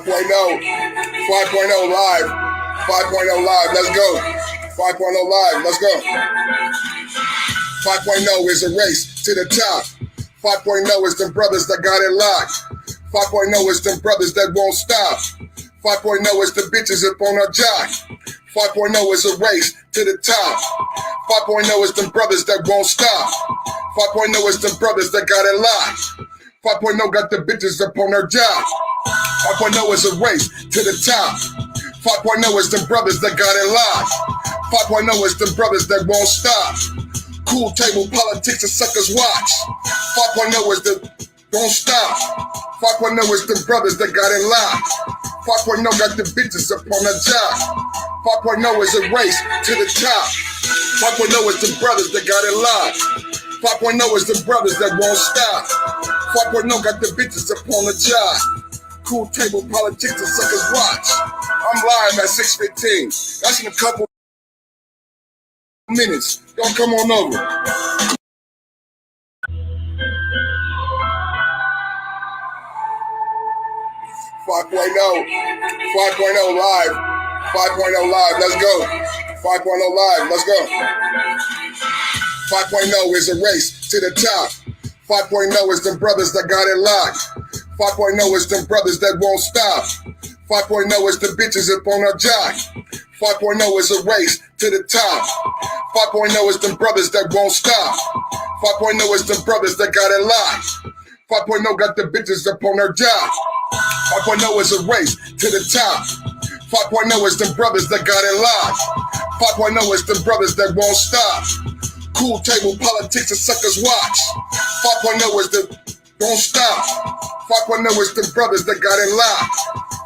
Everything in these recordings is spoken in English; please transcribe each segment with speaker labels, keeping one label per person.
Speaker 1: 5.0 live. 5.0 live. Let's go. 5.0 live. Let's go. 5.0 is a race to the top. 5.0 is them brothers that got it locked. 5.0 is them brothers that won't stop. 5.0 is the bitches up on our jock. 5.0 is a race to the top. 5.0 is them brothers that won't stop. 5.0 is them brothers that got it locked. 5.0 got the bitches up on her job. 5.0 is a race to the top. 5.0 is them brothers that got it locked. 5.0 is them brothers that won't stop. Cool table politics and suckers watch. 5.0 is the don't stop. 5.0 is them brothers that got it locked. 5.0 got the bitches up on her job. 5.0 is a race to the top. 5.0 is the brothers that got it locked. 5.0 is the brothers that won't stop. 5.0 got the bitches up on the job. Cool table politics and suckers watch. I'm live at 6:15. That's in a couple minutes. Y'all come on over. 5.0 live. 5.0 live. Let's go. 5.0 live. Let's go. 5.0 is a race to the top. 5.0 is them brothers that got it locked. 5.0 is them brothers that won't stop. 5.0 is the bitches up on our jock. 5.0 is a race to the top. 5.0 is them brothers that won't stop. 5.0 is them brothers that got it locked. 5.0 got the bitches up on her jock. 5.0 is a race to the top. 5.0 is them brothers that got it locked. 5.0 is them brothers that won't stop. Cool table politics and suckers watch. 5.0 is the don't stop. 5.0 is them brothers that got it locked.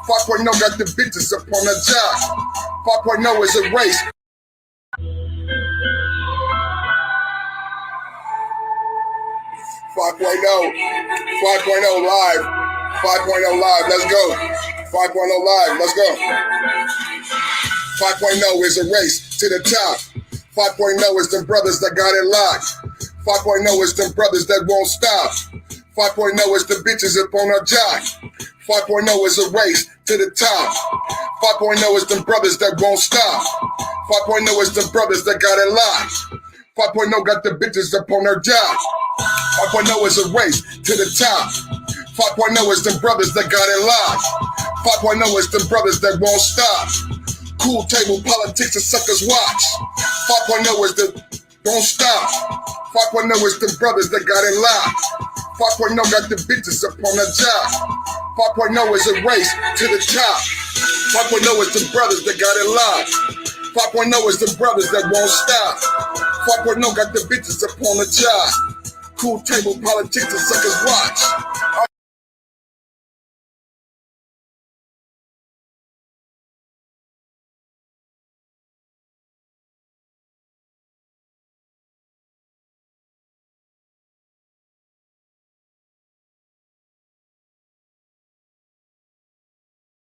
Speaker 1: 5.0 got the bitches up on the job. 5.0 is a race. 5.0 live. 5.0 live. Let's go. 5.0 live. Let's go. 5.0 is a race to the top. 5.0 is them brothers that got it locked. 5.0 is them brothers that won't stop. 5.0 is the bitches up on our jock. 5.0 is a race to the top. 5.0 is them brothers that won't stop. 5.0 is them brothers that got it locked. 5.0 got the bitches up on her jock. 5.0 is a race to the top. 5.0 is them brothers that got it locked. 5.0 is them brothers that won't stop. Cool table politics and suckers watch. 5.0 is the don't stop. 5.0 is them brothers that got it locked. 5.0 got the bitches up on the job. 5.0 is a race to the top. 5.0 is the brothers that got it locked. 5.0 is the brothers that won't stop. 5.0 got the bitches up on the job. Cool table politics and suckers watch.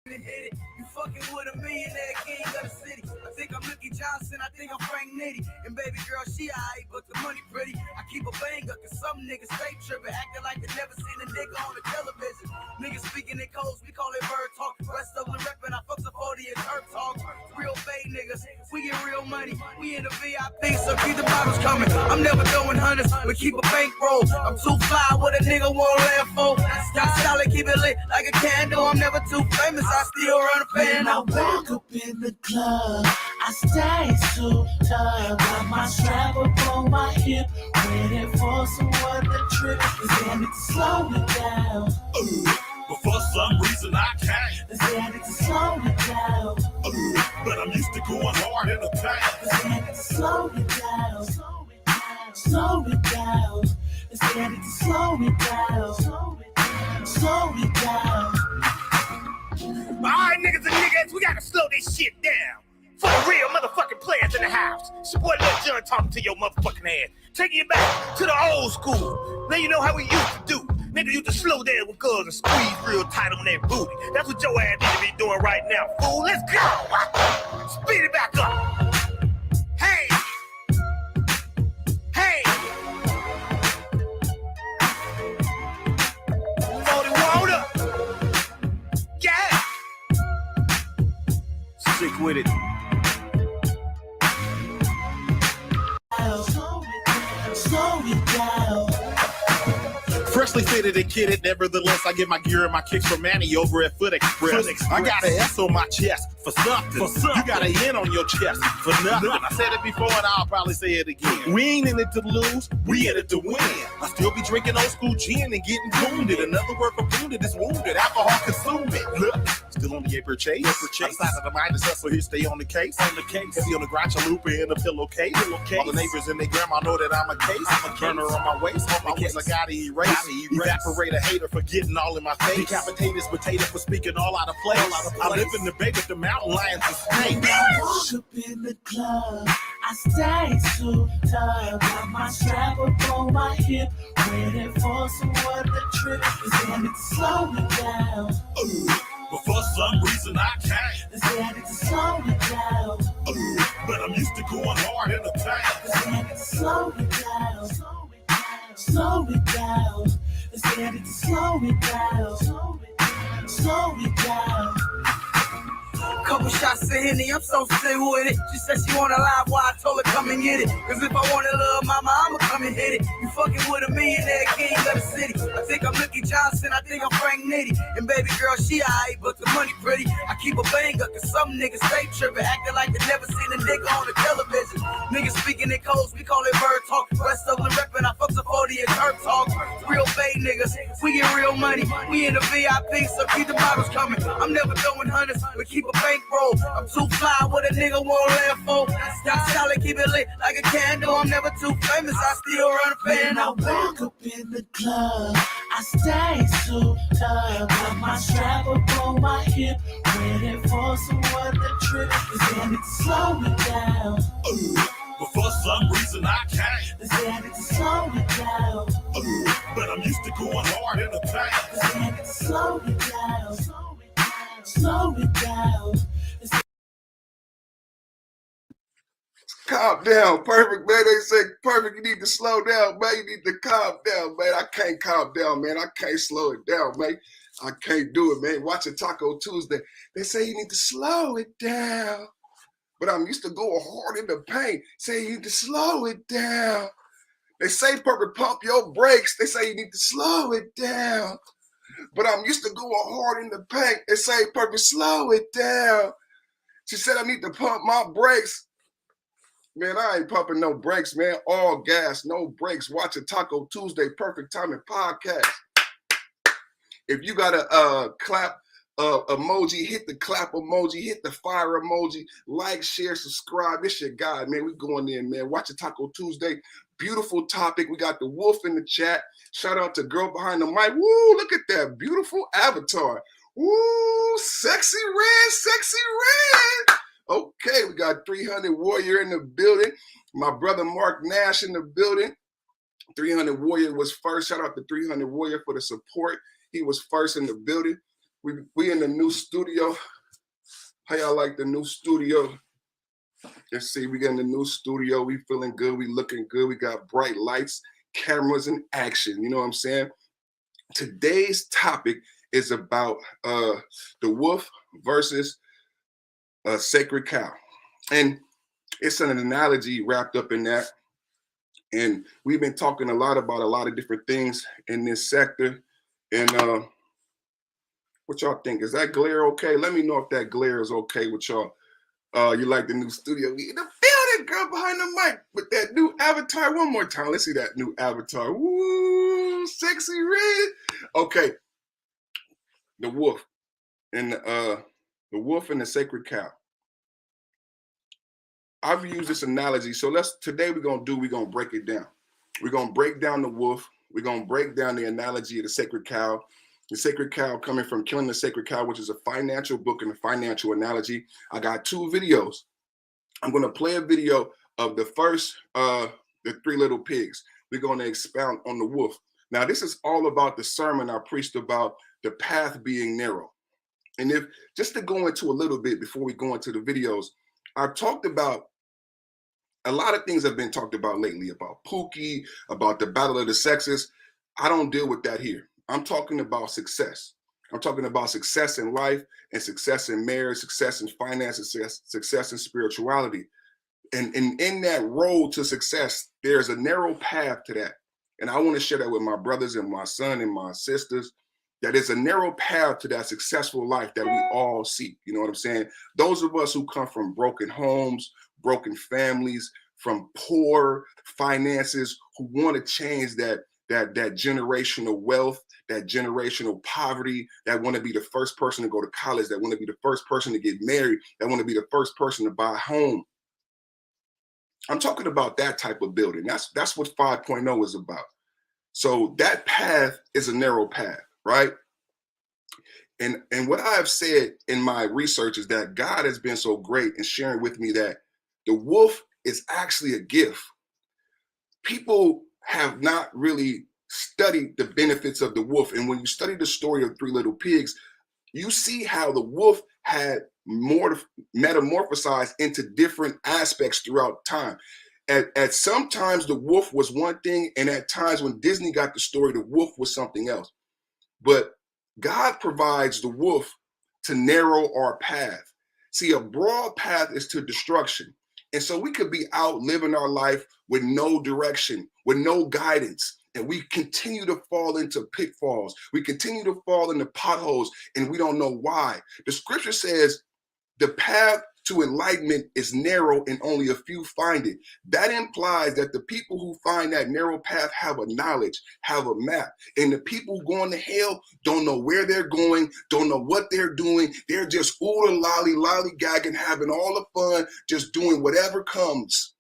Speaker 2: You fucking with a millionaire king of the city. I think I'm Mickey Johnson, I think I'm Frank Nitty. And baby girl, she aight, but the money pretty. I keep a banger, cause some niggas stay trippin', acting like they never seen a nigga on the television. Niggas speaking in codes, we call it bird talk. Rest of them reppin', I fuck the 40 and turf talk. Real Bay niggas, we get real money. We in the VIP, so keep the bottles coming. I'm never throwing hundreds, but keep a bankroll. I'm too fly, what a nigga won't laugh for. Got solid, keep it lit like a candle. I'm never too famous, I still run a fan.
Speaker 3: When I walk up in the club, I stay so tough. Got my strap up on my hip, waiting for someone to trip. They say I need to slow it down.
Speaker 4: But for some reason I can't.
Speaker 3: They say I need to slow it down.
Speaker 4: But I'm used to going hard in the past.
Speaker 3: They say I need to slow it down. Slow it down. They say I need to slow it down. Slow it down.
Speaker 4: Alright, niggas and niggas, we gotta slow this shit down. For the real motherfucking players in the house. It's your boy Lil John talking to your motherfucking ass. Taking you back to the old school. Now you know how we used to do. Niggas used to slow down with girls and squeeze real tight on that booty. That's what your ass need to be doing right now, fool. Let's go. Speed it back up. Hey. Hey. Load it, water. Yeah. sick with it.
Speaker 3: Slow it down.
Speaker 4: Freshly fitted and kitted, nevertheless, I get my gear and my kicks from Manny over at Foot Express. I got an S on my chest for something. You got an N on your chest for nothing. I said it before and I'll probably say it again. We ain't in it to lose, we in it to win. I still be drinking old school gin and getting wounded. Another word for wounded is wounded. Alcohol consumed it. Look, still on the April chase. Outside of the mind is hustle, here stay on the case. Heavy on the grind, chalupa in a pillowcase. All the neighbors and their grandma know that I'm a case. I'm a burner on my waist. All my ways I gotta erase. Evaporate a hater for getting all in my face. Decapitate his potato for speaking all out of place. I live in the bay with the mountain lions and snakes.
Speaker 3: Walk up in the club, I stay so tough. Got my strap up on my hip, waiting for someone to trip. They said to slow it down.
Speaker 4: But for some reason I can't.
Speaker 3: They said to slow it down.
Speaker 4: But I'm used to going hard in the paint.
Speaker 3: They said to slow it down. Slow it down. They said to slow it down. Slow it down.
Speaker 2: Couple shots of Henny, I'm so sick with it. She said she wanna lie, boy, I told her come and get it. Cause if I want a little mama, I'ma come and hit it. You fucking with a millionaire king of the city. I think I'm Mickey Johnson, I think I'm Frank Nitty. And baby girl, she aight, but the money pretty. I keep a banger, cause some niggas stay trippin', acting like they never seen a nigga on the television. Niggas speaking in codes, we call it bird talk. Rest of them reppin', I fucks a 40 and turf talk. Real Bay niggas, we get real money. We in the VIP, so keep the bottles coming. I'm never throwing hundreds, but keep a bankroll. I'm too fly, what a nigga won't laugh for. Stop solid, keep it lit like a candle. I'm never too famous, I still run a fan.
Speaker 3: When I walk up in the club, I stay so tough. Got my strap up on my hip, waiting for someone to trip. They said to slow it down.
Speaker 4: But for some reason I can't.
Speaker 3: They said to slow it down.
Speaker 4: But I'm used to going hard in the paint.
Speaker 3: They said to slow it down. Slow it down.
Speaker 1: Calm down, perfect, man. They say, perfect, you need to slow down, man. You need to calm down, man. I can't calm down, man. I can't slow it down, man. I can't do it, man. Watching Taco Tuesday, they say you need to slow it down. But I'm used to going hard in the paint. Say you need to slow it down. They say, perfect, pump your brakes. They say you need to slow it down. But I'm used to going hard in the paint. They say, perfect, slow it down. She said I need to pump my brakes. Man, I ain't pumping no brakes, man. All gas, no brakes. Watching Taco Tuesday, Perfect Timing Podcast. If you got a clap emoji, hit the clap emoji, hit the fire emoji, like, share, subscribe. It's your guy, man. We going in, man. Watching Taco Tuesday. Beautiful topic. We got the wolf in the chat. Shout out to girl behind the mic. Woo, look at that beautiful avatar. Woo, sexy red, sexy red. Okay, we got 300 Warrior in the building. My brother Mark Nash in the building. 300 Warrior was first. Shout out to 300 Warrior for the support. He was first in the building. We in the new studio. How y'all like the new studio? Let's see, we got in the new studio. We feeling good. We looking good. We got bright lights, cameras, and action. You know what I'm saying? Today's topic is about the wolf versus a sacred cow. And it's an analogy wrapped up in that. And we've been talking a lot about a lot of different things in this sector. And what y'all think? Is that glare okay? Let me know if that glare is okay with y'all. You like the new studio? We in the building, girl behind the mic with that new avatar. One more time. Let's see that new avatar. Woo, sexy red. Okay. The wolf and the wolf and the sacred cow. I've used this analogy. So today we're gonna break it down. We're gonna break down the wolf. We're gonna break down the analogy of the sacred cow. The sacred cow coming from Killing the Sacred Cow, which is a financial book and a financial analogy. I got 2 videos. I'm gonna play a video of the first, the 3 little pigs. We're gonna expound on the wolf. Now, this is all about the sermon I preached about the path being narrow. And if just to go into a little bit before we go into the videos, I've talked about a lot of things have been talked about lately, about Pookie, about the battle of the sexes. I don't deal with that here. I'm talking about success. I'm talking about success in life and success in marriage, success in finances, success in spirituality. And in that road to success, there's a narrow path to that. And I want to share that with my brothers and my son and my sisters, that is a narrow path to that successful life that we all seek. You know what I'm saying? Those of us who come from broken homes, broken families, from poor finances, who want to change that generational wealth, that generational poverty, that want to be the first person to go to college, that want to be the first person to get married, that want to be the first person to buy a home. I'm talking about that type of building. That's what 5.0 is about. So that path is a narrow path, right? And what I have said in my research is that God has been so great in sharing with me that the wolf is actually a gift. People have not really studied the benefits of the wolf. And when you study the story of Three Little Pigs, you see how the wolf had more metamorphosized into different aspects throughout time. At sometimes the wolf was one thing, and at times when Disney got the story, the wolf was something else. But God provides the wolf to narrow our path. See, a broad path is to destruction. And so we could be out living our life with no direction, with no guidance. And we continue to fall into pitfalls. We continue to fall into potholes, and we don't know why. The scripture says the path to enlightenment is narrow and only a few find it. That implies that the people who find that narrow path have a knowledge, have a map. And the people who going to hell don't know where they're going, don't know what they're doing. They're just lollygagging, having all the fun, just doing whatever comes.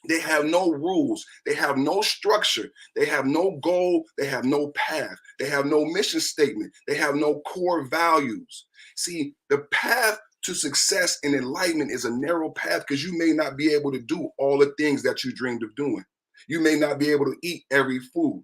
Speaker 1: They have no rules. They have no structure. They have no goal. They have no path. They have no mission statement. They have no core values. See, the path to success and enlightenment is a narrow path because you may not be able to do all the things that you dreamed of doing. You may not be able to eat every food.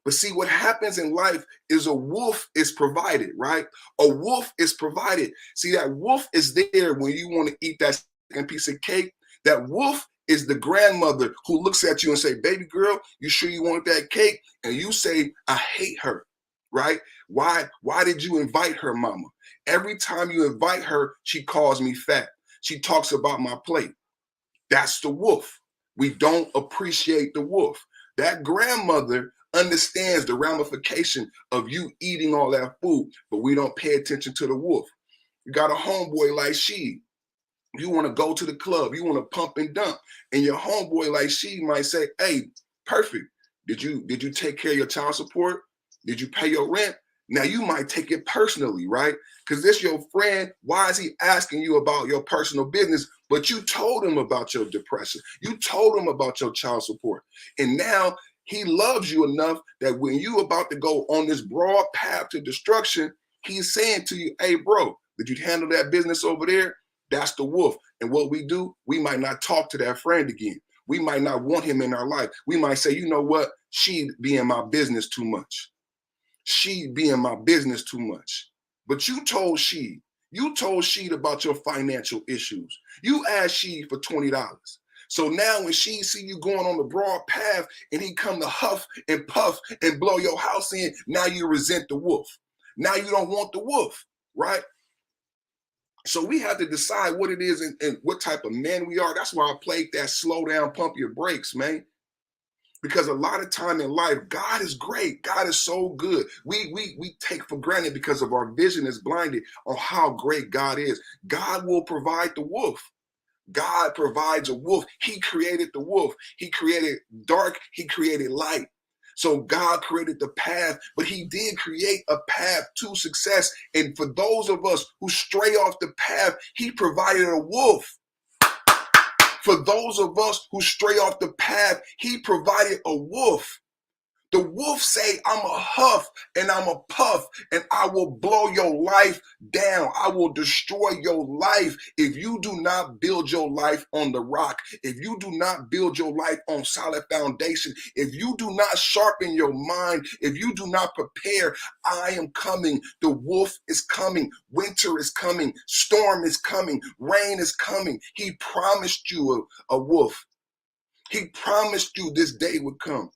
Speaker 1: But see, what happens in life is a wolf is provided, right? A wolf is provided. See, that wolf is there when you want to eat that second piece of cake. That wolf is the grandmother who looks at you and say, baby girl, you sure you want that cake? And you say, I hate her, right? Why did you invite her, mama? Every time you invite her, she calls me fat. She talks about my plate. That's the wolf. We don't appreciate the wolf. That grandmother understands the ramification of you eating all that food, but we don't pay attention to the wolf. You got a homeboy like she. You want to go to the club, you want to pump and dump, and your homeboy like she might say, hey, perfect. Did you take care of your child support? Did you pay your rent? Now you might take it personally, right? Because this your friend. Why is he asking you about your personal business? But you told him about your depression. You told him about your child support. And now he loves you enough that when you about to go on this broad path to destruction, he's saying to you, hey, bro, did you handle that business over there? That's the wolf. And what we do, we might not talk to that friend again. We might not want him in our life. We might say, you know what? She be in my business too much. She be in my business too much. But you told Sheed about your financial issues. You asked Sheed for $20. So now when she see you going on the broad path and he come to huff and puff and blow your house in, now you resent the wolf. Now you don't want the wolf, right? So we have to decide what it is and what type of men we are. That's why I played that slow down, pump your brakes, man. Because a lot of time in life, God is great. God is so good. We take for granted because of our vision is blinded on how great God is. God will provide the wolf. God provides a wolf. He created the wolf. He created dark. He created light. So God created the path, but he did create a path to success. And for those of us who stray off the path, he provided a wolf. For those of us who stray off the path, he provided a wolf. The wolf say, I'm a huff and I'm a puff and I will blow your life down. I will destroy your life if you do not build your life on the rock. If you do not build your life on solid foundation. If you do not sharpen your mind. If you do not prepare, I am coming. The wolf is coming. Winter is coming. Storm is coming. Rain is coming. He promised you a wolf. He promised you this day would come.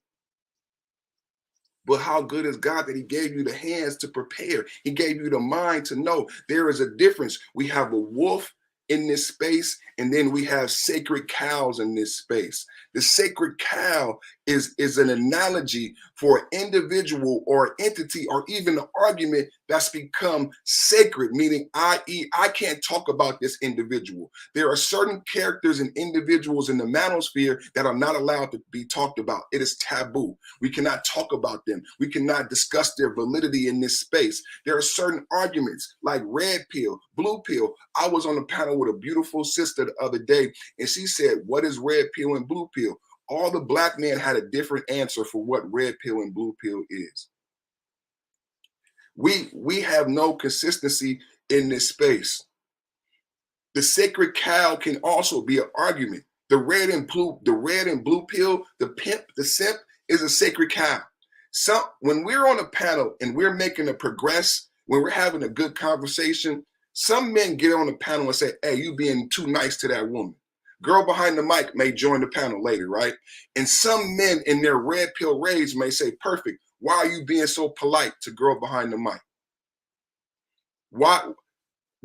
Speaker 1: But how good is God that he gave you the hands to prepare? He gave you the mind to know there is a difference. We have a wolf in this space, and then we have sacred cows in this space. The sacred cow is an analogy for an individual or entity or even an argument that's become sacred, meaning i.e. I can't talk about this individual. There are certain characters and individuals in the manosphere that are not allowed to be talked about. It is taboo. We cannot talk about them. We cannot discuss their validity in this space. There are certain arguments like red pill, blue pill. I was on a panel with a beautiful sister the other day, and she said, what is red pill and blue pill? All the black men had a different answer for what red pill and blue pill is. We have no consistency in this space. The sacred cow can also be an argument. The red and blue pill, the pimp, the simp is a sacred cow. So when we're on a panel and we're making a progress, when we're having a good conversation, some men get on the panel and say, hey, you being too nice to that woman. Girl behind the mic may join the panel later, right? And some men in their red pill rage may say, perfect, why are you being so polite to girl behind the mic? Why?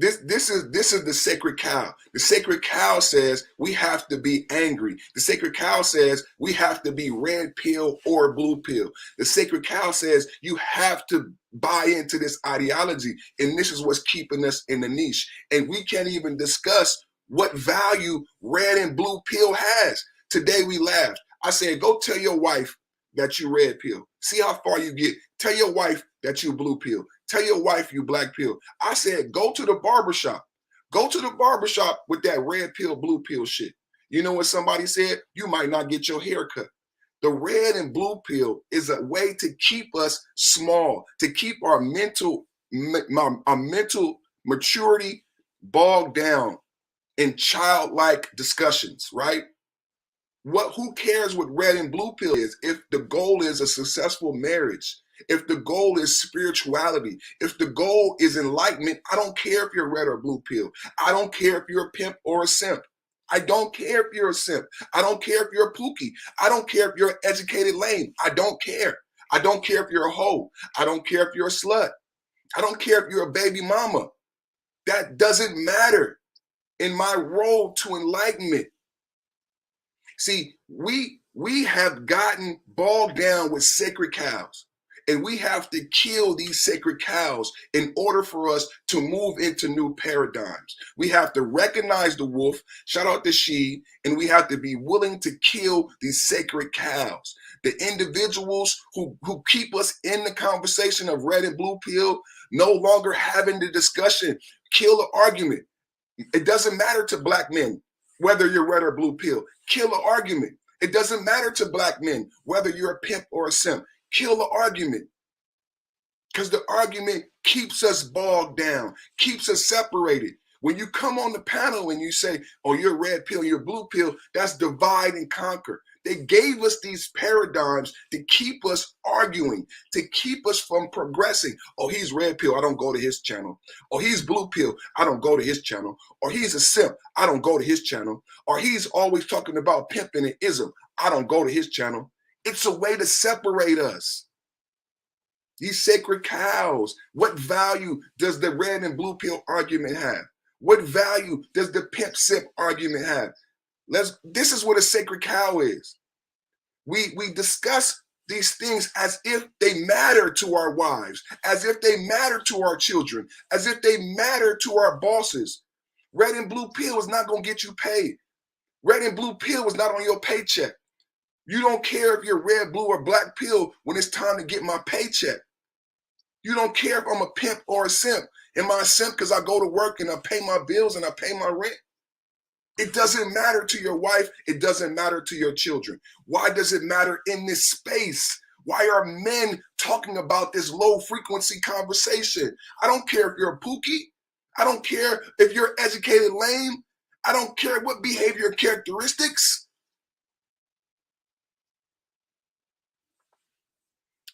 Speaker 1: This is the sacred cow. The sacred cow says we have to be angry. The sacred cow says we have to be red pill or blue pill. The sacred cow says you have to buy into this ideology, and this is what's keeping us in the niche. And we can't even discuss what value red and blue pill has. Today we laughed. I said, go tell your wife that you red pill. See how far you get. Tell your wife that you blue pill. Tell your wife you black pill. I said, go to the barbershop. Go to the barbershop with that red pill, blue pill shit. You know what somebody said? You might not get your hair cut. The red and blue pill is a way to keep us small, to keep our mental maturity bogged down in childlike discussions, right? Who cares what red and blue pill is if the goal is a successful marriage, if the goal is spirituality, if the goal is enlightenment? I don't care if you're red or blue pill. I don't care if you're a pimp or a simp. I don't care if you're a simp. I don't care if you're a pookie. I don't care if you're an educated lame. I don't care. I don't care if you're a hoe. I don't care if you're a slut. I don't care if you're a baby mama. That doesn't matter in my road to enlightenment. See, we have gotten bogged down with sacred cows, and we have to kill these sacred cows in order for us to move into new paradigms. We have to recognize the wolf, shout out the she, and we have to be willing to kill these sacred cows. The individuals who keep us in the conversation of red and blue pill, no longer having the discussion, kill the argument. It doesn't matter to black men whether you're red or blue pill. Kill the argument. It doesn't matter to black men whether you're a pimp or a simp. Kill the argument. Because the argument keeps us bogged down, keeps us separated. When you come on the panel and you say, oh, you're red pill, you're blue pill, that's divide and conquer. They gave us these paradigms to keep us arguing, to keep us from progressing. Oh, he's red pill, I don't go to his channel. Or he's blue pill, I don't go to his channel. Or he's a simp, I don't go to his channel. Or he's always talking about pimping and ism, I don't go to his channel. It's a way to separate us. These sacred cows, what value does the red and blue pill argument have? What value does the pimp simp argument have? This is what a sacred cow is. We discuss these things as if they matter to our wives, as if they matter to our children, as if they matter to our bosses. Red and blue pill is not going to get you paid. Red and blue pill is not on your paycheck. You don't care if you're red, blue, or black pill when it's time to get my paycheck. You don't care if I'm a pimp or a simp. Am I a simp because I go to work and I pay my bills and I pay my rent? It doesn't matter to your wife. It doesn't matter to your children. Why does it matter in this space? Why are men talking about this low frequency conversation? I don't care if you're a pookie. I don't care if you're educated lame. I don't care what behavior characteristics.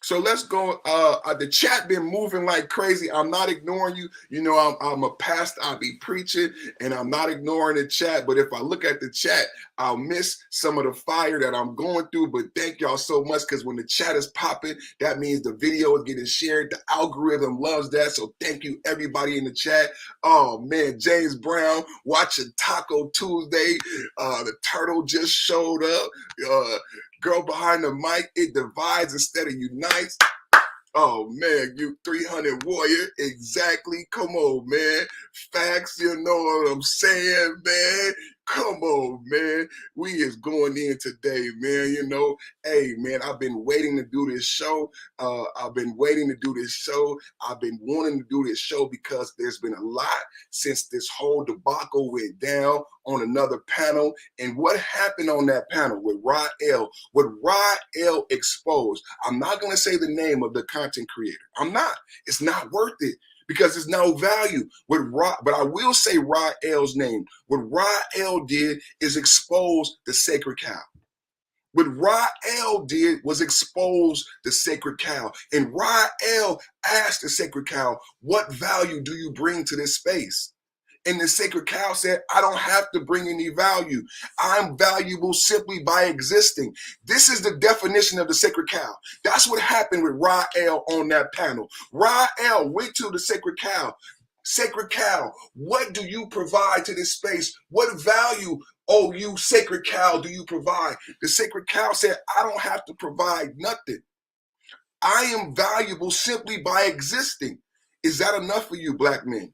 Speaker 1: So let's go. The chat been moving like crazy. I'm not ignoring you. You know, I'm a pastor. I be preaching, and I'm not ignoring the chat. But if I look at the chat, I'll miss some of the fire that I'm going through. But thank y'all so much, because when the chat is popping, that means the video is getting shared. The algorithm loves that. So thank you, everybody in the chat. Oh man, James Brown watching Taco Tuesday. The turtle just showed up. Girl behind the mic, it divides instead of unites. Oh man, you 300 warrior, exactly. Come on, man. Facts, you know what I'm saying, man. Come on, man. We is going in today, man. You know, hey, man, I've been waiting to do this show. I've been wanting to do this show because there's been a lot since this whole debacle went down on another panel. And what happened on that panel with Rod L? What Rod L exposed? I'm not going to say the name of the content creator. I'm not. It's not worth it, because it's no value. But I will say Rod L's name. What Rod L did is expose the sacred cow. What Rod L did was expose the sacred cow. And Rod L asked the sacred cow, what value do you bring to this space? And the sacred cow said, I don't have to bring any value. I'm valuable simply by existing. This is the definition of the sacred cow. That's what happened with Rod L on that panel. Rod L went to the sacred cow. Sacred cow, what do you provide to this space? What value, oh, you sacred cow, do you provide? The sacred cow said, I don't have to provide nothing. I am valuable simply by existing. Is that enough for you, black men?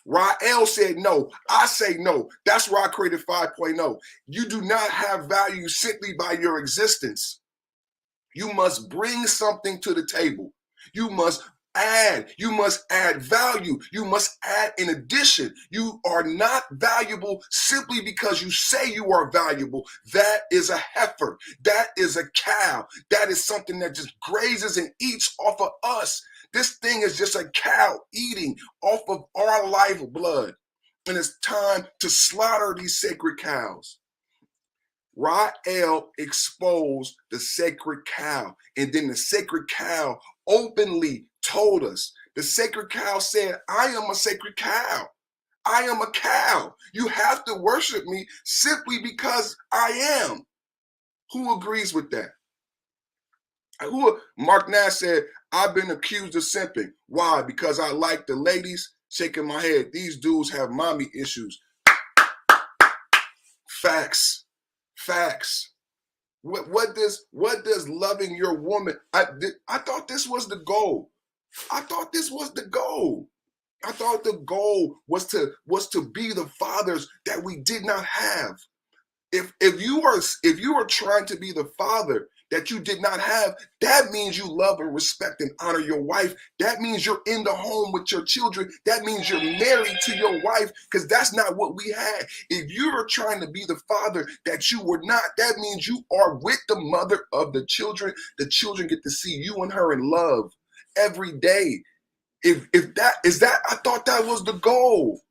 Speaker 1: Rael said no. I say no. That's why I created 5.0. You do not have value simply by your existence. You must bring something to the table. You must add. You must add value. You must add in addition. You are not valuable simply because you say you are valuable. That is a heifer. That is a cow. That is something that just grazes and eats off of us. This thing is just a cow eating off of our lifeblood. And it's time to slaughter these sacred cows. Rael exposed the sacred cow. And then the sacred cow openly told us. The sacred cow said, I am a sacred cow. I am a cow. You have to worship me simply because I am. Who agrees with that? Mark Nash said, I've been accused of simping. Why? Because I like the ladies. Shaking my head. These dudes have mommy issues. Facts. Facts. What does loving your woman? I thought this was the goal. I thought this was the goal. I thought the goal was to be the fathers that we did not have. If you are trying to be the father that you did not have, that means you love and respect and honor your wife. That means you're in the home with your children. That means you're married to your wife, because that's not what we had. If you're trying to be the father that you were not, that means you are with the mother of the children. The children get to see you and her in love every day. If that is that, I thought that was the goal.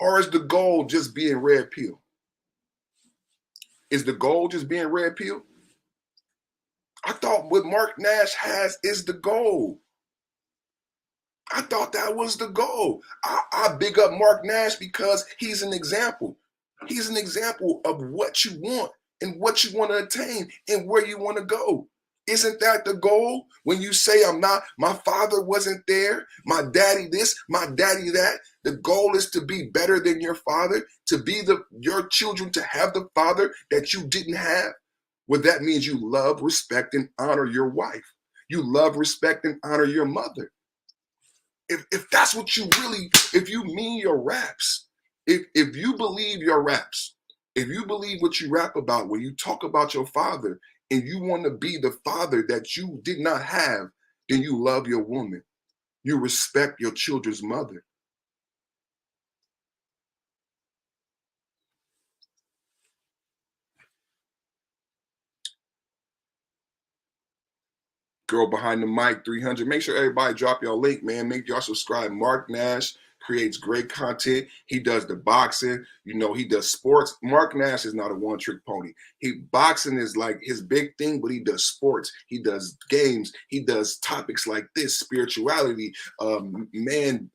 Speaker 1: Or is the goal just being red pill? Is the goal just being red pill? I thought what Mark Nash has is the goal. I thought that was the goal. I big up Mark Nash because he's an example. He's an example of what you want and what you want to attain and where you want to go. Isn't that the goal? When you say my father wasn't there, my daddy this, my daddy that, the goal is to be better than your father, to be your children to have the father that you didn't have. Well, that means you love, respect, and honor your wife. You love, respect, and honor your mother. If that's what you really, if you mean your raps, if you believe your raps, if you believe what you rap about when you talk about your father, and you want to be the father that you did not have, then you love your woman. You respect your children's mother. Girl behind the mic, 300. Make sure everybody drop y'all link, man. Make y'all subscribe. Mark Nash, creates great content. He does the boxing, you know, he does sports. Mark Nash is not a one-trick pony. Boxing is like his big thing, but he does sports, he does games, he does topics like this, spirituality, man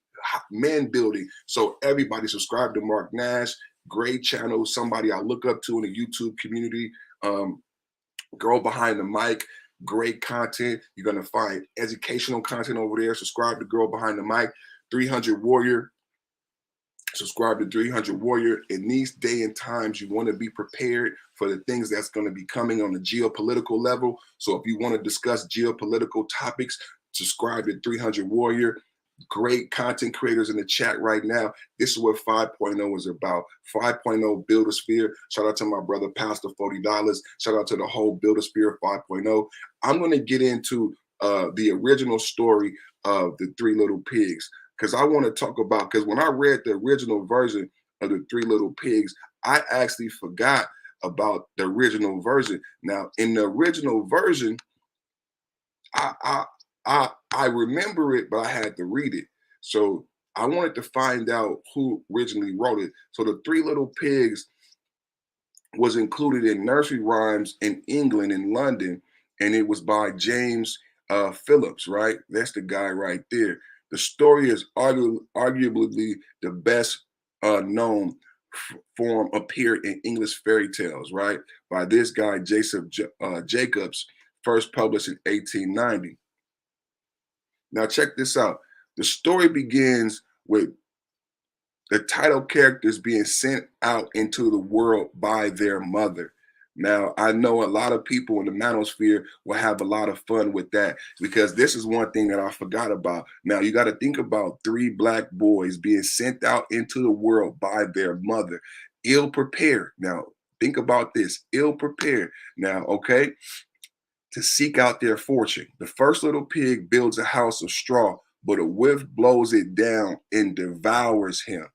Speaker 1: building. So everybody subscribe to Mark Nash. Great channel, somebody I look up to in the YouTube community. Girl Behind the Mic, great content. You're gonna find educational content over there. Subscribe to Girl Behind the Mic. 300 Warrior, subscribe to 300 Warrior. In these day and times, you want to be prepared for the things that's going to be coming on the geopolitical level. So if you want to discuss geopolitical topics, subscribe to 300 Warrior. Great content creators in the chat right now. This is what 5.0 is about. 5.0 Build-A-Sphere. Shout out to my brother Pastor $40. Shout out to the whole Build-A-Sphere 5.0. I'm going to get into the original story of the Three Little Pigs, because I want to talk about, because when I read the original version of the Three Little Pigs, I actually forgot about the original version. Now, in the original version, I remember it, but I had to read it. So I wanted to find out who originally wrote it. So the Three Little Pigs was included in nursery rhymes in England, in London, and it was by James Phillips, right? That's the guy right there. The story is arguably the best known form appeared in English fairy tales, right? By this guy, Jacobs, first published in 1890. Now check this out. The story begins with the title characters being sent out into the world by their mother. Now, I know a lot of people in the manosphere will have a lot of fun with that, because this is one thing that I forgot about. Now, you got to think about 3 black boys being sent out into the world by their mother, ill prepared. Now, think about this, ill prepared. Now, okay, to seek out their fortune. The first little pig builds a house of straw, but a whiff blows it down and devours him.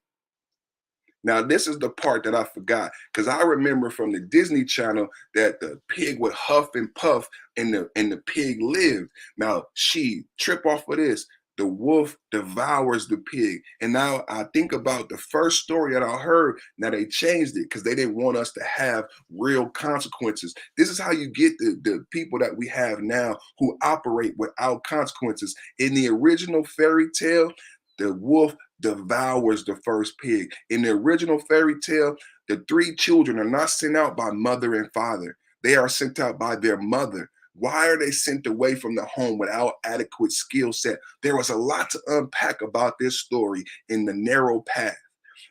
Speaker 1: Now, this is the part that I forgot, because I remember from the Disney Channel that the pig would huff and puff and the pig lived. Now, she trip off of this. The wolf devours the pig. And now I think about the first story that I heard. Now they changed it because they didn't want us to have real consequences. This is how you get the people that we have now who operate without consequences. In the original fairy tale, the wolf devours the first pig. In the original fairy tale, the 3 children are not sent out by mother and father. They are sent out by their mother. Why are they sent away from the home without adequate skill set? There was a lot to unpack about this story in The Narrow Path.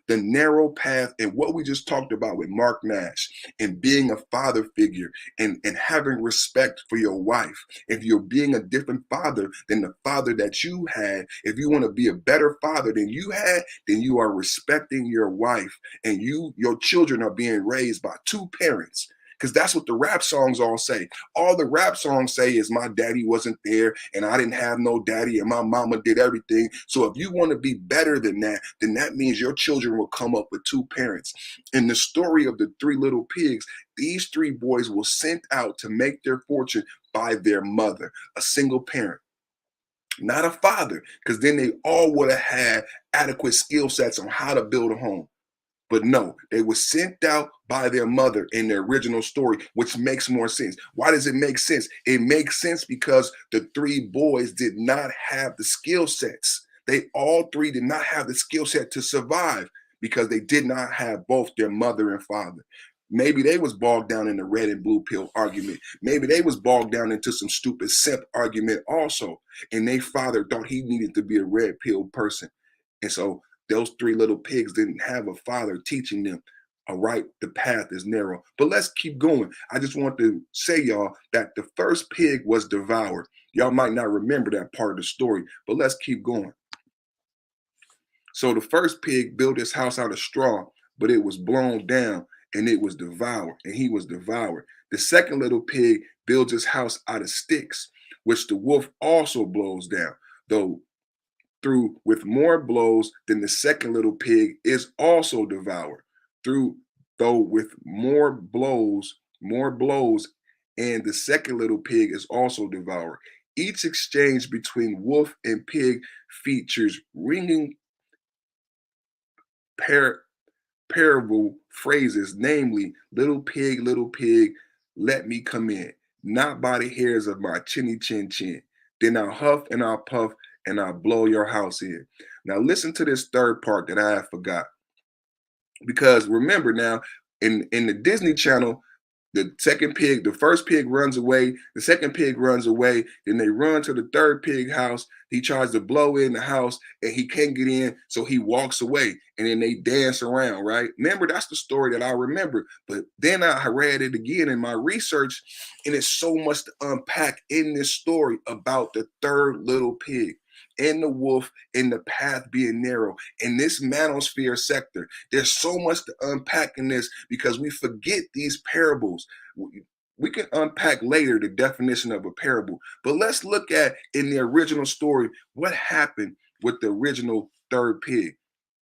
Speaker 1: The narrow path, and what we just talked about with Mark Nash, and being a father figure, and having respect for your wife. If you're being a different father than the father that you had, if you want to be a better father than you had, then you are respecting your wife, and your children are being raised by 2 parents. Because that's what the rap songs all say. All the rap songs say is my daddy wasn't there, and I didn't have no daddy, and my mama did everything. So if you want to be better than that, then that means your children will come up with 2 parents. In the story of the 3 little pigs, these 3 boys were sent out to make their fortune by their mother, a single parent. Not a father, because then they all would have had adequate skill sets on how to build a home. But no, they were sent out by their mother in the original story, which makes more sense. Why does it make sense? It makes sense because the 3 boys did not have the skill sets. They all 3 did not have the skill set to survive because they did not have both their mother and father. Maybe they was bogged down in the red and blue pill argument. Maybe they was bogged down into some stupid simp argument also. And their father thought he needed to be a red pill person. And so those 3 little pigs didn't have a father teaching them, all right, the path is narrow. But let's keep going. I just want to say, y'all, that the first pig was devoured. Y'all might not remember that part of the story, but let's keep going. So the first pig built his house out of straw, but it was blown down and it was devoured, and he was devoured. The second little pig builds his house out of sticks, which the wolf also blows down, though through with more blows than the second little pig is also devoured. Though with more blows, and the second little pig is also devoured. Each exchange between wolf and pig features ringing parable phrases, namely, little pig, let me come in, not by the hairs of my chinny chin chin. Then I'll huff and I'll puff and I'll blow your house in. Now listen to this third part that I have forgot. Because remember now, in the Disney Channel, the first pig runs away, the second pig runs away, then they run to the third pig house. He tries to blow in the house and he can't get in, so he walks away and then they dance around, right? Remember, that's the story that I remember. But then I read it again in my research, and it's so much to unpack in this story about the third little pig and the wolf and the path being narrow in this manosphere sector. There's so much to unpack in this because we forget these parables. We can unpack later the definition of a parable, but let's look at in the original story what happened with the original third pig.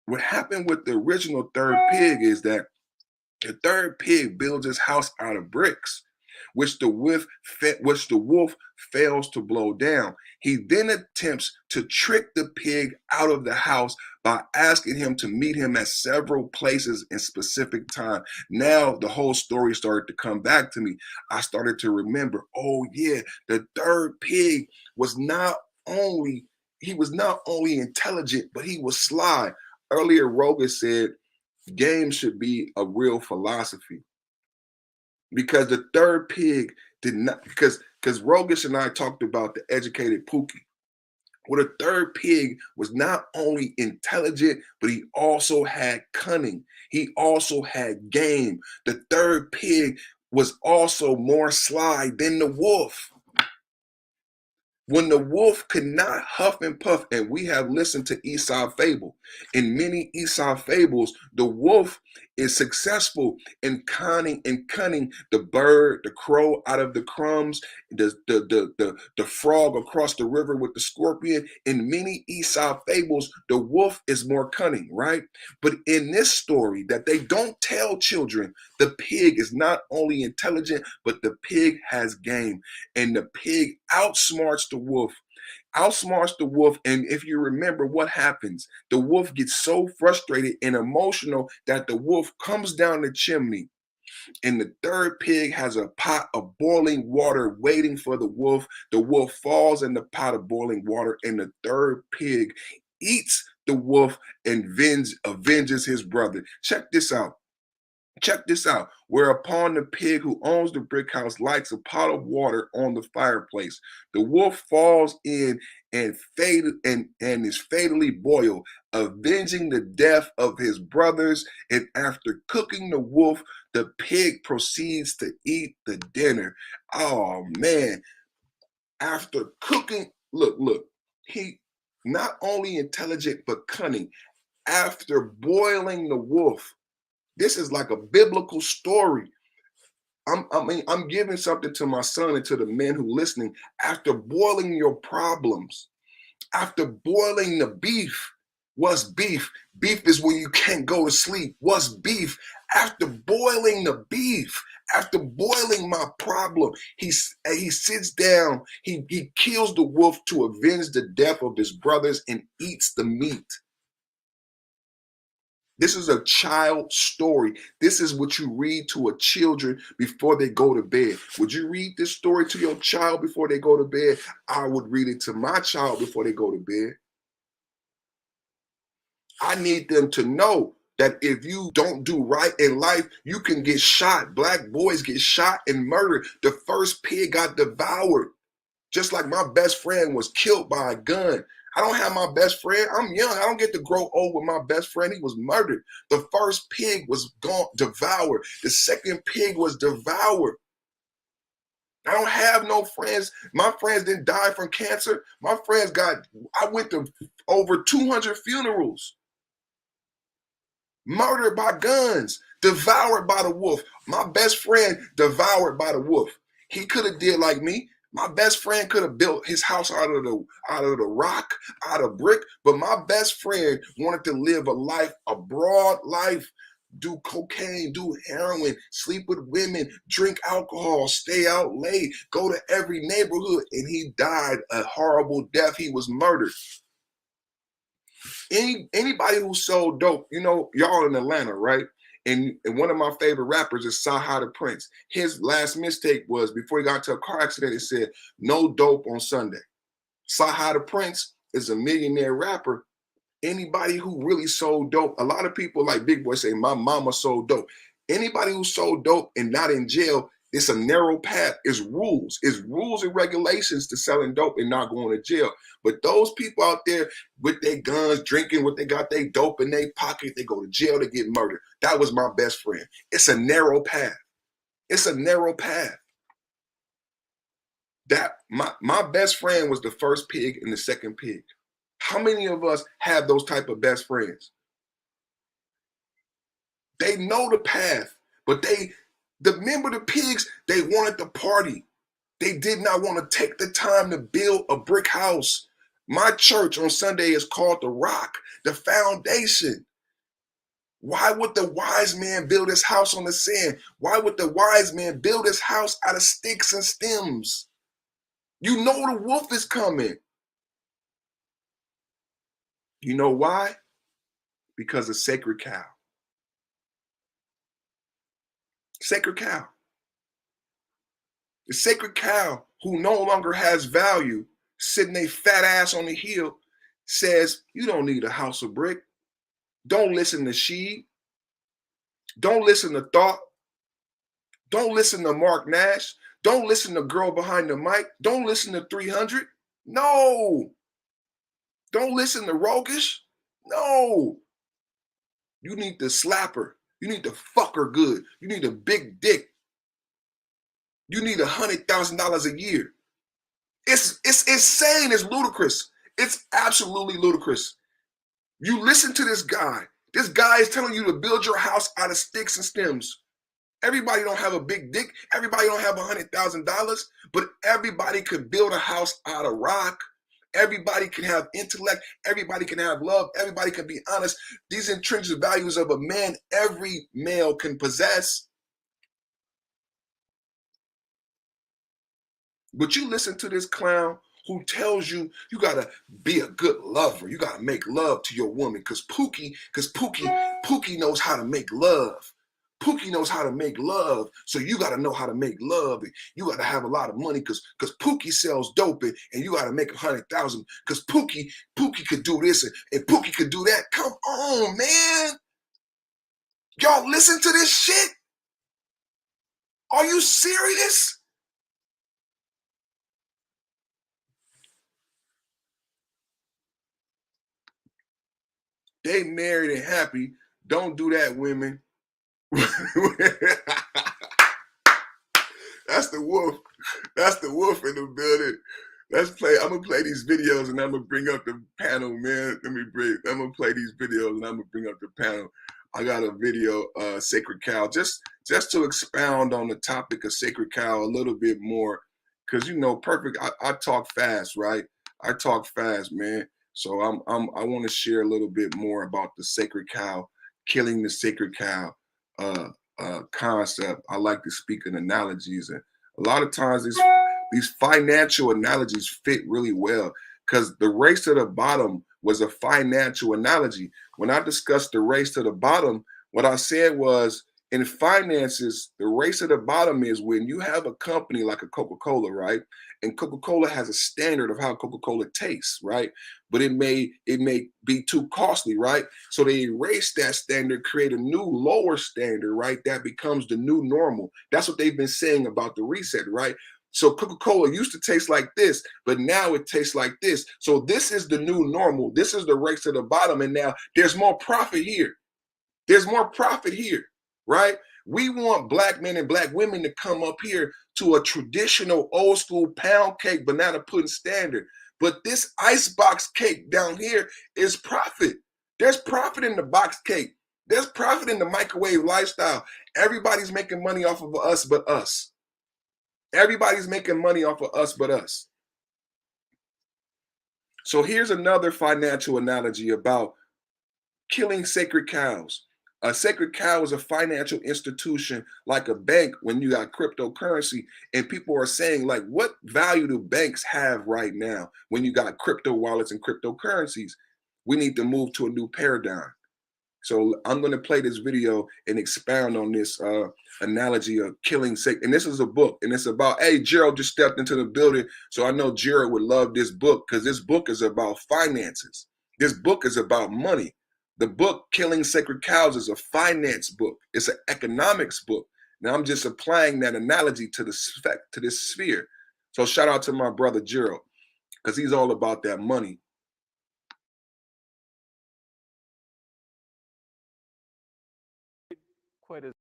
Speaker 1: What happened with the original third pig is that the third pig builds his house out of bricks, which the wolf fails to blow down. He then attempts to trick the pig out of the house by asking him to meet him at several places in specific time. Now the whole story started to come back to me. I started to remember, oh yeah, the third pig was not only intelligent, but he was sly. Earlier, Rogan said game should be a real philosophy. Because the third pig did not, because Rogish and I talked about the educated Pookie. Well, the third pig was not only intelligent, but he also had cunning. He also had game. The third pig was also more sly than the wolf. When the wolf could not huff and puff, and we have listened to Aesop fable. In many Aesop fables, the wolf is successful in cunning the bird, the crow out of the crumbs, the frog across the river with the scorpion. In many Aesop fables, the wolf is more cunning, right? But in this story that they don't tell children, the pig is not only intelligent, but the pig has game. And the pig outsmarts the wolf. And if you remember what happens, the wolf gets so frustrated and emotional that the wolf comes down the chimney, and the third pig has a pot of boiling water waiting for the wolf. The wolf falls in the pot of boiling water, and the third pig eats the wolf and avenges his brother. Check this out. Whereupon the pig who owns the brick house lights a pot of water on the fireplace. The wolf falls in and is fatally boiled, avenging the death of his brothers. And after cooking the wolf, the pig proceeds to eat the dinner. Oh man. After cooking, look, he not only intelligent but cunning. After boiling the wolf, this is like a biblical story. I'm giving something to my son and to the men who are listening. After boiling your problems, after boiling the beef, what's beef? Beef is when you can't go to sleep. What's beef? After boiling the beef, after boiling my problem, he sits down, he kills the wolf to avenge the death of his brothers and eats the meat. This is a child story. This is what you read to a children before they go to bed. Would you read this story to your child before they go to bed? I would read it to my child before they go to bed. I need them to know that if you don't do right in life, you can get shot. Black boys get shot and murdered. The first pig got devoured. Just like my best friend was killed by a gun. I don't have my best friend. I'm young. I don't get to grow old with my best friend. He was murdered. The first pig was devoured. The second pig was devoured. I don't have no friends. My friends didn't die from cancer. I went to over 200 funerals. Murdered by guns, devoured by the wolf. My best friend devoured by the wolf. He could have did like me. My best friend could have built his house out of the rock, out of brick, but my best friend wanted to live a broad life, do cocaine, do heroin, sleep with women, drink alcohol, stay out late, go to every neighborhood, and he died a horrible death. He was murdered. Anybody who sold dope, you know, y'all in Atlanta, right? And one of my favorite rappers is Saha the Prince. His last mistake was before he got into a car accident, it said, no dope on Sunday. Saha the Prince is a millionaire rapper. Anybody who really sold dope, a lot of people like Big Boy say, my mama sold dope. Anybody who sold dope and not in jail, it's a narrow path. It's rules. It's rules and regulations to selling dope and not going to jail. But those people out there with their guns, drinking what they got, they dope in their pocket, they go to jail, they get murdered. That was my best friend. It's a narrow path. It's a narrow path. That my best friend was the first pig and the second pig. How many of us have those type of best friends? They know the path, but remember the pigs, they wanted to party. They did not want to take the time to build a brick house. My church on Sunday is called the Rock, the foundation. Why would the wise man build his house on the sand? Why would the wise man build his house out of sticks and stems? You know the wolf is coming. You know why? Because of sacred cow. Sacred cow. The sacred cow who no longer has value, sitting a fat ass on the hill, says, you don't need a house of brick. Don't listen to Sheed. Don't listen to Thought. Don't listen to Mark Nash. Don't listen to Girl Behind the Mic. Don't listen to 300. No. Don't listen to Rogish. No. You need to slap her. You need to fuck her good. You need a big dick. You need $100,000 a year. It's insane. It's ludicrous. It's absolutely ludicrous. You listen to this guy. This guy is telling you to build your house out of sticks and stems. Everybody don't have a big dick. Everybody don't have $100,000, but everybody could build a house out of rock. Everybody can have intellect. Everybody can have love. Everybody can be honest. These intrinsic values of a man, every male can possess. But you listen to this clown who tells you you gotta be a good lover. You gotta make love to your woman because Pookie knows how to make love. Pookie knows how to make love, so you got to know how to make love. And you got to have a lot of money because Pookie sells dope, and you got to make 100,000 because Pookie could do this and Pookie could do that. Come on, man. Y'all listen to this shit? Are you serious? They married and happy. Don't do that, women. That's the wolf. That's the wolf in the building. Let's play. I'm gonna play these videos and I'm gonna bring up the panel, man. I'm gonna play these videos and I'm gonna bring up the panel. I got a video, Sacred Cow, just to expound on the topic of Sacred Cow a little bit more, because you know, Perfect. I talk fast, right? I talk fast, man. So I want to share a little bit more about the Sacred Cow, killing the sacred cow concept. I like to speak in analogies, and a lot of times these financial analogies fit really well because the race to the bottom was a financial analogy. When I discussed the race to the bottom, what I said was in finances, the race to the bottom is when you have a company like a Coca-Cola, right? And Coca-Cola has a standard of how Coca-Cola tastes, right? But it may be too costly, right? So they erase that standard, create a new lower standard, right? That becomes the new normal. That's what they've been saying about the reset, right? So Coca-Cola used to taste like this, but now it tastes like this. So this is the new normal. This is the race to the bottom. And now there's more profit here. There's more profit here, right? We want black men and black women to come up here to a traditional old school pound cake banana pudding standard. But this icebox cake down here is profit. There's profit in the box cake. There's profit in the microwave lifestyle. Everybody's making money off of us but us. Everybody's making money off of us but us. So here's another financial analogy about killing sacred cows. A sacred cow is a financial institution like a bank when you got cryptocurrency, and people are saying, like, what value do banks have right now when you got crypto wallets and cryptocurrencies? We need to move to a new paradigm. So I'm going to play this video and expound on this analogy of killing sacred. And this is a book, and it's about, hey, Gerald just stepped into the building. So I know Gerald would love this book because this book is about finances. This book is about money. The book Killing Sacred Cows is a finance book. It's an economics book. Now I'm just applying that analogy to this sphere. So shout out to my brother Gerald because he's all about that money.
Speaker 5: Quite as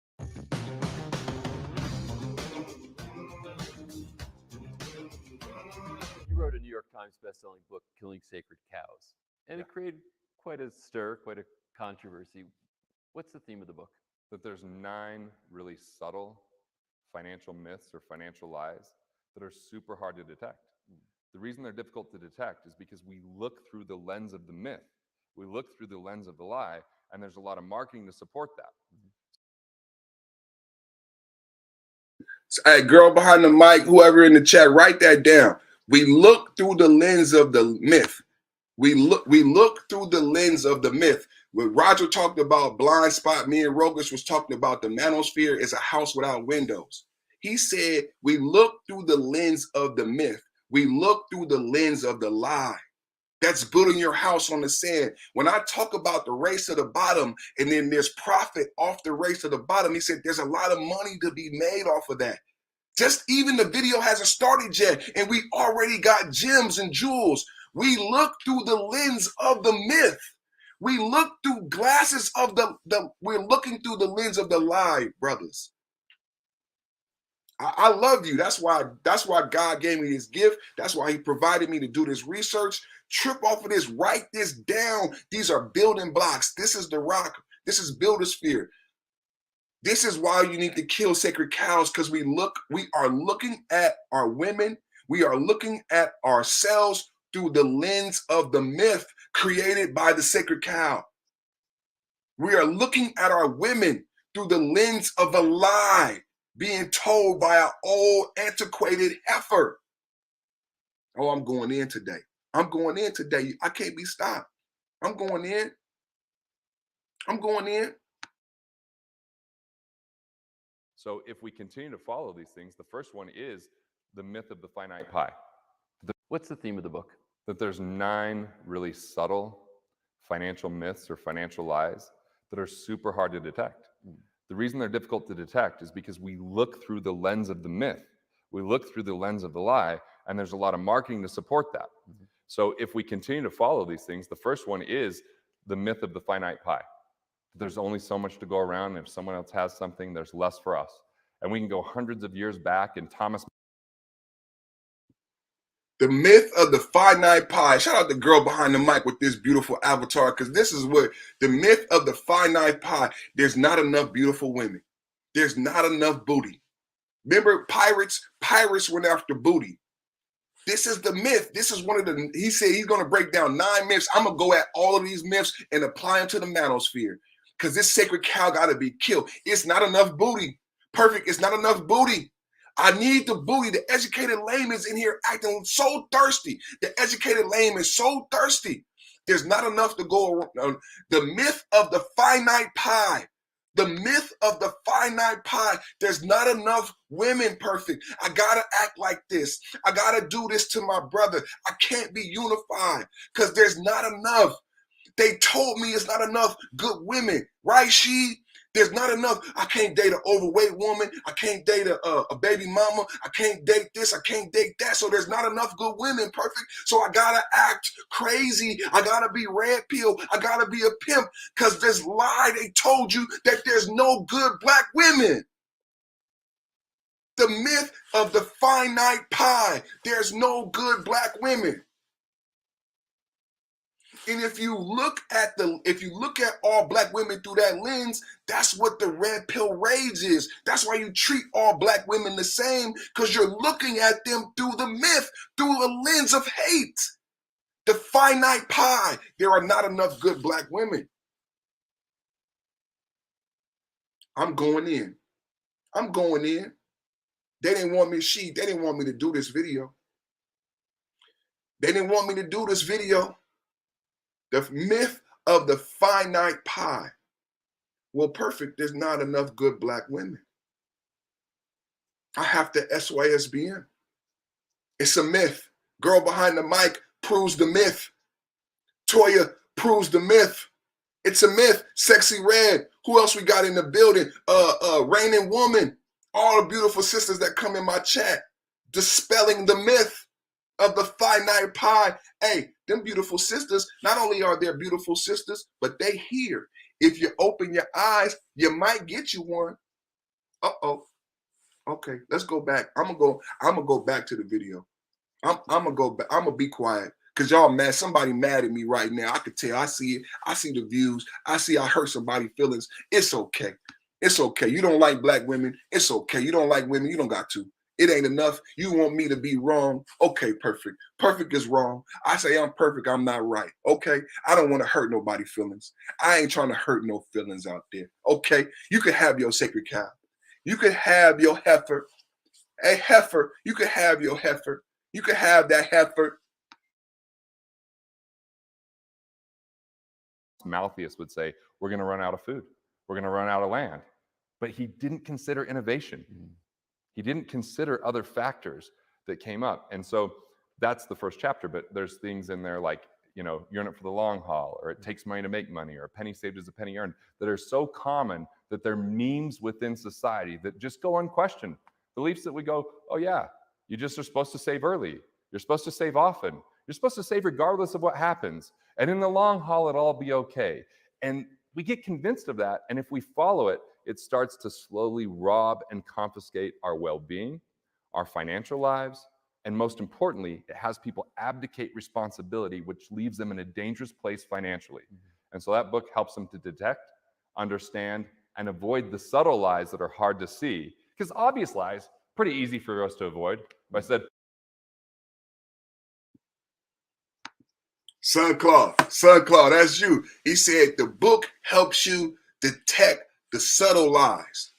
Speaker 5: you wrote a New York Times best-selling book, Killing Sacred Cows, and it created quite a stir, quite a controversy. What's the theme of the book?
Speaker 6: That there's 9 really subtle financial myths or financial lies that are super hard to detect. The reason they're difficult to detect is because we look through the lens of the myth. We look through the lens of the lie, and there's a lot of marketing to support that.
Speaker 1: Hey, girl behind the mic, whoever in the chat, write that down. We look through the lens of the myth. We look through the lens of the myth. When Roger talked about blind spot, me and Rogus was talking about the manosphere is a house without windows. He said we look through the lens of the myth. We look through the lens of the lie. That's building your house on the sand. When I talk about the race to the bottom and then there's profit off the race to the bottom, he said there's a lot of money to be made off of that. Just even the video hasn't started yet, and we already got gems and jewels. We look through the lens of the myth. We look through glasses of we're looking through the lens of the lie, brothers. I love you. That's why God gave me this gift. That's why he provided me to do this research. Trip off of this, write this down. These are building blocks. This is the rock. This is buildersphere. This is why you need to kill sacred cows, because we are looking at our women. We are looking at ourselves through the lens of the myth created by the sacred cow. We are looking at our women through the lens of a lie being told by an old antiquated heifer. Oh, I'm going in today. I'm going in today. I can't be stopped. I'm going in. I'm going in.
Speaker 6: So if we continue to follow these things, the first one is the myth of the finite pie.
Speaker 5: What's the theme of the book?
Speaker 6: That there's 9 really subtle financial myths or financial lies that are super hard to detect. The reason they're difficult to detect is because we look through the lens of the myth. We look through the lens of the lie, and there's a lot of marketing to support that. So if we continue to follow these things, the first one is the myth of the finite pie. There's only so much to go around. If someone else has something, there's less for us. And we can go hundreds of years back, and Thomas.
Speaker 1: The myth of the finite pie. Shout out the girl behind the mic with this beautiful avatar, because this is what the myth of the finite pie. There's not enough beautiful women. There's not enough booty. Remember pirates? Pirates went after booty. This is the myth. This is one of the, he said he's going to break down 9 myths. I'm going to go at all of these myths and apply them to the manosphere, because this sacred cow got to be killed. It's not enough booty. Perfect. It's not enough booty. I need the booty. The educated layman's in here acting so thirsty. The educated layman is so thirsty. There's not enough to go around. The myth of the finite pie. The myth of the finite pie. There's not enough women, perfect. I gotta act like this. I gotta do this to my brother. I can't be unified because there's not enough. They told me it's not enough good women, right, She? There's not enough. I can't date an overweight woman. I can't date a baby mama. I can't date this. I can't date that. So there's not enough good women, perfect. So I gotta act crazy. I gotta be red pill. I gotta be a pimp, because this lie they told you that there's no good black women. The myth of the finite pie. There's no good black women. And if you look at all black women through that lens, that's what the red pill rage is. That's why you treat all black women the same, because you're looking at them through the myth, through a lens of hate. The finite pie. There are not enough good black women. I'm going in. I'm going in. They didn't want me they didn't want me to do this video. They didn't want me to do this video. The myth of the finite pie. Well, perfect, there's not enough good black women. I have to SYSBN. It's a myth. Girl behind the mic proves the myth. Toya proves the myth. It's a myth. Sexy Red. Who else we got in the building? Raining Woman. All the beautiful sisters that come in my chat. Dispelling the myth of the finite pie. Hey, them beautiful sisters, not only are they beautiful sisters, but they here. If you open your eyes, you might get you one. Uh-oh. Okay, let's go back. I'm gonna go back to the video. I'm gonna go back. I'm gonna be quiet. Cause y'all mad. Somebody mad at me right now. I could tell. I see it. I see the views. I hurt somebody's feelings. It's okay. It's okay. You don't like black women. It's okay. You don't like women. You don't got to. It ain't enough. You want me to be wrong. Okay, perfect. Perfect is wrong. I say I'm perfect. I'm not right. Okay. I don't want to hurt nobody's feelings. I ain't trying to hurt no feelings out there. Okay. You could have your sacred cow. You could have your heifer. A heifer. You could have your heifer. You could have that heifer.
Speaker 6: Malthus would say, we're going to run out of food. We're going to run out of land. But he didn't consider innovation. He didn't consider other factors that came up. And so that's the first chapter, but there's things in there like, you know, you're in it for the long haul, or it takes money to make money, or a penny saved is a penny earned, that are so common that they're memes within society that just go unquestioned. Beliefs that we go, oh yeah, you just are supposed to save early. You're supposed to save often. You're supposed to save regardless of what happens. And in the long haul, it'll all be okay. And we get convinced of that. And if we follow it, it starts to slowly rob and confiscate our well-being, our financial lives, and most importantly, it has people abdicate responsibility, which leaves them in a dangerous place financially. And so that book helps them to detect, understand, and avoid the subtle lies that are hard to see. Because obvious lies, pretty easy for us to avoid. If I said,
Speaker 1: Claude, that's you. He said the book helps you detect the subtle lies.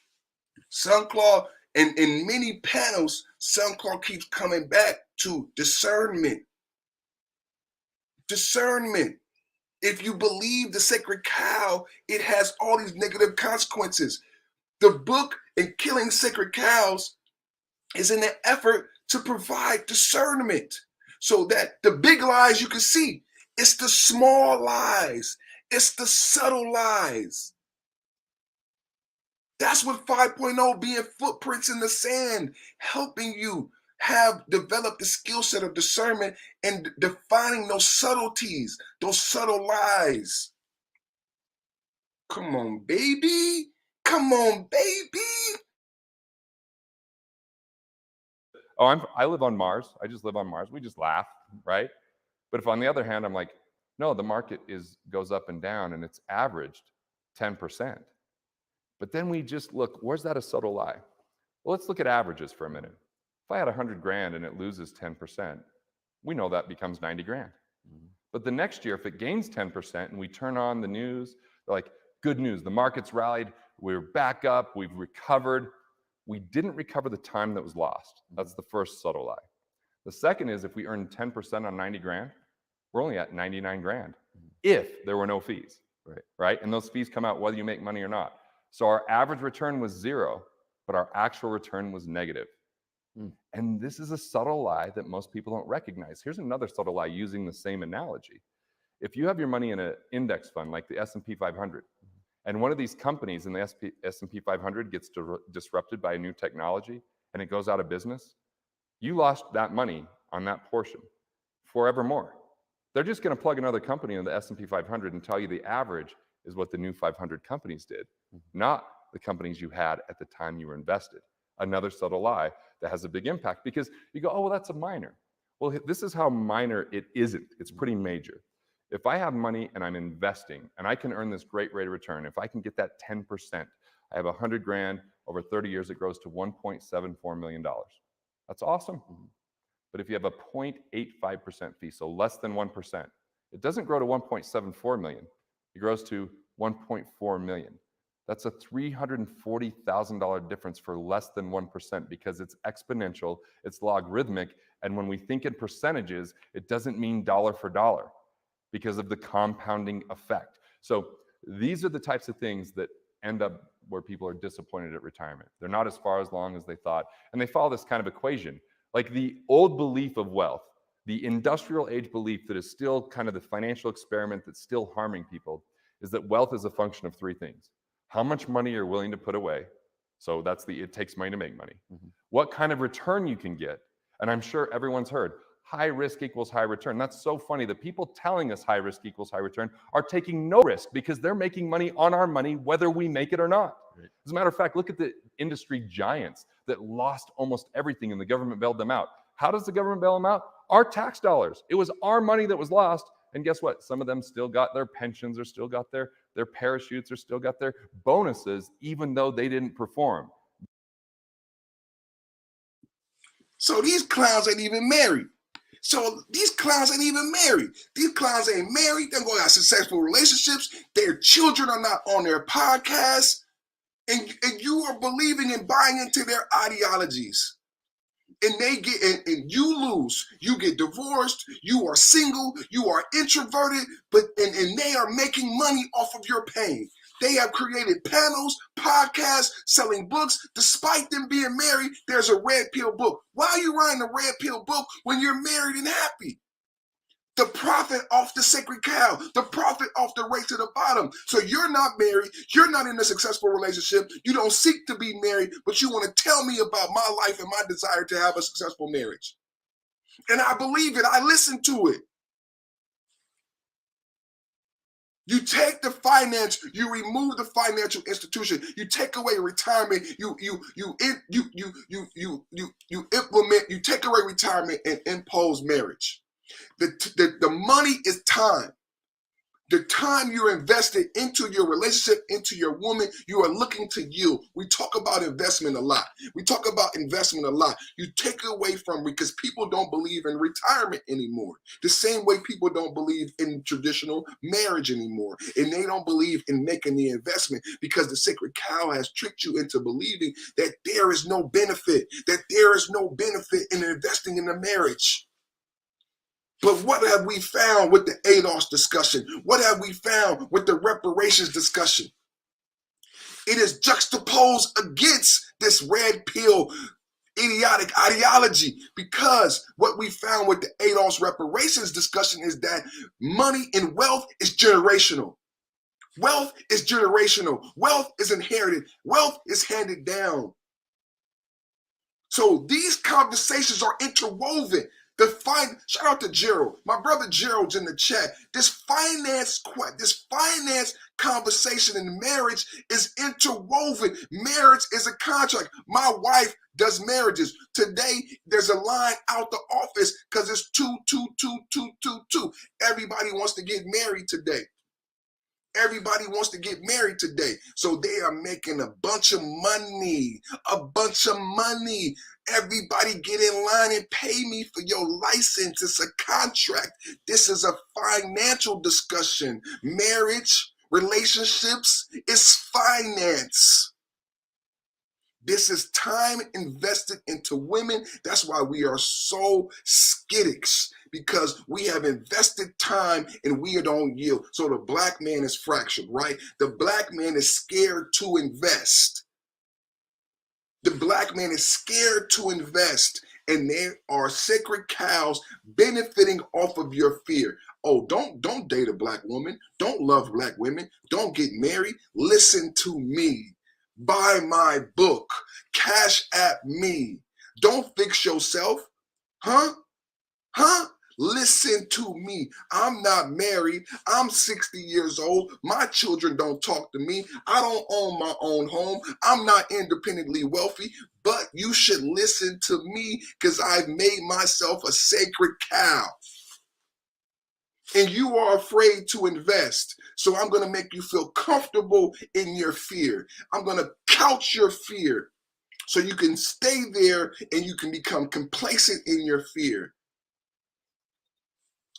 Speaker 1: Claude, and in many panels, Claude keeps coming back to discernment. Discernment. If you believe the sacred cow, it has all these negative consequences. The book in Killing Sacred Cows is in an effort to provide discernment so that the big lies you can see, it's the small lies. It's the subtle lies. That's what 5.0 being footprints in the sand, helping you develop the skill set of discernment and defining those subtleties, those subtle lies. Come on, baby. Come on, baby.
Speaker 6: oh, I live on Mars. I just live on Mars. We just laugh, right? But if on the other hand, I'm like, no, the market goes up and down and it's averaged 10%. But then we just look, where's that a subtle lie? Well, let's look at averages for a minute. If I had 100 grand and it loses 10%, we know that becomes 90 grand. But the next year, if it gains 10% and we turn on the news, they're like, good news, the market's rallied, we're back up, we've recovered. We didn't recover the time that was lost. That's the first subtle lie. The second is if we earn 10% on 90 grand, we're only at 99 grand if there were no fees, right? And those fees come out whether you make money or not. So our average return was 0, but our actual return was negative. And this is a subtle lie that most people don't recognize. Here's another subtle lie using the same analogy. If you have your money in an index fund like the S&P 500, and one of these companies in the S&P 500 gets disrupted by a new technology and it goes out of business, you lost that money on that portion forevermore. They're just going to plug another company in the S&P 500 and tell you the average is what the new 500 companies did, not the companies you had at the time you were invested. Another subtle lie that has a big impact because you go, oh, well, that's a minor. Well, this is how minor it isn't. It's pretty major. If I have money and I'm investing and I can earn this great rate of return, if I can get that 10%, I have 100 grand over 30 years, it grows to $1.74 million. That's awesome. But if you have a 0.85% fee, so less than 1%, it doesn't grow to 1.74 million. It grows to 1.4 million. That's a $340,000 difference for less than 1% because it's exponential, it's logarithmic, and when we think in percentages, it doesn't mean dollar for dollar because of the compounding effect. So these are the types of things that end up where people are disappointed at retirement. They're not as far as long as they thought, and they follow this kind of equation. Like the old belief of wealth, the industrial age belief that is still kind of the financial experiment that's still harming people, is that wealth is a function of three things. How much money you're willing to put away. So that's it takes money to make money. What kind of return you can get. And I'm sure everyone's heard, high risk equals high return. That's so funny. The people telling us high risk equals high return are taking no risk because they're making money on our money, whether we make it or not. Right. As a matter of fact, look at the industry giants that lost almost everything and the government bailed them out. How does the government bail them out? Our tax dollars. It was our money that was lost. And guess what? Some of them still got their pensions, or still got their parachutes, or still got their bonuses, even though they didn't perform.
Speaker 1: So these clowns ain't even married. These clowns ain't married. They're going to have successful relationships. Their children are not on their podcasts. And you are believing and buying into their ideologies. And they get, and you lose. You get divorced. You are single. You are introverted. And they are making money off of your pain. They have created panels, podcasts, selling books. Despite them being married, there's a red pill book. Why are you writing a red pill book when you're married and happy? The profit off the sacred cow, the profit off the race to the bottom. So you're not married. You're not in a successful relationship. You don't seek to be married, but you want to tell me about my life and my desire to have a successful marriage. And I believe it. I listen to it. You take the finance, you remove the financial institution, you take away retirement, you implement, you take away retirement and impose marriage. The money is time. The time you're invested into your relationship, into your woman, you are looking to yield. We talk about investment a lot. You take away from, because people don't believe in retirement anymore. The same way people don't believe in traditional marriage anymore. And they don't believe in making the investment because the sacred cow has tricked you into believing that there is no benefit in investing in a marriage. But what have we found with the ADOS discussion? What have we found with the reparations discussion? It is juxtaposed against this red pill idiotic ideology, because what we found with the ADOS reparations discussion is that money and wealth is generational. Wealth is generational. Wealth is inherited. Wealth is handed down. So these conversations are interwoven. Shout out to Gerald. My brother Gerald's in the chat. This finance conversation in marriage is interwoven. Marriage is a contract. My wife does marriages. Today, there's a line out the office because it's 2, 2, 2, 2, 2, 2. Everybody wants to get married today. So they are making a bunch of money. Everybody get in line and pay me for your license. It's a contract. This is a financial discussion. Marriage, relationships, is finance. This is time invested into women. That's why we are so skittish, because we have invested time and we don't yield. So the black man is fractured, right? The black man is scared to invest. And there are sacred cows benefiting off of your fear. Oh, don't date a black woman. Don't love black women. Don't get married. Listen to me. Buy my book. Cash at me. Don't fix yourself. Huh? Listen to me. I'm not married. I'm 60 years old. My children don't talk to me. I don't own my own home. I'm not independently wealthy, but you should listen to me because I've made myself a sacred cow. And you are afraid to invest. So I'm going to make you feel comfortable in your fear. I'm going to couch your fear so you can stay there and you can become complacent in your fear.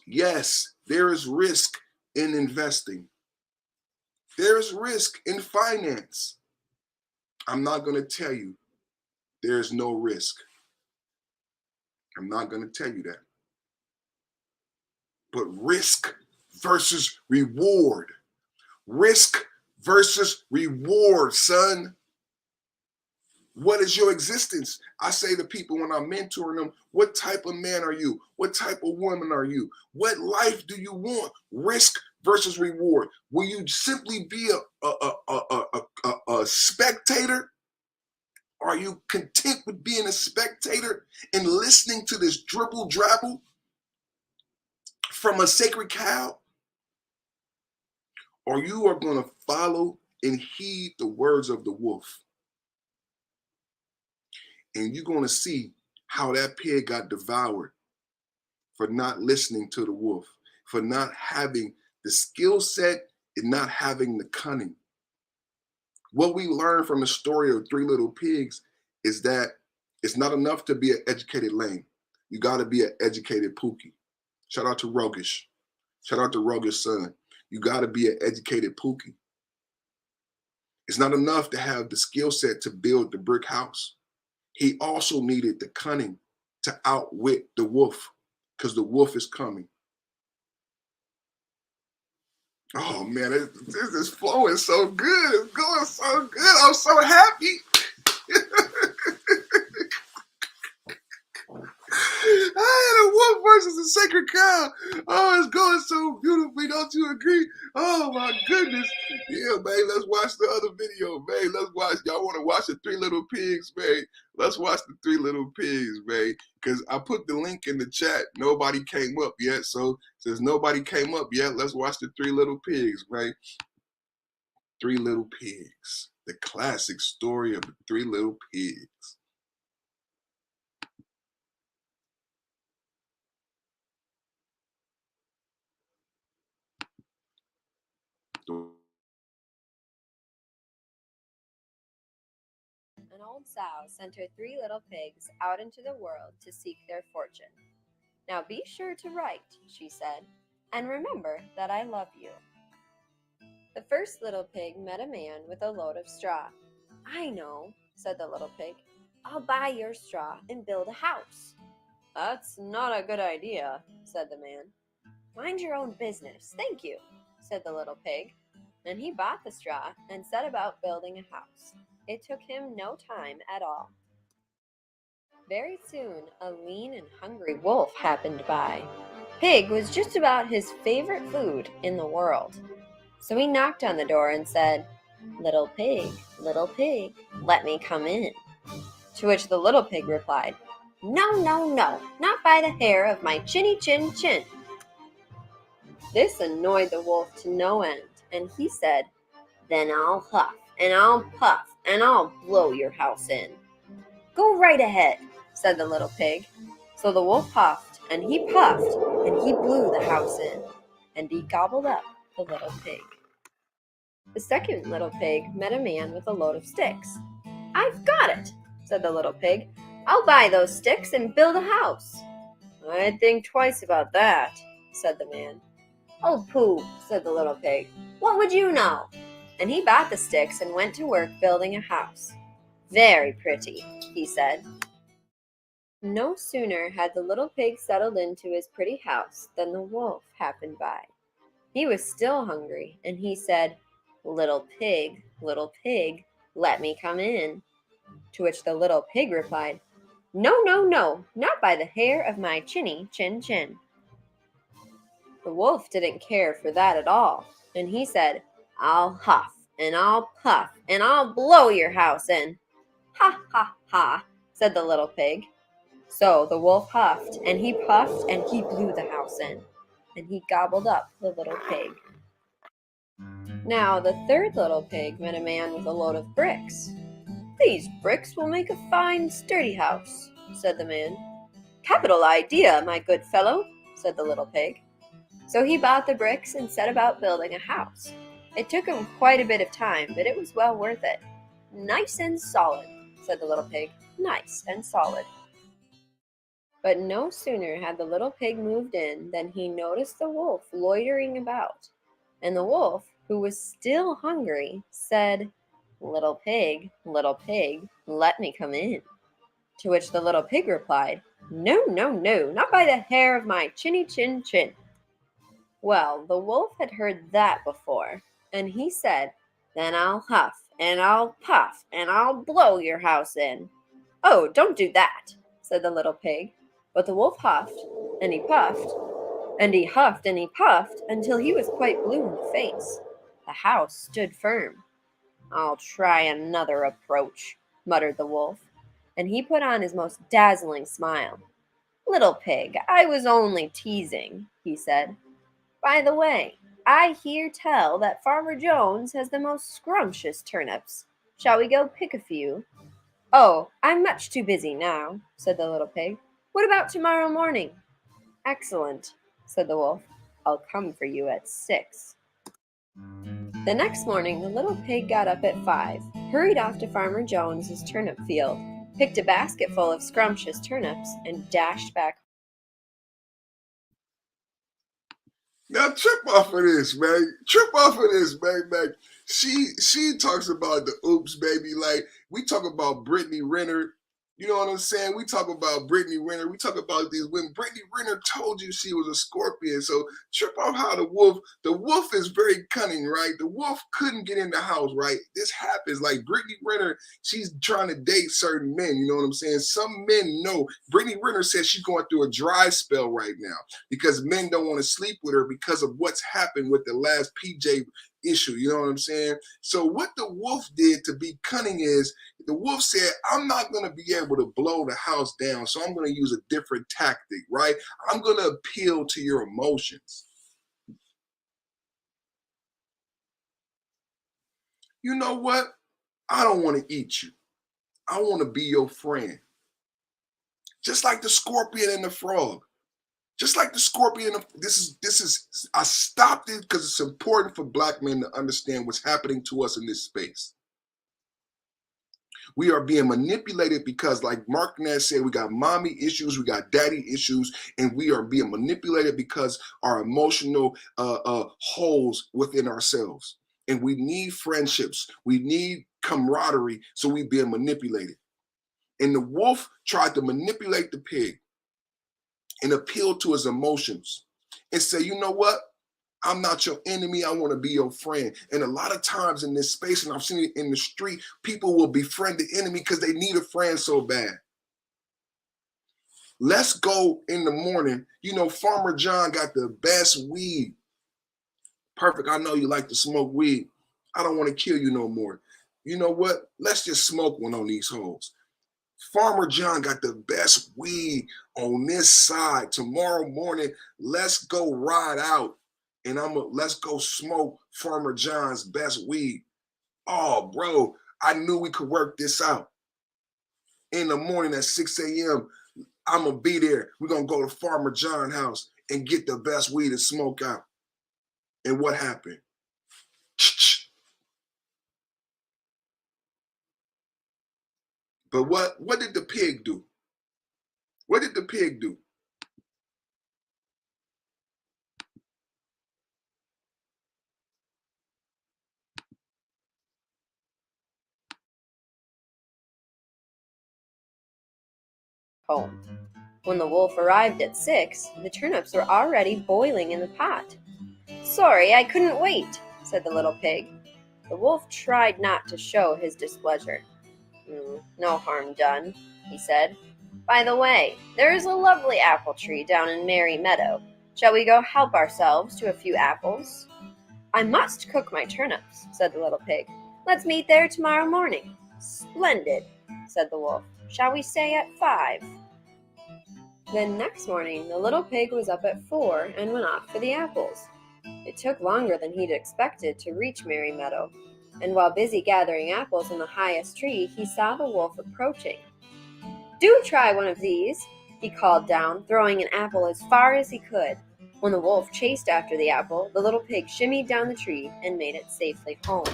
Speaker 1: Yes, there is risk in investing. There's risk in finance. I'm not going to tell you there's no risk. I'm not going to tell you that. But risk versus reward. Risk versus reward, son. What is your existence? I say to people when I'm mentoring them, what type of man are you? What type of woman are you? What life do you want? Risk versus reward. Will you simply be a spectator? Are you content with being a spectator and listening to this dribble drabble from a sacred cow? Or you are going to follow and heed the words of the wolf? And you're going to see how that pig got devoured for not listening to the wolf, for not having the skill set and not having the cunning. What we learn from the story of Three Little Pigs is that it's not enough to be an educated lame. You got to be an educated Pookie. Shout out to Rogish. Shout out to Rogish son. You got to be an educated Pookie. It's not enough to have the skill set to build the brick house. He also needed the cunning to outwit the wolf, because the wolf is coming. Oh man, this is flowing so good. It's going so good. I'm so happy. I had a wolf versus a sacred cow. Oh, it's going so beautifully. Don't you agree? Oh my goodness. Yeah, man, let's watch the other video, man. Let's watch. Y'all want to watch the Three Little Pigs, man? Let's watch the Three Little Pigs, man. Because I put the link in the chat. Nobody came up yet. So since nobody came up yet, let's watch the Three Little Pigs, man. Three Little Pigs. The classic story of the Three Little Pigs.
Speaker 7: An old sow sent her 3 little pigs out into the world to seek their fortune. "Now be sure to write," she said, "and remember that I love you." The first little pig met a man with a load of straw. "I know," said the little pig. "I'll buy your straw and build a house." "That's not a good idea," said the man. "Mind your own business, thank you," said the little pig. Then he bought the straw and set about building a house. It took him no time at all. Very soon, a lean and hungry wolf happened by. Pig was just about his favorite food in the world. So he knocked on the door and said, little pig, let me come in." To which the little pig replied, "No, no, no, not by the hair of my chinny chin chin." This annoyed the wolf to no end, and he said, "Then I'll huff, and I'll puff, and I'll blow your house in." "Go right ahead," said the little pig. So the wolf huffed, and he puffed, and he blew the house in, and he gobbled up the little pig. The second little pig met a man with a load of sticks. "I've got it," said the little pig. "I'll buy those sticks and build a house." "I'd think twice about that," said the man. "Oh, pooh," said the little pig. "What would you know?" And he bought the sticks and went to work building a house. "Very pretty," he said. No sooner had the little pig settled into his pretty house than the wolf happened by. He was still hungry, and he said, little pig, let me come in." To which the little pig replied, "No, no, no, not by the hair of my chinny chin chin." The wolf didn't care for that at all, and he said, "I'll huff, and I'll puff, and I'll blow your house in." "Ha, ha, ha," said the little pig. So the wolf huffed, and he puffed, and he blew the house in, and he gobbled up the little pig. Now the third little pig met a man with a load of bricks. "These bricks will make a fine, sturdy house," said the man. "Capital idea, my good fellow," said the little pig. So he bought the bricks and set about building a house. It took him quite a bit of time, but it was well worth it. "Nice and solid," said the little pig. "Nice and solid." But no sooner had the little pig moved in than he noticed the wolf loitering about. And the wolf, who was still hungry, said, little pig, let me come in." To which the little pig replied, "No, no, no, not by the hair of my chinny chin chin." Well, the wolf had heard that before, and he said, "Then I'll huff, and I'll puff, and I'll blow your house in." "Oh, don't do that," said the little pig. But the wolf huffed, and he puffed, and he huffed and he puffed until he was quite blue in the face. The house stood firm. "I'll try another approach," muttered the wolf, and he put on his most dazzling smile. "Little pig, I was only teasing," he said. "By the way, I hear tell that Farmer Jones has the most scrumptious turnips. Shall we go pick a few?" "Oh, I'm much too busy now," said the little pig. "What about tomorrow morning?" "Excellent," said the wolf. "I'll come for you at 6." The next morning the little pig got up at 5, hurried off to Farmer Jones's turnip field, picked a basket full of scrumptious turnips, and dashed back.
Speaker 1: Now trip off of this, man. Trip off of this, man. She talks about the oops, baby. Like we talk about Brittany Renner. You know what I'm saying? We talk about Brittany Renner. We talk about these women. Brittany Renner told you she was a scorpion. So trip off how the wolf is very cunning, right? The wolf couldn't get in the house, right? This happens. Like Brittany Renner, she's trying to date certain men. You know what I'm saying? Some men know. Brittany Renner says she's going through a dry spell right now because men don't want to sleep with her because of what's happened with the last PJ issue. You know what I'm saying? So what the wolf did to be cunning is the wolf said, "I'm not going to be able to blow the house down, so I'm going to use a different tactic, right? I'm going to appeal to your emotions. You know what? I don't want to eat you. I want to be your friend." Just like the scorpion and the frog. Just like the scorpion, this is I stopped it because it's important for black men to understand what's happening to us in this space. We are being manipulated because, like Mark Nash said, we got mommy issues, we got daddy issues, and we are being manipulated because our emotional holes within ourselves. And we need friendships, we need camaraderie, so we being manipulated. And the wolf tried to manipulate the pig and appeal to his emotions and say, "You know what? I'm not your enemy. I want to be your friend." And a lot of times in this space, and I've seen it in the street, people will befriend the enemy because they need a friend so bad. Let's go in the morning. You know, Farmer John got the best weed. Perfect. I know you like to smoke weed. I don't want to kill you no more. You know what? Let's just smoke one on these hoes. Farmer John got the best weed on this side. Tomorrow morning, let's go ride out and let's go smoke Farmer John's best weed. Oh, bro, I knew we could work this out. In the morning at 6 a.m., I'm gonna be there. We're gonna go to Farmer John's house and get the best weed to smoke out. And what happened? But what did the pig do? What did the pig do?
Speaker 7: Home. When the wolf arrived at 6, the turnips were already boiling in the pot. "Sorry, I couldn't wait," said the little pig. The wolf tried not to show his displeasure. "No harm done," he said. "By the way, there is a lovely apple tree down in Merry Meadow. Shall we go help ourselves to a few apples?" "I must cook my turnips," said the little pig. "Let's meet there tomorrow morning." "Splendid," said the wolf. "Shall we say at 5?" Then next morning the little pig was up at 4 and went off for the apples. It took longer than he'd expected to reach Merry Meadow, and while busy gathering apples in the highest tree, he saw the wolf approaching. "Do try one of these," he called down, throwing an apple as far as he could. When the wolf chased after the apple, the little pig shimmied down the tree and made it safely home.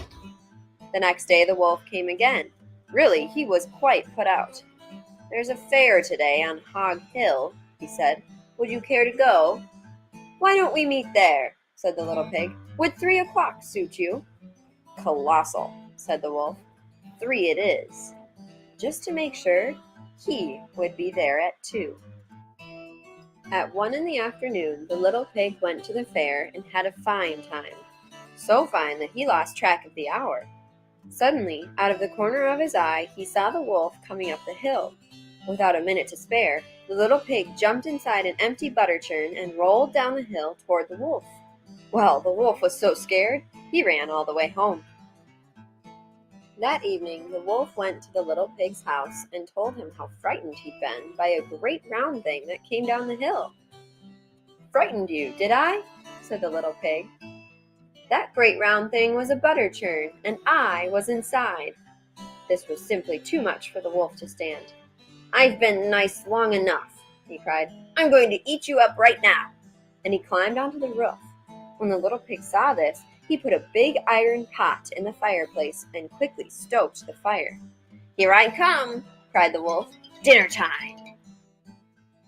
Speaker 7: The next day the wolf came again. Really, he was quite put out. "There's a fair today on Hog Hill," he said. "Would you care to go?" "Why don't we meet there?" said the little pig. "Would 3 o'clock suit you?" "Colossal," said the wolf. 3 it is. Just to make sure, he would be there at 2. At 1 in the afternoon, the little pig went to the fair and had a fine time. So fine that he lost track of the hour. Suddenly, out of the corner of his eye, he saw the wolf coming up the hill. Without a minute to spare, the little pig jumped inside an empty butter churn and rolled down the hill toward the wolf. Well, the wolf was so scared, he ran all the way home. That evening, the wolf went to the little pig's house and told him how frightened he'd been by a great round thing that came down the hill. "Frightened you, did I?" said the little pig. "That great round thing was a butter churn, and I was inside." This was simply too much for the wolf to stand. "I've been nice long enough," he cried. "I'm going to eat you up right now." And he climbed onto the roof. When the little pig saw this, he put a big iron pot in the fireplace and quickly stoked the fire. "Here I come," cried the wolf. "Dinner time."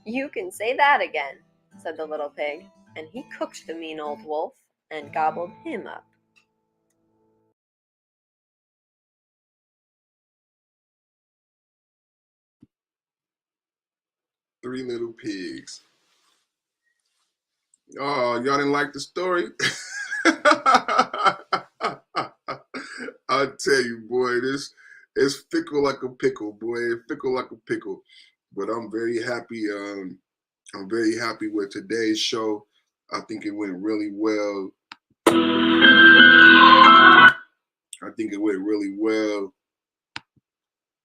Speaker 7: "You can say that again," said the little pig, and he cooked the mean old wolf and gobbled him up.
Speaker 1: Three Little Pigs. Oh, y'all didn't like the story? I tell you, boy, this is fickle like a pickle, boy. Fickle like a pickle. But I'm very happy. I'm very happy with today's show. I think it went really well.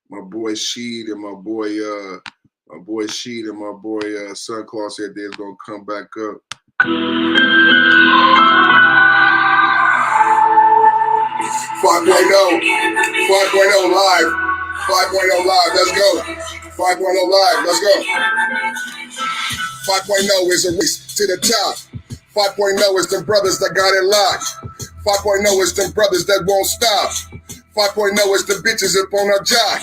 Speaker 1: My boy Sheed and my boy Sun Claus said they was gonna come back up. 5.0 live. 5.0 live. Let's go. 5.0 live. Let's go. 5.0 is a race to the top. 5.0 is the brothers that got it locked. 5.0 is the brothers that won't stop. 5.0 is the bitches up on our jock.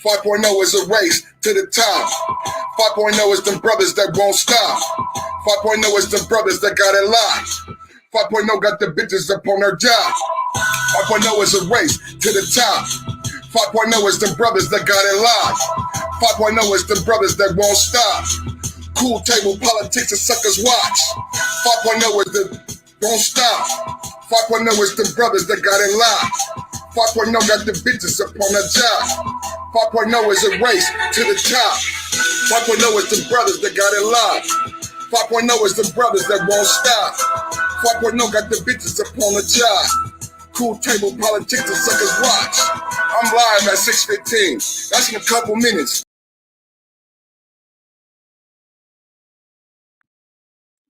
Speaker 1: 5.0 is a race to the top. 5.0 is the brothers that won't stop. 5.0 is the brothers that got it locked. 5.0 got the bitches up on their job. 5.0 is a race to the top. 5.0 is the brothers that got it locked. 5.0 is the brothers that won't stop. Cool table politics and suckers watch. 5.0 is the don't stop. 5.0 is the brothers that got it locked. 5.0 got the bitches up on their job. 5.0 is a race to the top. 5.0 is the brothers that got it locked. 5.0 is the brothers that won't stop. 5.0 got the bitches up on the job. Cool table politics and suckers watch. I'm live at 6:15. That's in a couple minutes.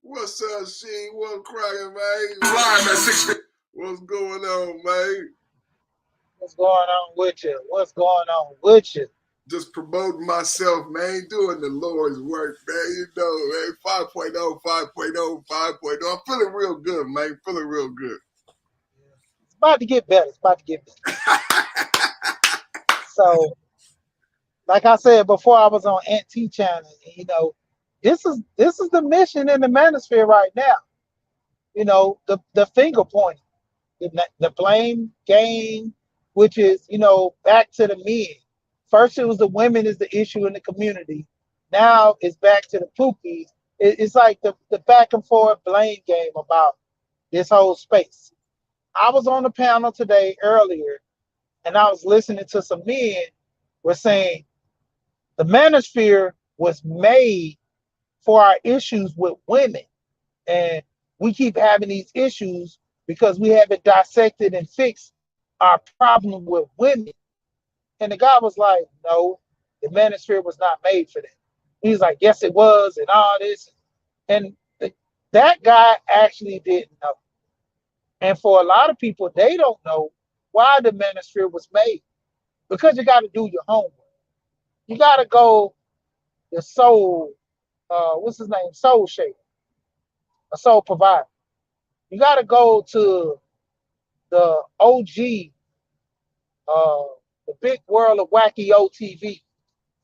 Speaker 1: What's up, Sheen? What's cracking, man? I'm live at 6:15. What's going on, man?
Speaker 8: What's going on with you? What's going on with you?
Speaker 1: Just promoting myself, man. Doing the Lord's work, man. You know, man. 5.0, 5.0, 5.0. I'm feeling real good, man. Feeling real good.
Speaker 8: It's about to get better. It's about to get better. So, like I said before, I was on Ant T channel. You know, this is the mission in the manosphere right now. You know, the finger pointing, the blame game, which is, you know, back to the men. First, it was the women is the issue in the community. Now it's back to the poopies. It's like the back and forth blame game about this whole space. I was on the panel today earlier, and I was listening to some men were saying the manosphere was made for our issues with women. And we keep having these issues because we haven't dissected and fixed our problem with women. And the guy was like, no, the manosphere was not made for that. He's like, yes, it was, and all this. And that guy actually didn't know. And for a lot of people, they don't know why the manosphere was made. Because you got to do your homework. You got to go the soul, what's his name? Soul shaker, a soul provider. You got to go to the OG, the big world of wacky OTV.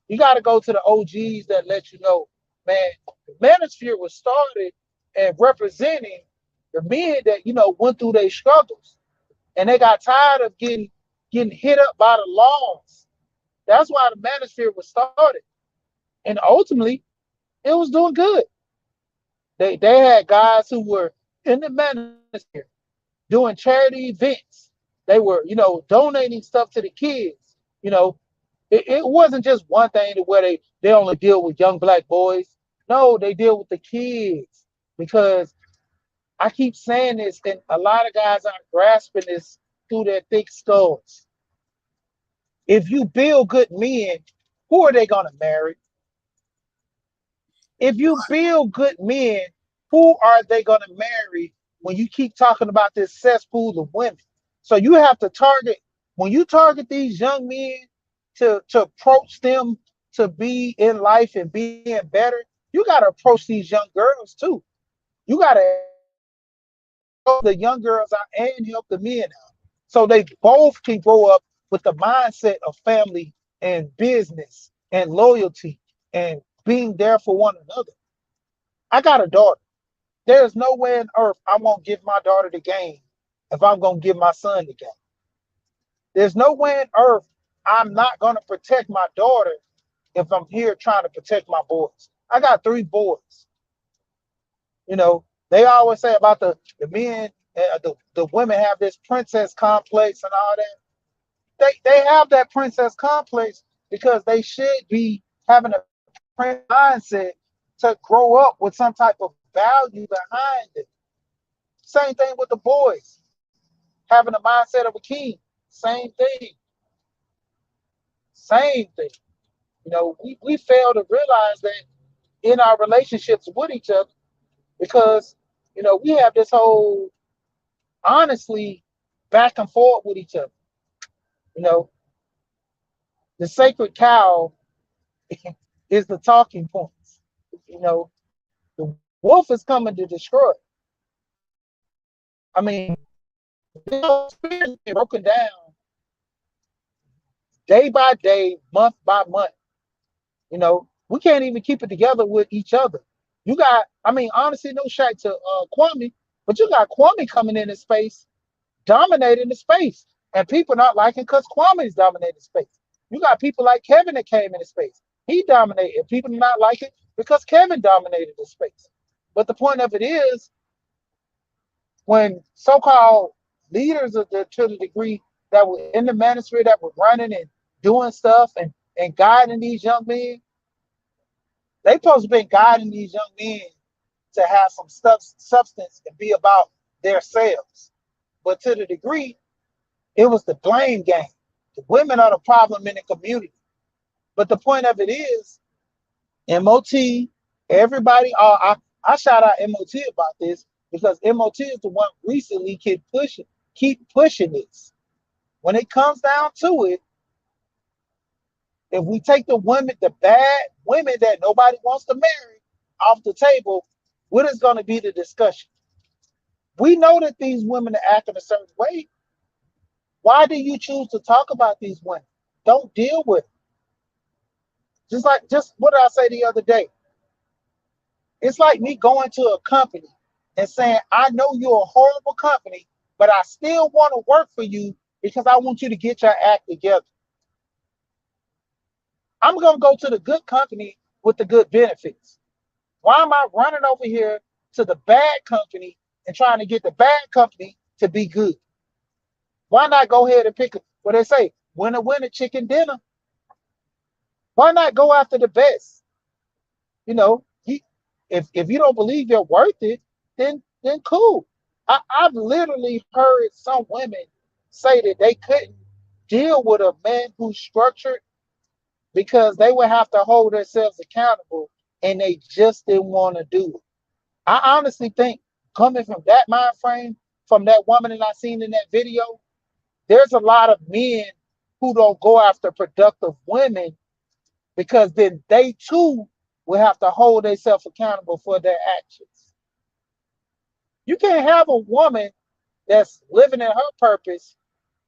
Speaker 8: You got to go to the OGs that let you know, man, the manosphere was started and representing the men that, you know, went through their struggles. And they got tired of getting hit up by the laws. That's why the manosphere was started. And ultimately, it was doing good. They had guys who were in the manosphere doing charity events. They were, donating stuff to the kids. You know, it wasn't just one thing to where they only deal with young black boys. No, they deal with the kids because I keep saying this, and a lot of guys aren't grasping this through their thick skulls. If you build good men, who are they going to marry? If you build good men, who are they going to marry when you keep talking about this cesspool of women? So you have to target, when you target these young men to approach them to be in life and being better, you got to approach these young girls too. You got to help the young girls out and help the men out. So they both can grow up with the mindset of family and business and loyalty and being there for one another. I got a daughter. There's no way on earth I won't give my daughter the game if I'm going to give my son the game. There's no way on earth I'm not going to protect my daughter if I'm here trying to protect my boys. I got 3 boys. They always say about the men, the women have this princess complex and all that. They have that princess complex because they should be having a prince mindset to grow up with some type of value behind it. Same thing with the boys, having the mindset of a king. Same thing. Same thing. We fail to realize that in our relationships with each other because, we have this whole, honestly, back and forth with each other. You know, the sacred cow is the talking points. The wolf is coming to destroy. I mean, broken down day by day, month by month. We can't even keep it together with each other. Honestly, no shade to Kwame, but you got Kwame coming in space, dominating the space, and people not liking because Kwame's dominating space. You got people like Kevin that came into space. He dominated, and people not like it because Kevin dominated the space. But the point of it is, when so-called leaders to the degree that were in the manosphere that were running and doing stuff and guiding these young men, they supposed to be guiding these young men to have some substance and be about themselves. But to the degree, it was the blame game. The women are the problem in the community. But the point of it is, MOT, everybody, I shout out MOT about this because MOT is the one recently keep pushing this. When it comes down to it, if we take the women, the bad women that nobody wants to marry off the table, what is going to be the discussion? We know that these women are acting a certain way. Why do you choose to talk about these women? Don't deal with it. Just what did I say the other day? It's like me going to a company and saying, I know you're a horrible company, but I still want to work for you because I want you to get your act together. I'm going to go to the good company with the good benefits. Why am I running over here to the bad company and trying to get the bad company to be good? Why not go ahead and pick what they say, winner, winner, chicken dinner? Why not go after the best? If you don't believe you're worth it, then cool. I've literally heard some women say that they couldn't deal with a man who's structured because they would have to hold themselves accountable and they just didn't want to do it. I honestly think coming from that mind frame, from that woman that I seen in that video, there's a lot of men who don't go after productive women because then they too will have to hold themselves accountable for their actions. You can't have a woman that's living in her purpose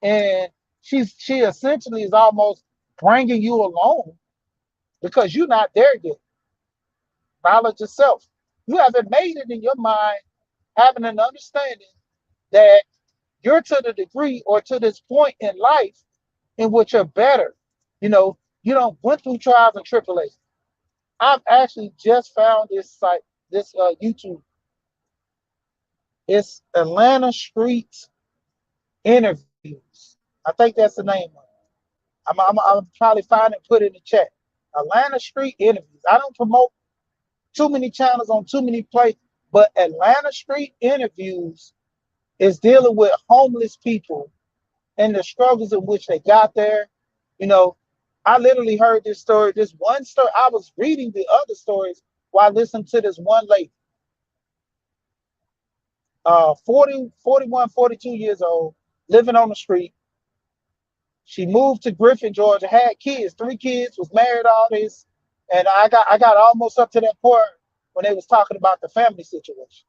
Speaker 8: and she essentially is almost bringing you along because you're not there yet. Knowledge yourself. You haven't made it in your mind having an understanding that you're to the degree or to this point in life in which you're better. You don't went through trials and tribulations. I've actually just found this site. this YouTube. It's Atlanta Street Interviews. I think that's the name of it. I'll probably find it and put it in the chat. Atlanta Street Interviews. I don't promote too many channels on too many places, but Atlanta Street Interviews is dealing with homeless people and the struggles in which they got there. You know, I literally heard this story, this one story. I was reading the other stories while listening to this one lady, 40, 41, 42 years old, living on the street. She moved to Griffin, Georgia, had kids, 3 kids, was married, all this. And I got almost up to that part when they was talking about the family situation.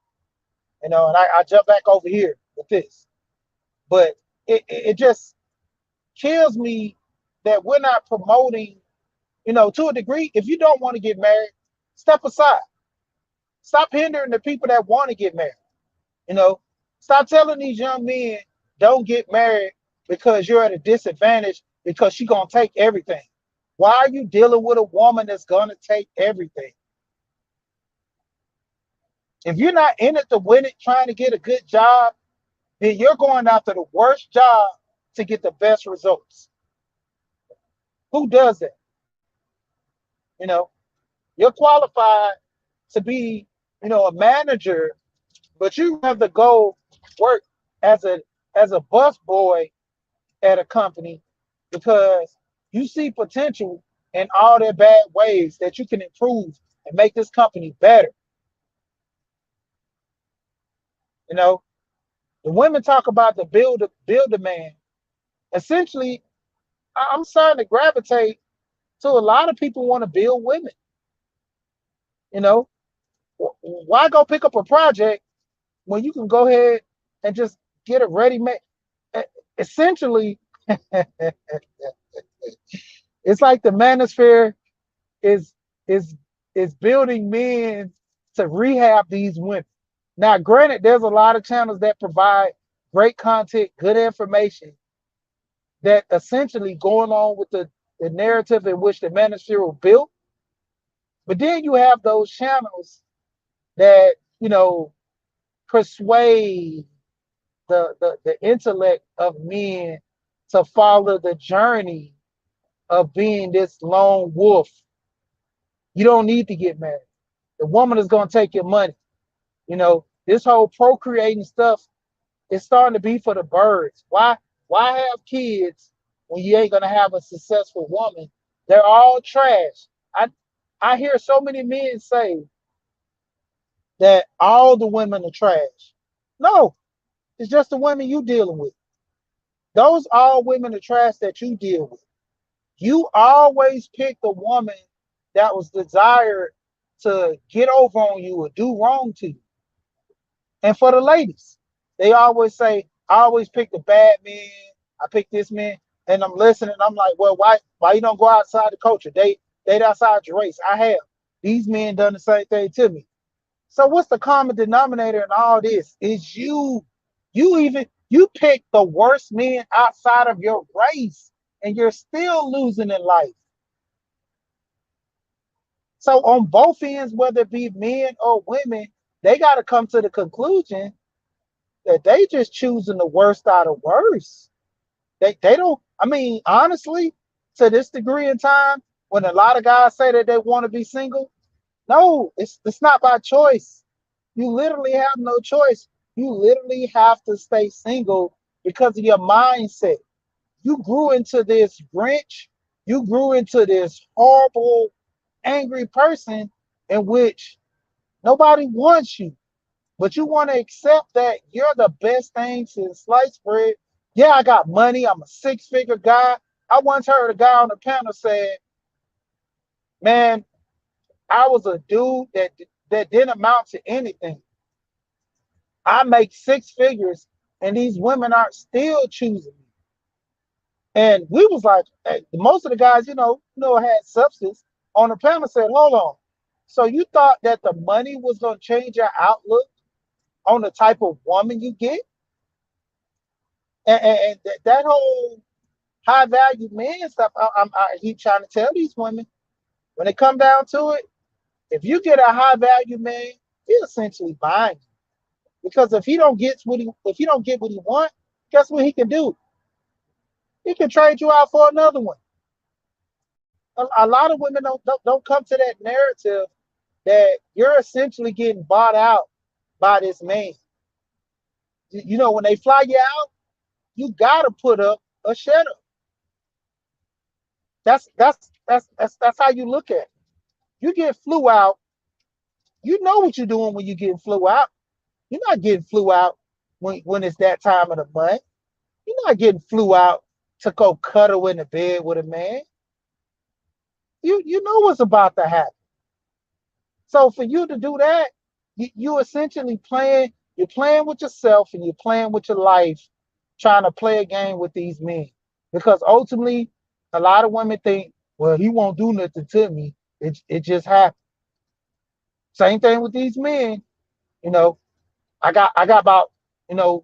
Speaker 8: And I jumped back over here with this. But it just kills me that we're not promoting, to a degree. If you don't want to get married, step aside. Stop hindering the people that want to get married. You know, stop telling these young men don't get married because you're at a disadvantage because she's gonna take everything. Why are you dealing with a woman that's gonna take everything? If you're not in it to win it, trying to get a good job, then you're going after the worst job to get the best results. Who does that? You know, you're qualified to be, a manager, but you have to go work as a bus boy at a company because you see potential in all their bad ways that you can improve and make this company better. The women talk about the builder man. Essentially, I'm starting to gravitate to a lot of people want to build women. You know, why go pick up a project when you can go ahead and just get a ready-made? Essentially, it's like the manosphere is is is building men to rehab these women. Now, granted, there's a lot of channels that provide great content, good information that essentially go along with the narrative in which the manosphere was built. But then you have those channels that, persuade the intellect of men to follow the journey of being this lone wolf. You don't need to get married. The woman is going to take your money. This whole procreating stuff is starting to be for the birds. Why have kids when you ain't gonna have a successful woman? They're all trash. I hear so many men say that all the women are trash. No, it's just the women you dealing with. Those all women are trash that you deal with. You always pick the woman that was desired to get over on you or do wrong to you. And for the ladies, they always say, I always pick the bad man. I pick this man. And I'm listening. I'm like, well, why you don't go outside the culture? Date outside your race. I have. These men done the same thing to me. So what's the common denominator in all this? Is you pick the worst men outside of your race, and you're still losing in life. So on both ends, whether it be men or women, they got to come to the conclusion that they just choosing the worst out of worst. They don't, honestly, to this degree in time, when a lot of guys say that they want to be single, no, it's not by choice. You literally have no choice. You literally have to stay single because of your mindset. You grew into this Grinch. You grew into this horrible, angry person in which nobody wants you. But you want to accept that you're the best thing since sliced bread. Yeah, I got money. I'm a 6-figure guy. I once heard a guy on the panel say, man, I was a dude that didn't amount to anything. I make 6 figures and these women aren't still choosing me. And we was like, hey, most of the guys, had substance on the panel said, hold on. So you thought that the money was going to change your outlook on the type of woman you get? And that whole high value man stuff, I keep trying to tell these women, when it come down to it, if you get a high value man he essentially buying you. Because if he don't get what he want, guess what he can do? He can trade you out for another one. A lot of women don't come to that narrative that you're essentially getting bought out by this man. You know, when they fly you out, you gotta put up a shut up. That's how you look at it. You get flew out, you know what you're doing when you getting flew out. You're not getting flew out when it's that time of the month. You're not getting flew out to go cuddle in the bed with a man. You know what's about to happen. So for you to do that, you essentially you're playing with yourself and you're playing with your life, trying to play a game with these men. Because ultimately, a lot of women think, well, he won't do nothing to me. It just happened. Same thing with these men. You know, I got about, 2,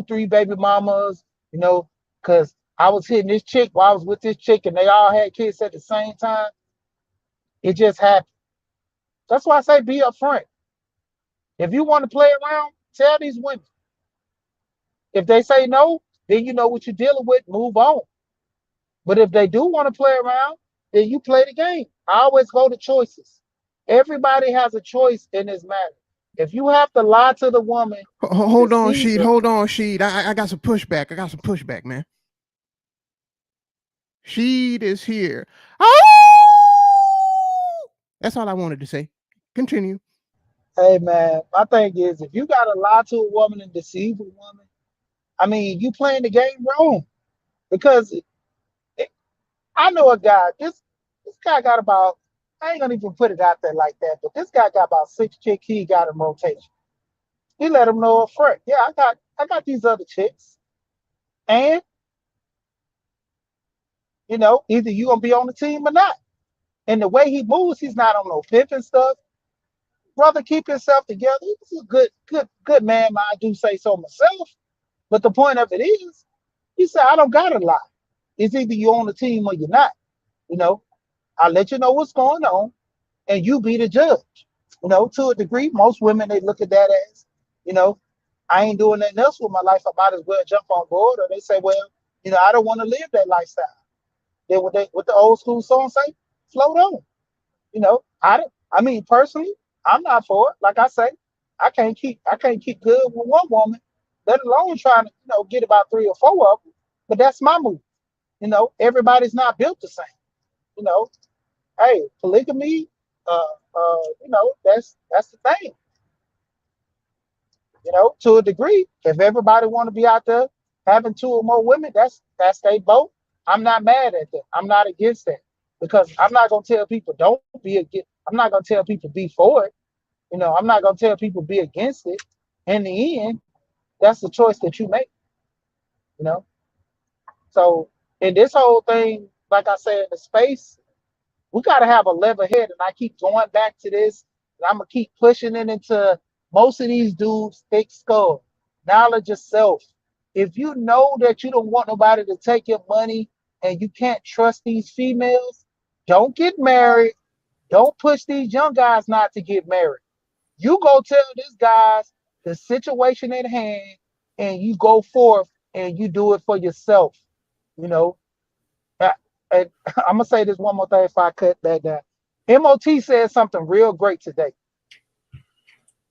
Speaker 8: 3 baby mamas, because I was hitting this chick while I was with this chick and they all had kids at the same time. It just happened. That's why I say be upfront. If you want to play around, tell these women. If they say no, then you know what you're dealing with, move on. But if they do want to play around, then you play the game. I always go to choices. Everybody has a choice in this matter. If you have to lie to the woman,
Speaker 2: Hold on,
Speaker 8: deceive
Speaker 2: Sheed.
Speaker 8: her,
Speaker 2: Hold on, Sheed. I got some pushback. I got some pushback, man. Sheed is here. Oh! That's all I wanted to say. Continue.
Speaker 8: hey man, my thing is if you gotta lie to a woman and deceive a woman, I mean you playing the game wrong. Because I know a guy, this guy got about, I ain't gonna even put it out there like that, but this guy got about 6 chicks he got in rotation. He let them know up front. Yeah, I got these other chicks. And either you gonna be on the team or not. And the way he moves, he's not on no pimping stuff. Brother, keep yourself together. He's a good man. I do say so myself. But the point of it is, he said, I don't gotta lie. It's either you on the team or you're not. You know, I'll let you know what's going on, and you be the judge. To a degree, most women they look at that as, you know, I ain't doing nothing else with my life. I might as well jump on board. Or they say, well, I don't want to live that lifestyle. Then what the old school song say, float on. I mean personally, I'm not for it. Like I say, I can't keep good with one woman, let alone trying to get about 3 or 4 of them. But that's my move. Everybody's not built the same. You know, hey, polygamy, that's the thing. To a degree, if everybody want to be out there having 2 or more women, that's their boat. I'm not mad at that. I'm not against that because I'm not gonna tell people don't be against. I'm not gonna tell people be for it. I'm not gonna tell people be against it. In the end, that's the choice that you make. You know. So in this whole thing, like I said, the space, we got to have a level head. And I keep going back to this. And I'm going to keep pushing it into most of these dudes, thick skull, knowledge of self. If you know that you don't want nobody to take your money and you can't trust these females, don't get married. Don't push these young guys not to get married. You go tell these guys the situation at hand and you go forth and you do it for yourself. You know, and I'm gonna say this one more thing if I cut that down. MOT said something real great today.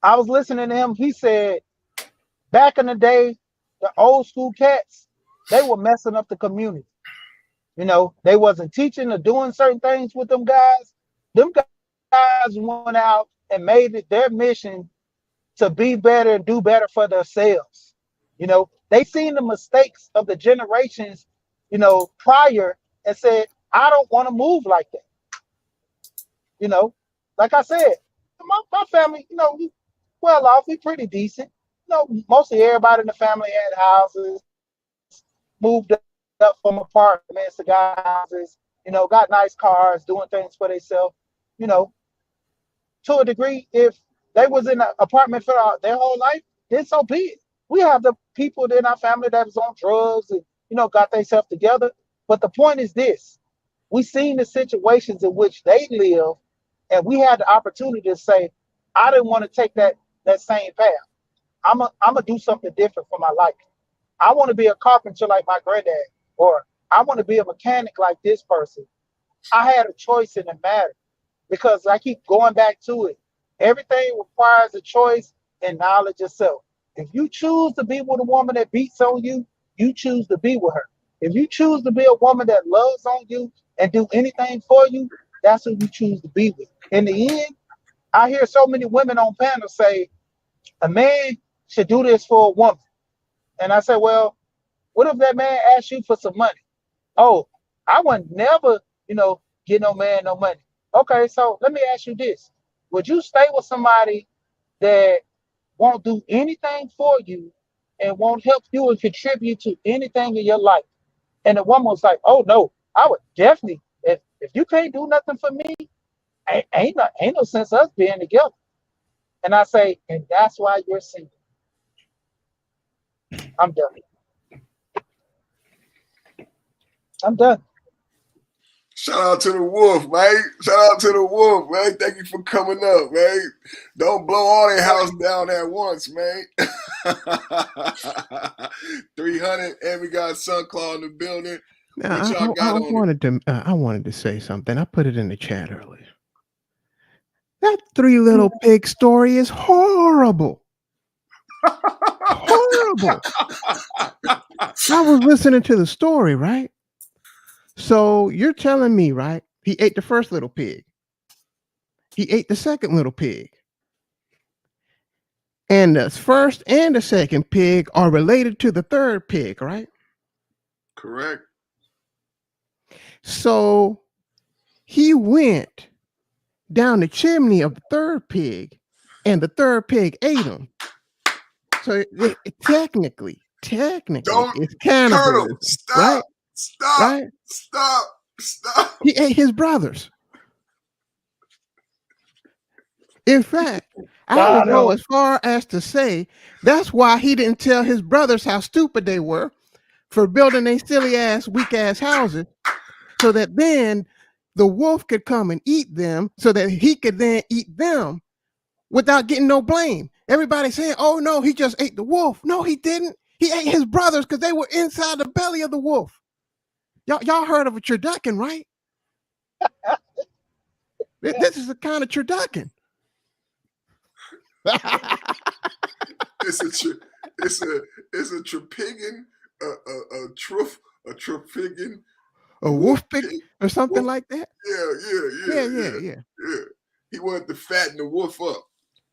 Speaker 8: I was listening to him. He said back in the day, the old school cats, they were messing up the community. They wasn't teaching or doing certain things with them guys. Them guys went out and made it their mission to be better and do better for themselves. They seen the mistakes of the generations, prior and said, I don't want to move like that. Like I said, my family, we well off, we pretty decent. Mostly everybody in the family had houses, moved up from apartments to houses, got nice cars, doing things for themselves. You know, to a degree, if they was in an apartment for their whole life, then so be it. We have the people in our family that was on drugs and got themselves together. But the point is this: we seen the situations in which they live, and we had the opportunity to say, I didn't want to take that same path. I'm gonna do something different for my life. I want to be a carpenter like my granddad, or I want to be a mechanic like this person. I had a choice in the matter because I keep going back to it. Everything requires a choice and knowledge of self. If you choose to be with a woman that beats on you, you choose to be with her. If you choose to be a woman that loves on you and do anything for you, that's who you choose to be with. In the end, I hear so many women on panels say a man should do this for a woman. And I say, well, what if that man asks you for some money? Oh, I would never, get no man no money. Okay, so let me ask you this. Would you stay with somebody that won't do anything for you and won't help you and contribute to anything in your life? And the woman was like, oh no, I would definitely, if you can't do nothing for me, ain't no sense us being together. And I say, and that's why you're single. I'm done. I'm done.
Speaker 1: Shout out to the wolf, man. Shout out to the wolf, man. Thank you for coming up, man. Don't blow all their house down at once, man. 300, and we got Sunclaw in the building.
Speaker 9: Now,
Speaker 1: What y'all got on it?
Speaker 9: I wanted to say something. I put it in the chat earlier. That Three Little Pig story is horrible. Horrible. I was listening to the story, right? So you're telling me, right? He ate the first little pig. He ate the second little pig. And the first and the second pig are related to the third pig, right?
Speaker 1: Correct.
Speaker 9: So he went down the chimney of the third pig, and the third pig ate him. So technically,
Speaker 1: Don't
Speaker 9: it's cannibalism,
Speaker 1: Turtle, stop,
Speaker 9: right?
Speaker 1: stop,
Speaker 9: Right?
Speaker 1: stop.
Speaker 9: He ate his brothers. In fact, I would go as far as to say that's why he didn't tell his brothers how stupid they were for building their silly ass, weak ass houses, so that then the wolf could come and eat them, so that he could then eat them without getting no blame. Everybody saying, "Oh no, he just ate the wolf." No, he didn't. He ate his brothers because they were inside the belly of the wolf. Y'all heard of a turducken, right? This is a kind of turducken.
Speaker 1: It's a trepigan, a trepigan,
Speaker 9: a wolf pig or something like that.
Speaker 1: Yeah. He wanted to fatten the wolf up.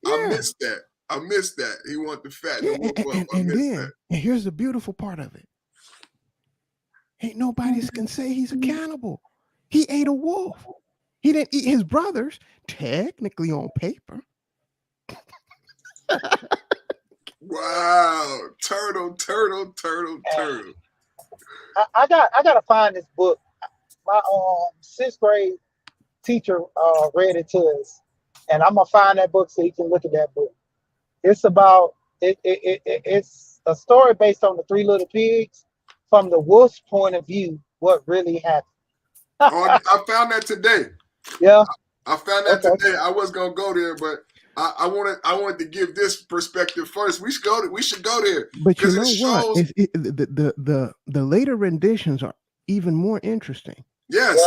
Speaker 9: Yeah.
Speaker 1: I missed that. He wanted to fatten the wolf up. I missed that.
Speaker 9: And here's the beautiful part of it. Ain't nobody can say he's a cannibal. He ate a wolf. He didn't eat his brothers, technically on paper.
Speaker 1: Wow. Turtle.
Speaker 8: I gotta find this book. My sixth grade teacher read it to us, and I'm gonna find that book so you can look at that book. It's about it's a story based on the Three Little Pigs from the wolf's point of view. What really happened?
Speaker 1: I found that today.
Speaker 8: Yeah,
Speaker 1: I found that today. I was gonna go there, but I wanted to give this perspective first. We should go there.
Speaker 9: But you know what? The later renditions are even more interesting.
Speaker 1: Yes.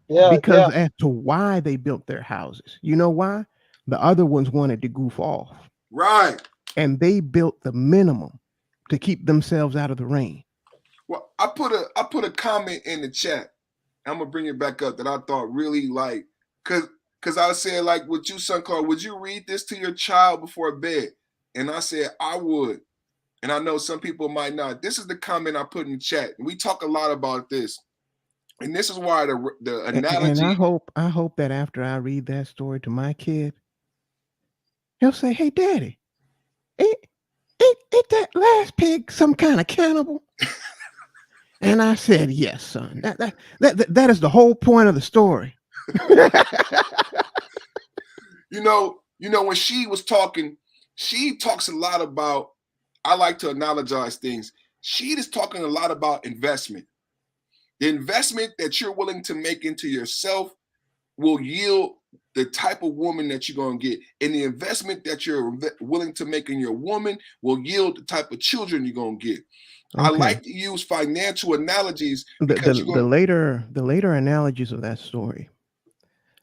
Speaker 9: Because as to why they built their houses. You know why? The other ones wanted to goof off.
Speaker 1: Right.
Speaker 9: And they built the minimum to keep themselves out of the rain.
Speaker 1: Well, I put a comment in the chat. I'm gonna bring it back up that I thought really because I said, like, with you, Sunclaw, would you read this to your child before bed? And I said, I would. And I know some people might not. This is the comment I put in the chat. We talk a lot about this. And this is why the analogy.
Speaker 9: And I hope that after I read that story to my kid, he'll say, "Hey, Daddy, ain't that last pig some kind of cannibal?" And I said, "Yes, son. That is the whole point of the story."
Speaker 1: You know, when she was talking, she talks a lot about, I like to analogize things. She is talking a lot about investment. The investment that you're willing to make into yourself will yield the type of woman that you're going to get, and the investment that you're willing to make in your woman will yield the type of children you're going to get. I
Speaker 9: Okay.
Speaker 1: like to use financial analogies
Speaker 9: The
Speaker 1: because
Speaker 9: the
Speaker 1: you're
Speaker 9: the
Speaker 1: going
Speaker 9: later analogies of that story.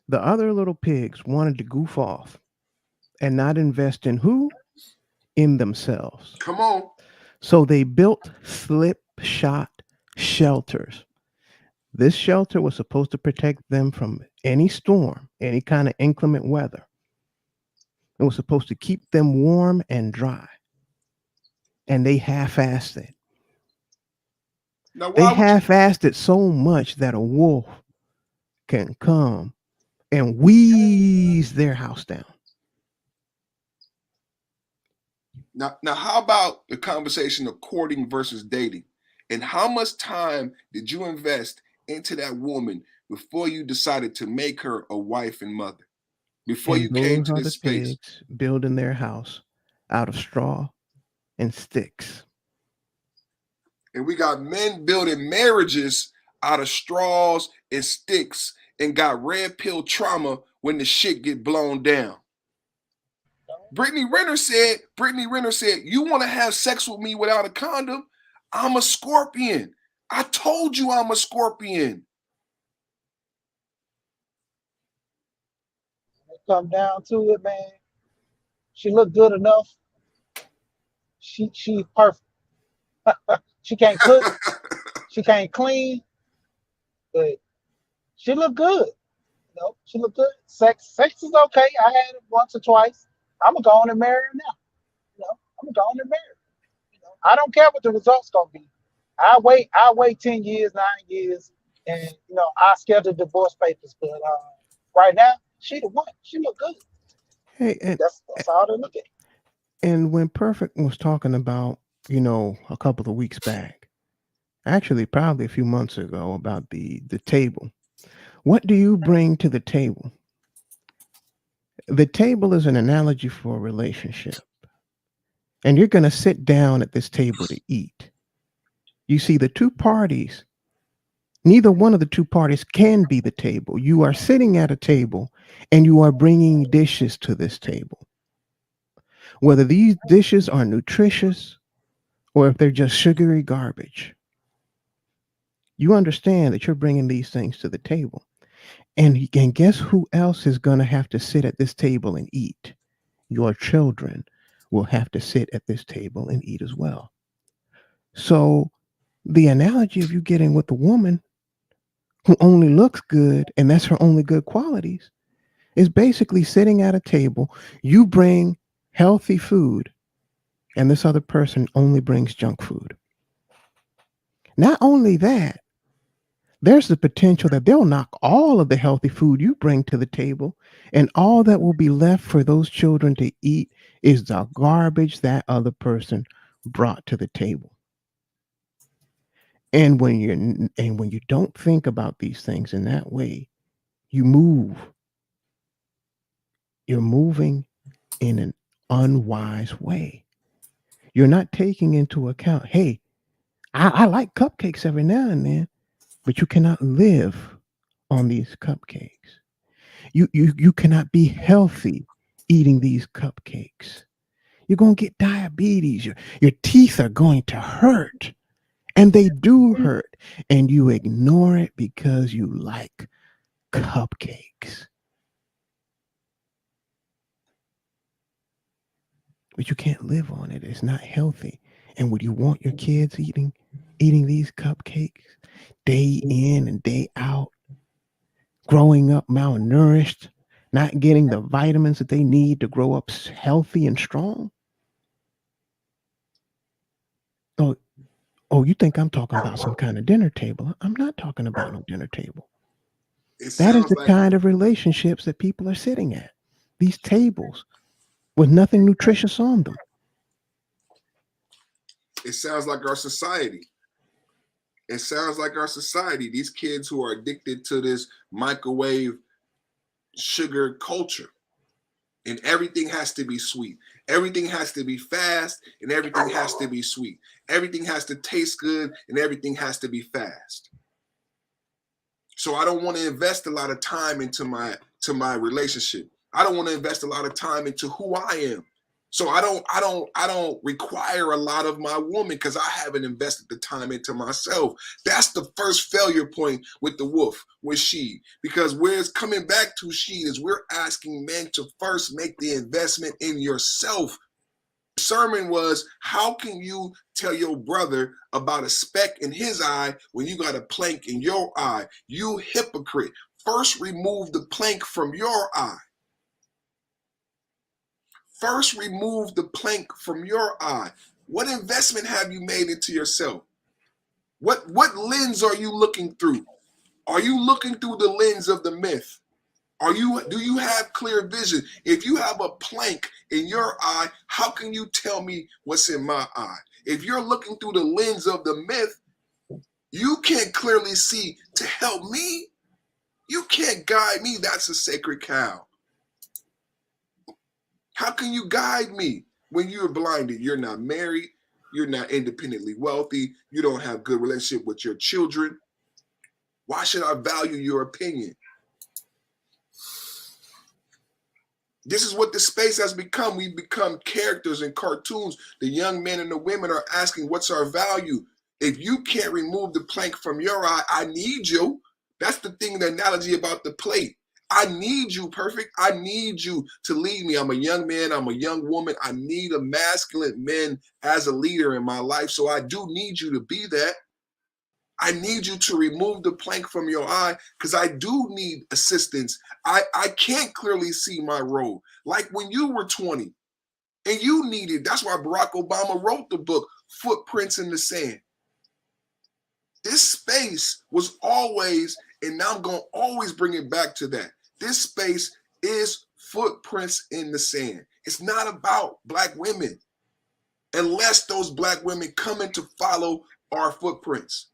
Speaker 9: The other little pigs wanted to goof off and not invest in who? In themselves.
Speaker 1: to come on.
Speaker 9: So they built slipshod shelters. This shelter was supposed to protect them from any storm, any kind of inclement weather. It was supposed to keep them warm and dry. And they half-assed it.
Speaker 1: Now,
Speaker 9: They
Speaker 1: why would you?
Speaker 9: half-assed it so much that a wolf can come and wheeze their house down.
Speaker 1: Now, how about the conversation of courting versus dating? And how much time did you invest into that woman before you decided to make her a wife and mother? Before
Speaker 9: And
Speaker 1: you came
Speaker 9: those
Speaker 1: to
Speaker 9: are
Speaker 1: this
Speaker 9: the
Speaker 1: space?
Speaker 9: pigs building their house out of straw and sticks.
Speaker 1: And we got men building marriages out of straws and sticks and got red pill trauma when the shit get blown down. Brittany Renner said, you want to have sex with me without a condom? I'm a scorpion. I told you I'm a scorpion.
Speaker 8: Come down to it, man. She looked good enough. She's perfect. She can't cook. She can't clean, but she looked good. You know, she looked good. Sex is okay. I had it once or twice. I'm gonna go on and marry her now. You know, I'm gonna go on and marry her. You know, I don't care what the results gonna be. I wait 10 years, 9 years, and I schedule divorce papers. But right now, she the one. She look good.
Speaker 9: Hey,
Speaker 8: That's all they look at.
Speaker 9: and when Perfect was talking about, a couple of weeks back, actually probably a few months ago, about the table. What do you bring to the table? The table is an analogy for a relationship. And you're going to sit down at this table to eat. You see, the two parties, neither one of the two parties can be the table. You are sitting at a table and you are bringing dishes to this table. Whether these dishes are nutritious or if they're just sugary garbage, you understand that you're bringing these things to the table. And guess who else is going to have to sit at this table and eat? Your children will have to sit at this table and eat as well. So the analogy of you getting with a woman who only looks good and that's her only good qualities is basically sitting at a table. You bring healthy food and this other person only brings junk food. Not only that, there's the potential that they'll knock all of the healthy food you bring to the table, and all that will be left for those children to eat is the garbage that other person brought to the table. And when you don't think about these things in that way, you move. You're moving in an unwise way. You're not taking into account, hey, I like cupcakes every now and then, but you cannot live on these cupcakes. You cannot be healthy eating these cupcakes. You're going to get diabetes. Your teeth are going to hurt. And they do hurt. And you ignore it because you like cupcakes. But you can't live on it. It's not healthy. And would you want your kids eating these cupcakes day in and day out, growing up malnourished, not getting the vitamins that they need to grow up healthy and strong? Oh, oh, you think I'm talking about some kind of dinner table? I'm not talking about no dinner table.
Speaker 1: It
Speaker 9: That is
Speaker 1: sounds
Speaker 9: the
Speaker 1: like
Speaker 9: kind of relationships that people are sitting at. These tables with nothing nutritious on them.
Speaker 1: it sounds like our society. It sounds like our society. These kids who are addicted to this microwave sugar culture, and everything has to be sweet. Everything has to be fast, and everything has to be sweet. Everything has to taste good, and everything has to be fast. So I don't want to invest a lot of time into my to my relationship. I don't want to invest a lot of time into who I am. So I don't require a lot of my woman because I haven't invested the time into myself. That's the first failure point with the wolf, with she. Because where it's coming back to she is we're asking men to first make the investment in yourself. The sermon was, how can you tell your brother about a speck in his eye when you got a plank in your eye? You hypocrite. First remove the plank from your eye. First, remove the plank from your eye. What investment have you made into yourself? What lens are you looking through? Are you looking through the lens of the myth? Do you have clear vision? If you have a plank in your eye, how can you tell me what's in my eye? If you're looking through the lens of the myth, you can't clearly see to help me. You can't guide me. That's a sacred cow. How can you guide me when you're blinded? You're not married. You're not independently wealthy. You don't have good relationship with your children. Why should I value your opinion? This is what the space has become. We've become characters in cartoons. The young men and the women are asking, what's our value? If you can't remove the plank from your eye, I need you. That's the thing, the analogy about the plate. I need you, perfect. I need you to lead me. I'm a young man. I'm a young woman. I need a masculine man as a leader in my life. So I do need you to be that. I need you to remove the plank from your eye because I do need assistance. I can't clearly see my role. Like when you were 20 and you needed, that's why Barack Obama wrote the book, Footprints in the Sand. This space was always, and now I'm going to always bring it back to that. This space is footprints in the sand. It's not about Black women unless those Black women come in to follow our footprints.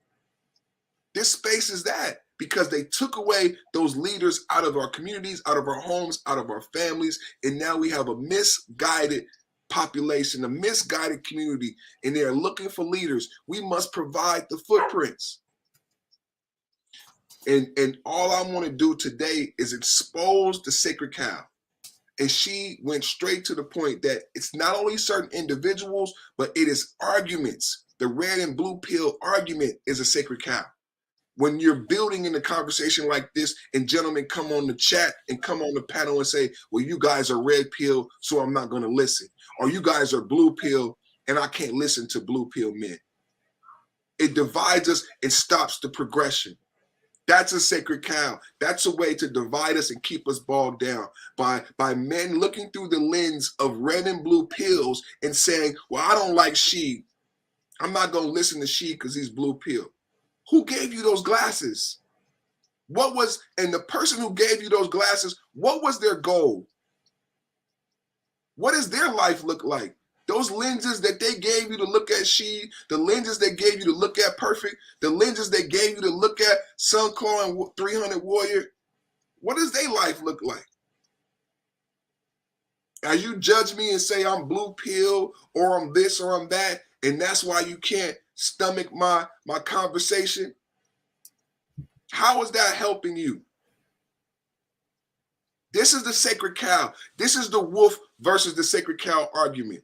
Speaker 1: This space is that because they took away those leaders out of our communities, out of our homes, out of our families, and now we have a misguided population, a misguided community, and they are looking for leaders. We must provide the footprints. And all I want to do today is expose the sacred cow. And she went straight to the point that it's not only certain individuals, but it is arguments. The red and blue pill argument is a sacred cow. When you're building in a conversation like this and gentlemen come on the chat and come on the panel and say, well, you guys are red pill, so I'm not going to listen. Or you guys are blue pill and I can't listen to blue pill men. It divides us and stops the progression. That's a sacred cow. That's a way to divide us and keep us bogged down by men looking through the lens of red and blue pills and saying, well, I don't like she. I'm not going to listen to she because he's blue pill. Who gave you those glasses? And the person who gave you those glasses, what was their goal? What does their life look like? Those lenses that they gave you to look at she, the lenses they gave you to look at perfect, the lenses they gave you to look at Sunclaw and 300 Warrior, what does their life look like? As you judge me and say I'm blue pill or I'm this or I'm that, and that's why you can't stomach my conversation, how is that helping you? This is the sacred cow. This is the wolf versus the sacred cow argument.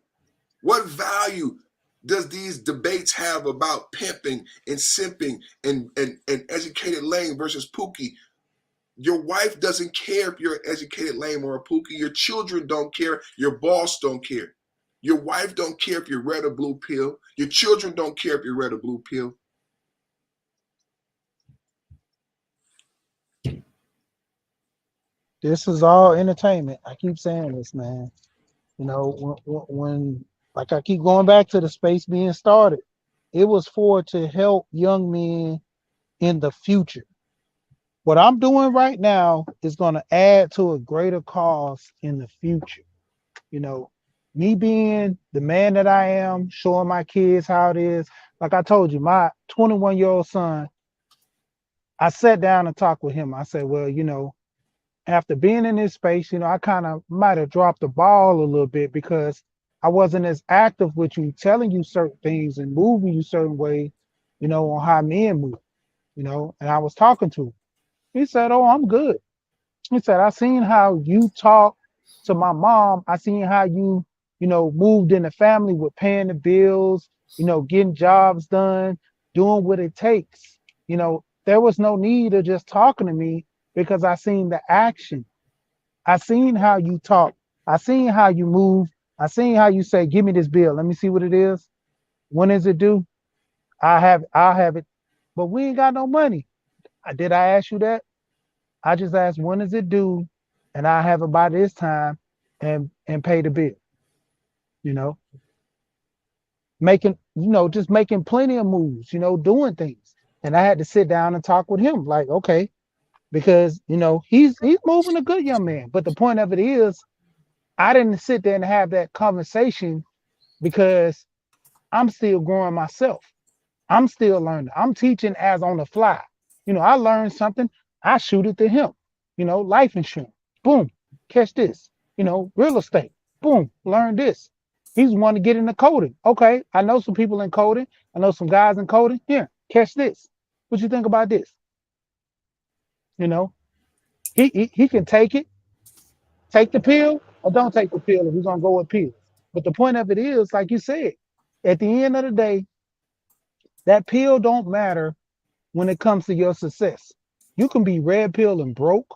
Speaker 1: What value does these debates have about pimping and simping and educated lame versus pookie? Your wife doesn't care if you're an educated lame or a pookie. Your children don't care. Your boss don't care. Your wife don't care if you're red or blue pill. Your children don't care if you're red or blue pill.
Speaker 8: This is all entertainment. I keep saying this, man. You know, when like I keep going back to the space being started, it was for to help young men in the future. What I'm doing right now is going to add to a greater cause in the future. You know, me being the man that I am, showing my kids how it is. Like I told you, my 21-year-old son, I sat down and talked with him. I said, well, you know, after being in this space, you know, I kind of might have dropped the ball a little bit because I wasn't as active with you, telling you certain things and moving you certain ways, you know, on how men move, you know, and I was talking to him. He said, oh, I'm good. He said, I seen how you talk to my mom. I seen how you moved in the family with paying the bills, getting jobs done, doing what it takes. There was no need of just talking to me because I seen the action. I seen how you talk. I seen how you move. I seen how you say, give me this bill. Let me see what it is. When is it due? I'll have it. But we ain't got no money. Did I ask you that? I just asked when is it due, and I have it by this time, and pay the bill. You know, just making plenty of moves. Doing things, and I had to sit down and talk with him. Like, okay, because he's moving a good young man. But the point of it is, I didn't sit there and have that conversation because I'm still growing myself. I'm still learning. I'm teaching as on the fly. I learned something, I shoot it to him. Life insurance, boom, catch this. Real estate, boom, learn this. He's wanting to get into coding. Okay, I know some people in coding. I know some guys in coding. Here, catch this. What you think about this? You know, he can take the pill, or don't take the pill if he's gonna go with pills. But the point of it is, like you said, at the end of the day, that pill don't matter when it comes to your success. You can be red pill and broke.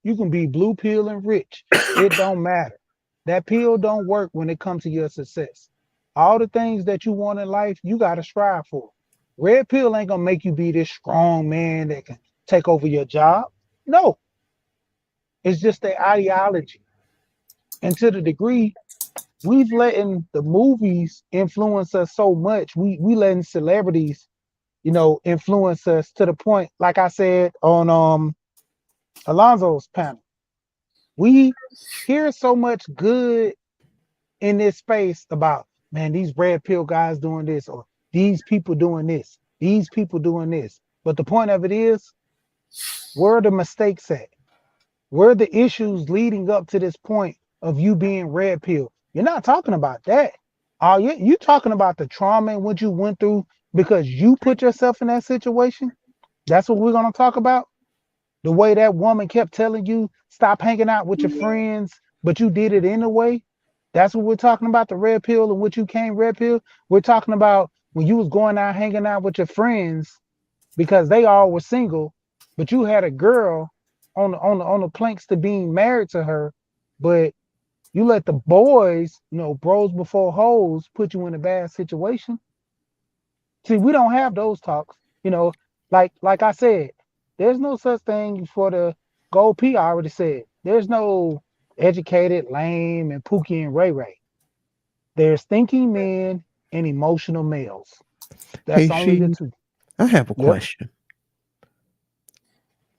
Speaker 8: You can be blue pill and rich. It don't matter. That pill don't work when it comes to your success. All the things that you want in life, you got to strive for. Red pill ain't gonna make you be this strong man that can take over your job. No, it's just the ideology. And to the degree we've letting the movies influence us so much, we letting celebrities, influence us to the point, like I said on Alonzo's panel. We hear so much good in this space about, man, these red pill guys doing this, or these people doing this, these people doing this. But the point of it is, where are the mistakes at? Where are the issues leading up to this point of you being red pill? You're not talking about that. You talking about the trauma and what you went through because you put yourself in that situation? That's what we're gonna talk about. The way that woman kept telling you stop hanging out with your friends, but you did it anyway. That's what we're talking about, the red pill and what you came red pill. We're talking about when you was going out hanging out with your friends because they all were single, but you had a girl on the planks to being married to her, but you let the boys, bros before hoes, put you in a bad situation. See, we don't have those talks. Like I said, there's no such thing for the gold P. I already said. There's no educated, lame, and Pookie and Ray Ray. There's thinking men and emotional males.
Speaker 9: Hey,
Speaker 8: That's only the
Speaker 9: she,
Speaker 8: two.
Speaker 9: I have a
Speaker 8: Yep.
Speaker 9: question.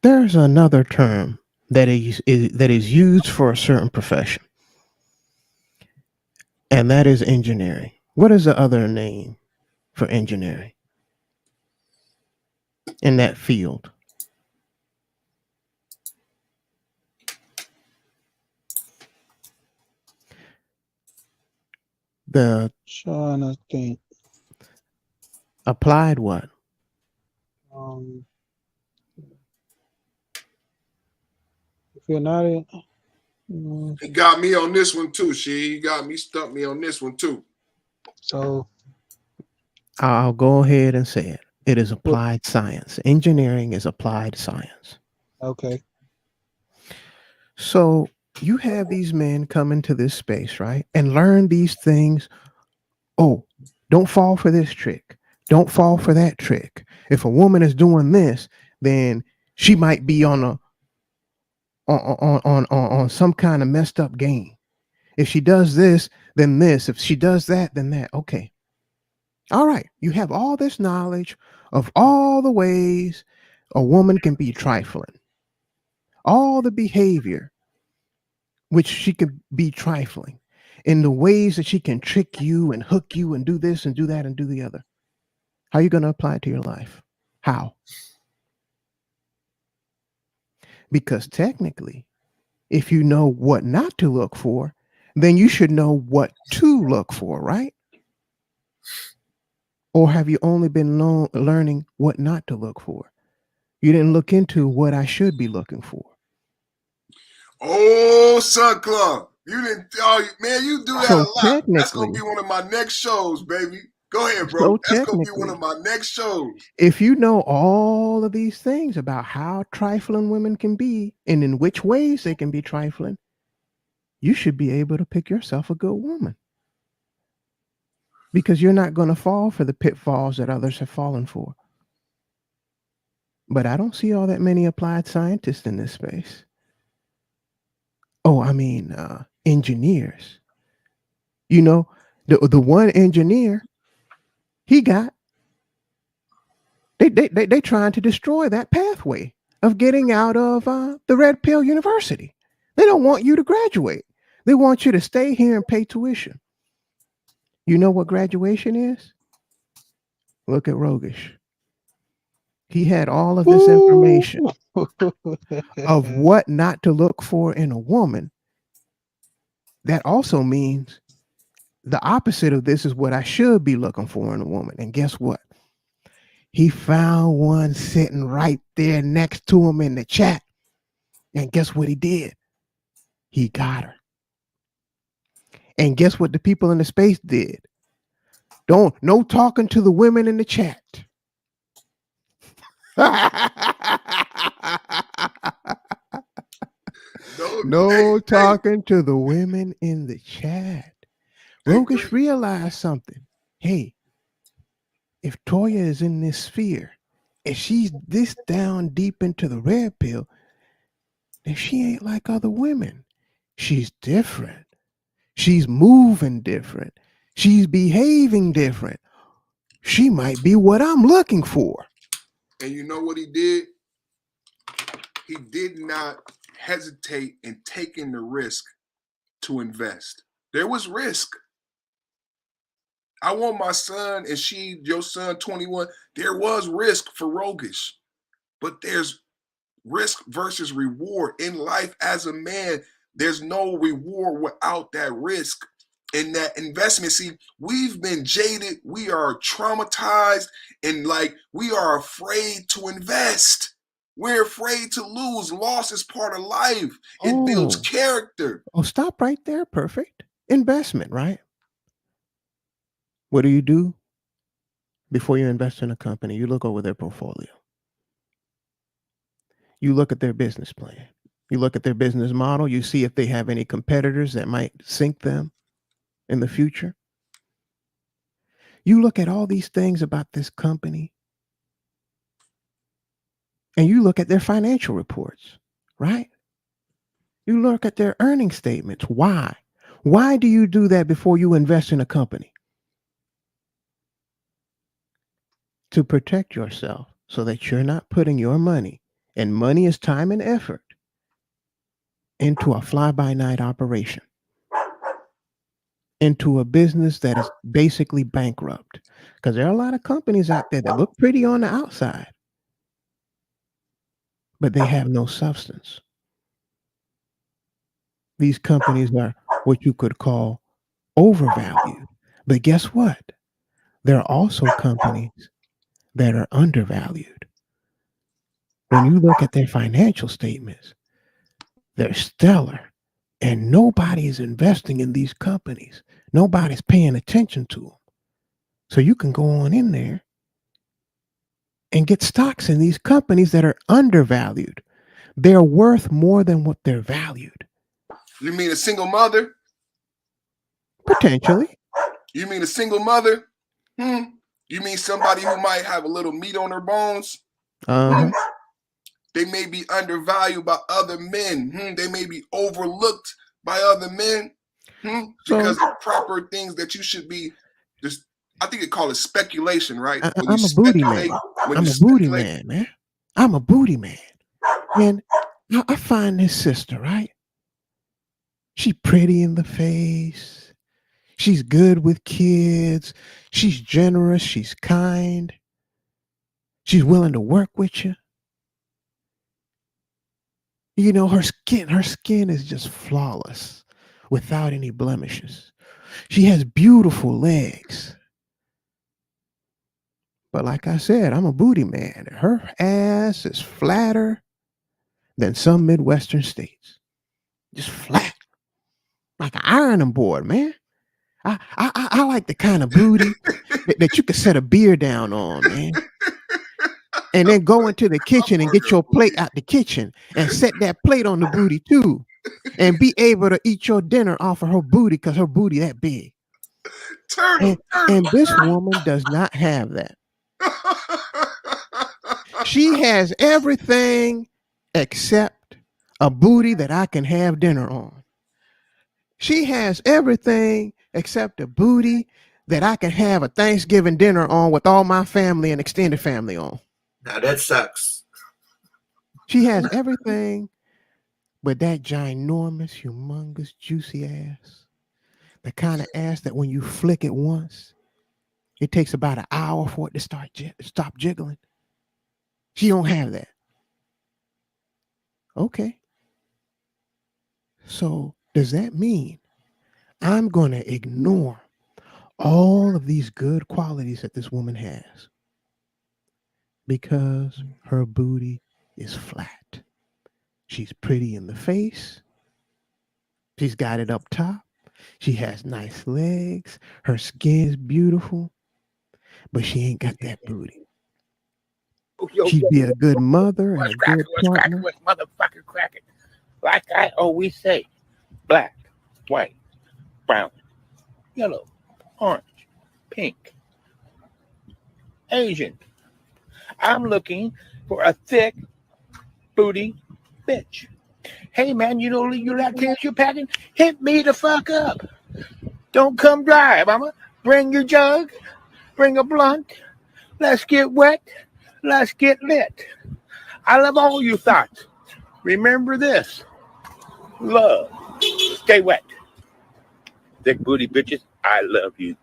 Speaker 9: There's another term that is used for a certain profession, and that is engineering. What is the other name for engineering in that field? The
Speaker 8: Trying to think.
Speaker 9: applied what?
Speaker 8: Um, if you're not in,
Speaker 1: He got me on this one too, He got me, stumped me on this one too.
Speaker 8: so
Speaker 9: I'll go ahead and say it. It is
Speaker 8: what?
Speaker 9: applied science. Engineering is applied science.
Speaker 8: Okay.
Speaker 9: So you have these men come into this space, right? And learn these things. Oh, don't fall for this trick. Don't fall for that trick. If a woman is doing this, then she might be on some kind of messed up game. If she does this, then this. If she does that, then that. Okay. All right. You have all this knowledge of all the ways a woman can be trifling, all the behavior which she can be trifling, in the ways that she can trick you and hook you and do this and do that and do the other. How are you going to apply it to your life? How? Because technically, if you know what not to look for, then you should know what to look for, right? Or have you only been learning what not to look for? You didn't look into what I should be looking for.
Speaker 1: Oh, Sun Club. You didn't, oh, man, you do that
Speaker 9: So
Speaker 1: a lot. That's going to
Speaker 9: technically,
Speaker 1: be one of my next shows, baby. Go ahead, bro.
Speaker 9: so
Speaker 1: That's going to be one
Speaker 9: technically,
Speaker 1: of my next shows.
Speaker 9: if you know all of these things about how trifling women can be and in which ways they can be trifling, you should be able to pick yourself a good woman because you're not going to fall for the pitfalls that others have fallen for. But I don't see all that many applied scientists in this space. Oh, I mean, engineers. You know, the one engineer he got, they trying to destroy that pathway of getting out of the red pill university. They don't want you to graduate. They want you to stay here and pay tuition. You know what graduation is? Look at Rogish. He had all of this information of what not to look for in a woman. That also means the opposite of this is what I should be looking for in a woman. And guess what? He found one sitting right there next to him in the chat. And guess what he did? He got her. And guess what the people in the space did? No talking to the women in the chat. No talking to the women in the chat. Rogish realized something. Hey, if Toya is in this sphere, if she's this down deep into the red pill, then she ain't like other women. She's different. She's moving different. She's behaving different. She might be what I'm looking for.
Speaker 1: And you know what he did? He did not hesitate in taking the risk to invest. There was risk. I want my son and your son 21. There was risk for Rogish, but there's risk versus reward in life. As a man, there's no reward without that risk and that investment. See, we've been jaded, we are traumatized, and like we are afraid to invest. We're afraid to lose. Loss is part of life. It builds character.
Speaker 9: Oh, stop right there. Perfect. Investment, right? What do you do before you invest in a company? You look over their portfolio. You look at their business plan. You look at their business model. You see if they have any competitors that might sink them in the future. You look at all these things about this company and you look at their financial reports, right? You look at their earnings statements. Why? Why do you do that before you invest in a company? To protect yourself so that you're not putting your money, and money is time and effort, into a fly-by-night operation, into a business that is basically bankrupt. Because there are a lot of companies out there that look pretty on the outside, but they have no substance. These companies are what you could call overvalued. But guess what? There are also companies that are undervalued. When you look at their financial statements, they're stellar. And nobody is investing in these companies. Nobody's paying attention to them. So you can go on in there and get stocks in these companies that are undervalued. They're worth more than what they're valued.
Speaker 1: You mean a single mother?
Speaker 9: Potentially.
Speaker 1: You mean a single mother? You mean somebody who might have a little meat on their bones? They may be undervalued by other men. They may be overlooked by other men because of proper things that you should be. Just, I think they call it speculation, right?
Speaker 9: I'm a booty man. I'm a booty man, man. I'm a booty man. And I find this sister, right? She's pretty in the face. She's good with kids. She's generous. She's kind. She's willing to work with you. You know, her skin is just flawless without any blemishes. She has beautiful legs. But like I said, I'm a booty man. Her ass is flatter than some Midwestern states. just flat, like an ironing board, man. I like the kind of booty that you could set a beer down on, man. And then go into the kitchen and get your plate out the kitchen and set that plate on the booty too. And be able to eat your dinner off of her booty because her booty that big. And this woman does not have that. She has everything except a booty that I can have dinner on. She has everything except a booty that I can have a Thanksgiving dinner on with all my family and extended family on.
Speaker 10: Now that sucks.
Speaker 9: She has everything but that ginormous, humongous, juicy ass. The kind of ass that when you flick it once, it takes about an hour for it to stop jiggling. She don't have that. Okay. So does that mean I'm going to ignore all of these good qualities that this woman has because her booty is flat? She's pretty in the face. She's got it up top. She has nice legs. Her skin is beautiful, but she ain't got that booty. She'd be a good mother and a good partner.
Speaker 11: What's motherfucking cracking? Like I always say, black, white, brown, yellow, orange, pink, Asian. I'm looking for a thick booty bitch. Hey man, you know you like kids you're packing? Hit me the fuck up. Don't come dry, mama. Bring your jug, bring a blunt. Let's get wet. Let's get lit. I love all you thoughts. Remember this. Love. Stay wet. Thick booty bitches, I love you.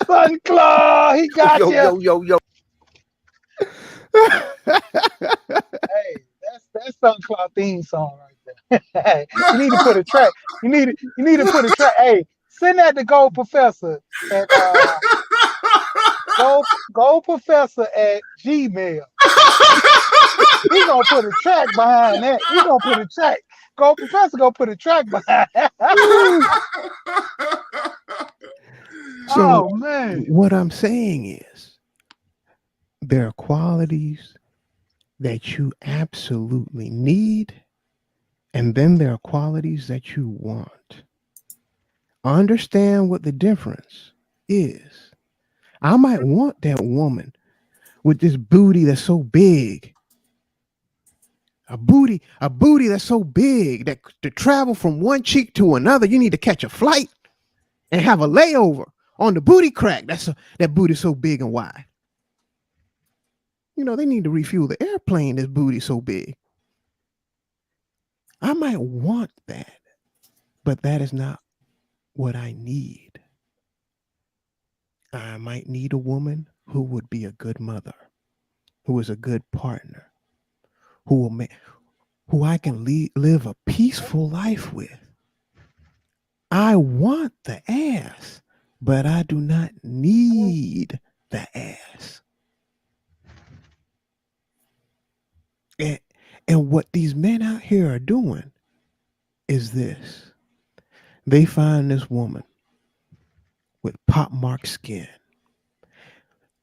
Speaker 8: Sun Claw, he got you.
Speaker 11: Yo.
Speaker 8: Hey, that's Sun Claw theme song right there. Hey, you need to put a track. You need to put a track. Hey, send that to Gold Professor at Gold Professor at Gmail. He gonna put a track behind that. He gonna put a track. Gold Professor gonna put a track behind that.
Speaker 9: So
Speaker 8: oh man.
Speaker 9: what I'm saying is there are qualities that you absolutely need, and then there are qualities that you want. Understand what the difference is. I might want that woman with this booty that's so big. A booty that's so big that to travel from one cheek to another, you need to catch a flight and have a layover on the booty crack. That booty so big and wide. You know, they need to refuel the airplane. This booty so big. I might want that, but that is not what I need. I might need a woman who would be a good mother, who is a good partner, who I can live a peaceful life with. I want the ass, but I do not need the ass. And what these men out here are doing is this. They find this woman with pockmarked skin,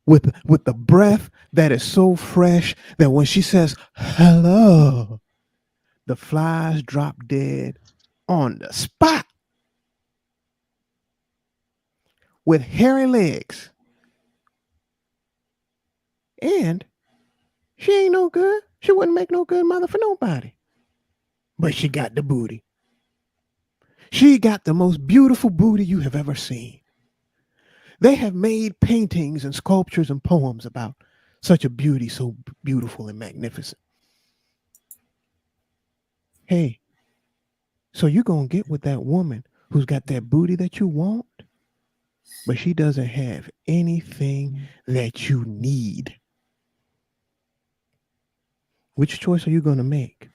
Speaker 9: with the breath that is so fresh that when she says hello, the flies drop dead on the spot. With hairy legs. And she ain't no good. She wouldn't make no good mother for nobody. But she got the booty. She got the most beautiful booty you have ever seen. They have made paintings and sculptures and poems about such a beauty, so beautiful and magnificent. Hey, so you're going to get with that woman who's got that booty that you want, but she doesn't have anything that you need. Which choice are you going to make?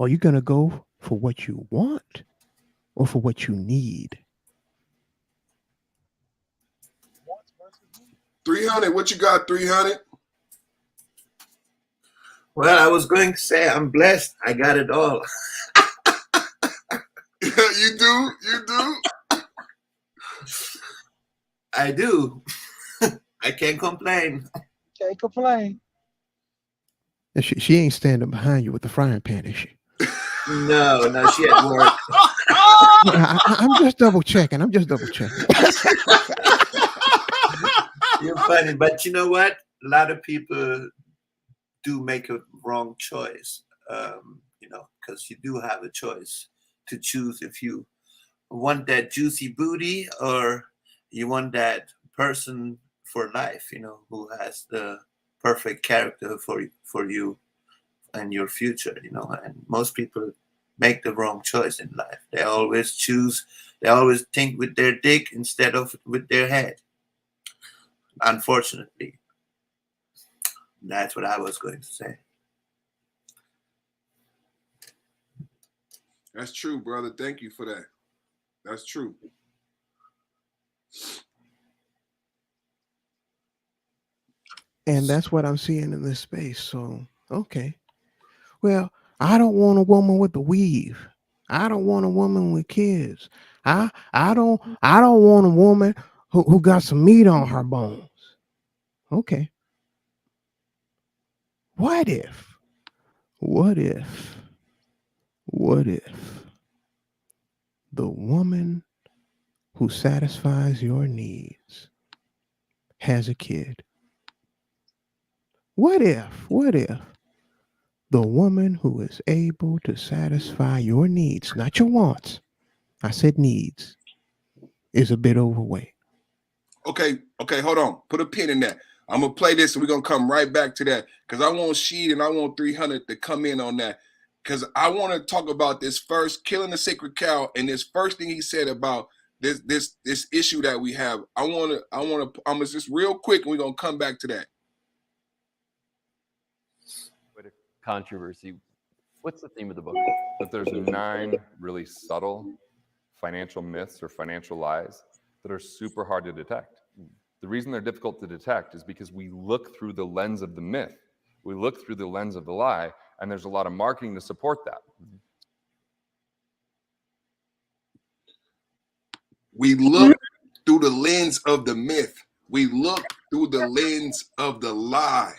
Speaker 9: Are you going to go for what you want or for what you need?
Speaker 1: 300, what you got, 300?
Speaker 10: Well, I was going to say I'm blessed. I got it all.
Speaker 1: You do? You do?
Speaker 10: I do. I can't complain.
Speaker 8: Can't complain.
Speaker 9: And she ain't standing behind you with the frying pan, is she?
Speaker 10: No, she at work.
Speaker 9: I'm just double checking. I'm just double checking.
Speaker 10: You're funny, but you know what? A lot of people do make a wrong choice. Because you do have a choice to choose if you want that juicy booty or you want that person for life, who has the perfect character for you and your future, and most people make the wrong choice in life. They always think with their dick instead of with their head. Unfortunately. That's what I was going to say.
Speaker 1: That's true, brother. Thank you for that. That's true.
Speaker 9: And that's what I'm seeing in this space. So, okay. Well, I don't want a woman with a weave. I don't want a woman with kids. I don't want a woman who got some meat on her bones. Okay. What if the woman who satisfies your needs has a kid? What if the woman who is able to satisfy your needs, not your wants, I said needs, is a bit overweight?
Speaker 1: Okay, hold on. Put a pin in that. I'm gonna play this and we're gonna come right back to that because I want Sheed and I want 300 to come in on that because I want to talk about this first, killing the sacred cow, and this first thing he said about this issue that we have. I'm gonna just real quick and we're gonna come back to that.
Speaker 5: Quite a controversy. What's the theme of the book?
Speaker 6: That there's 9 really subtle financial myths or financial lies that are super hard to detect. The reason they're difficult to detect is because we look through the lens of the myth. We look through the lens of the lie, and there's a lot of marketing to support that.
Speaker 1: We look through the lens of the myth. We look through the lens of the lie.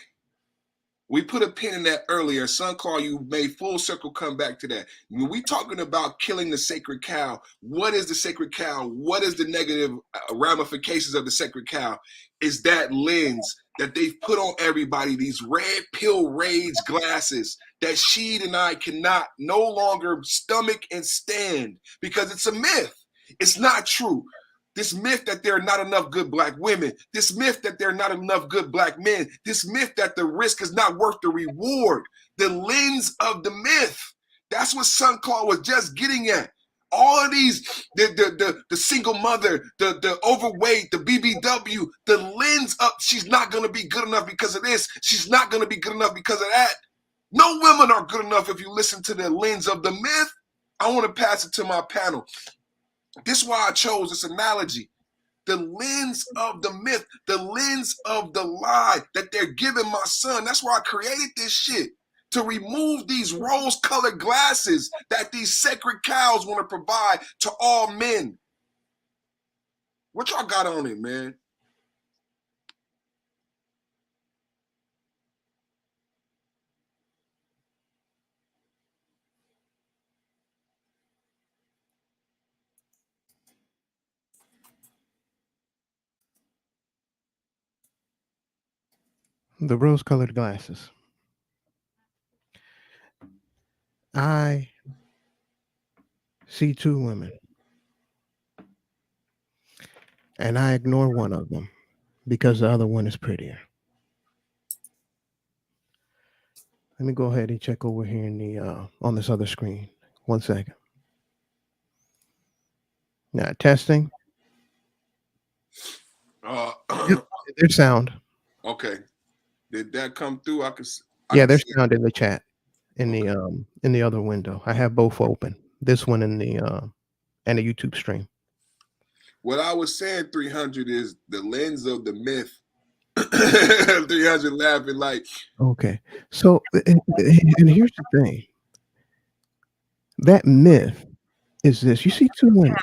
Speaker 1: We put a pin in that earlier. Son Call, you made full circle come back to that. When we talking about killing the sacred cow, what is the sacred cow? What is the negative ramifications of the sacred cow? Is that lens that they've put on everybody, these red pill rage glasses that Sheed and I cannot no longer stomach and stand because it's a myth. It's not true. This myth that there are not enough good black women, this myth that there are not enough good black men, this myth that the risk is not worth the reward, the lens of the myth. That's what Son Claw was just getting at. All of these, the single mother, the overweight, the BBW, the lens of she's not going to be good enough because of this. She's not going to be good enough because of that. No women are good enough if you listen to the lens of the myth. I want to pass it to my panel. This is why I chose this analogy. The lens of the myth, the lens of the lie that they're giving my son. That's why I created this shit. To remove these rose-colored glasses that these sacred cows want to provide to all men. What y'all got on it, man?
Speaker 9: The rose-colored glasses. I see 2 women, and I ignore one of them because the other one is prettier. Let me go ahead and check over here in the on this other screen. 1 second. Now testing. There's sound.
Speaker 1: Okay. Did that come through?
Speaker 9: Yeah, there's sound in the chat in the other window. I have both open. This one and the YouTube stream.
Speaker 1: What I was saying, 300, is the lens of the myth 300 laughing like.
Speaker 9: Okay. So, and here's the thing. That myth is this. You see two women.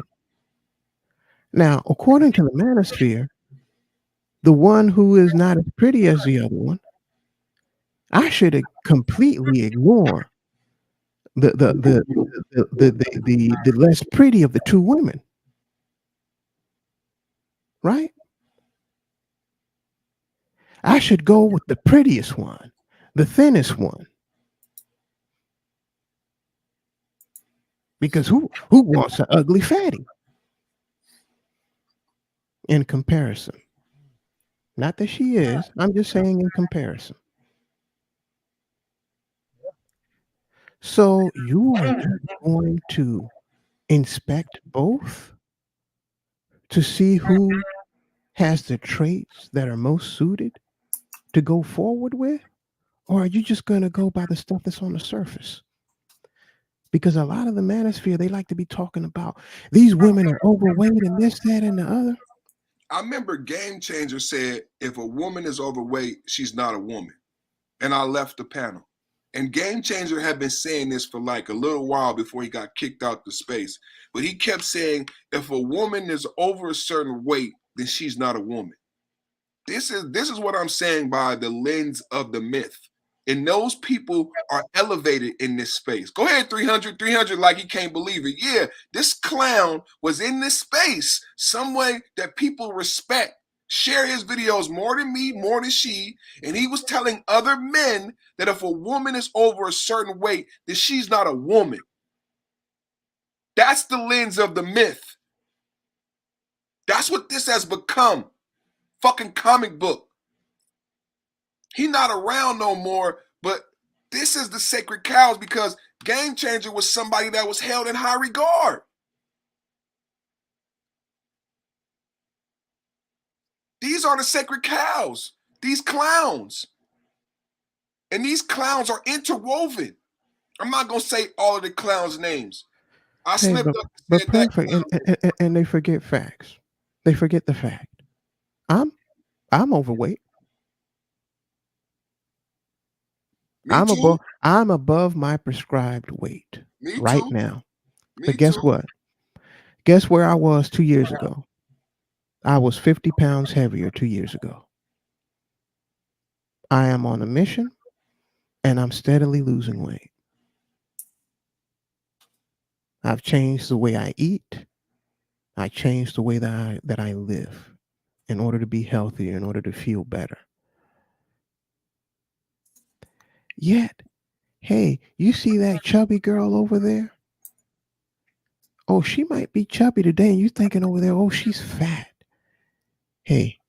Speaker 9: Now, according to the manosphere, the one who is not as pretty as the other one, I should completely ignore the less pretty of the two women, right? I should go with the prettiest one, the thinnest one. Because who wants an ugly fatty in comparison? Not that she is, I'm just saying in comparison. So you are just going to inspect both to see who has the traits that are most suited to go forward with? Or are you just going to go by the stuff that's on the surface? Because a lot of the manosphere, they like to be talking about these women are overweight and this, that, and the other.
Speaker 1: I remember Game Changer said, if a woman is overweight, she's not a woman. And I left the panel. And Game Changer had been saying this for like a little while before he got kicked out the space. But he kept saying, if a woman is over a certain weight, then she's not a woman. This is what I'm saying by the lens of the myth. And those people are elevated in this space. Go ahead, 300 like he can't believe it. Yeah, this clown was in this space some way that people respect. Share his videos more than me, more than she. And he was telling other men that if a woman is over a certain weight, then she's not a woman. That's the lens of the myth. That's what this has become. Fucking comic book. He not around no more, but this is the sacred cows because Game Changer was somebody that was held in high regard. These are the sacred cows, these clowns. And these clowns are interwoven. I'm not going to say all of the clowns' names. I slipped up and
Speaker 9: But
Speaker 1: said that.
Speaker 9: perfect, and they forget facts. They forget the fact. I'm overweight.
Speaker 1: Me too.
Speaker 9: I'm above my prescribed weight
Speaker 1: Me
Speaker 9: right
Speaker 1: too.
Speaker 9: now.
Speaker 1: Me
Speaker 9: But guess
Speaker 1: too.
Speaker 9: what? Guess where I was 2 years ago? I was 50 pounds heavier 2 years ago. I am on a mission and I'm steadily losing weight. I've changed the way I eat. I changed the way that I live in order to be healthier, in order to feel better. Yet, hey, you see that chubby girl over there? Oh, she might be chubby today, and you're thinking over there, oh, she's fat. Hey,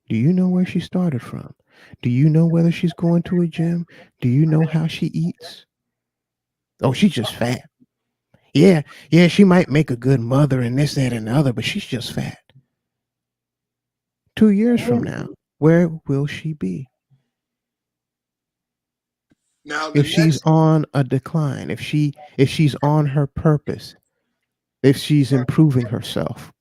Speaker 9: do you know where she started from? Do you know whether she's going to a gym? Do you know how she eats? Oh, she's just fat. Yeah, she might make a good mother and this, that, and the other, but she's just fat. 2 years from now, where will she be?
Speaker 1: Now
Speaker 9: If she's on a decline, if she's on her purpose, if she's improving herself,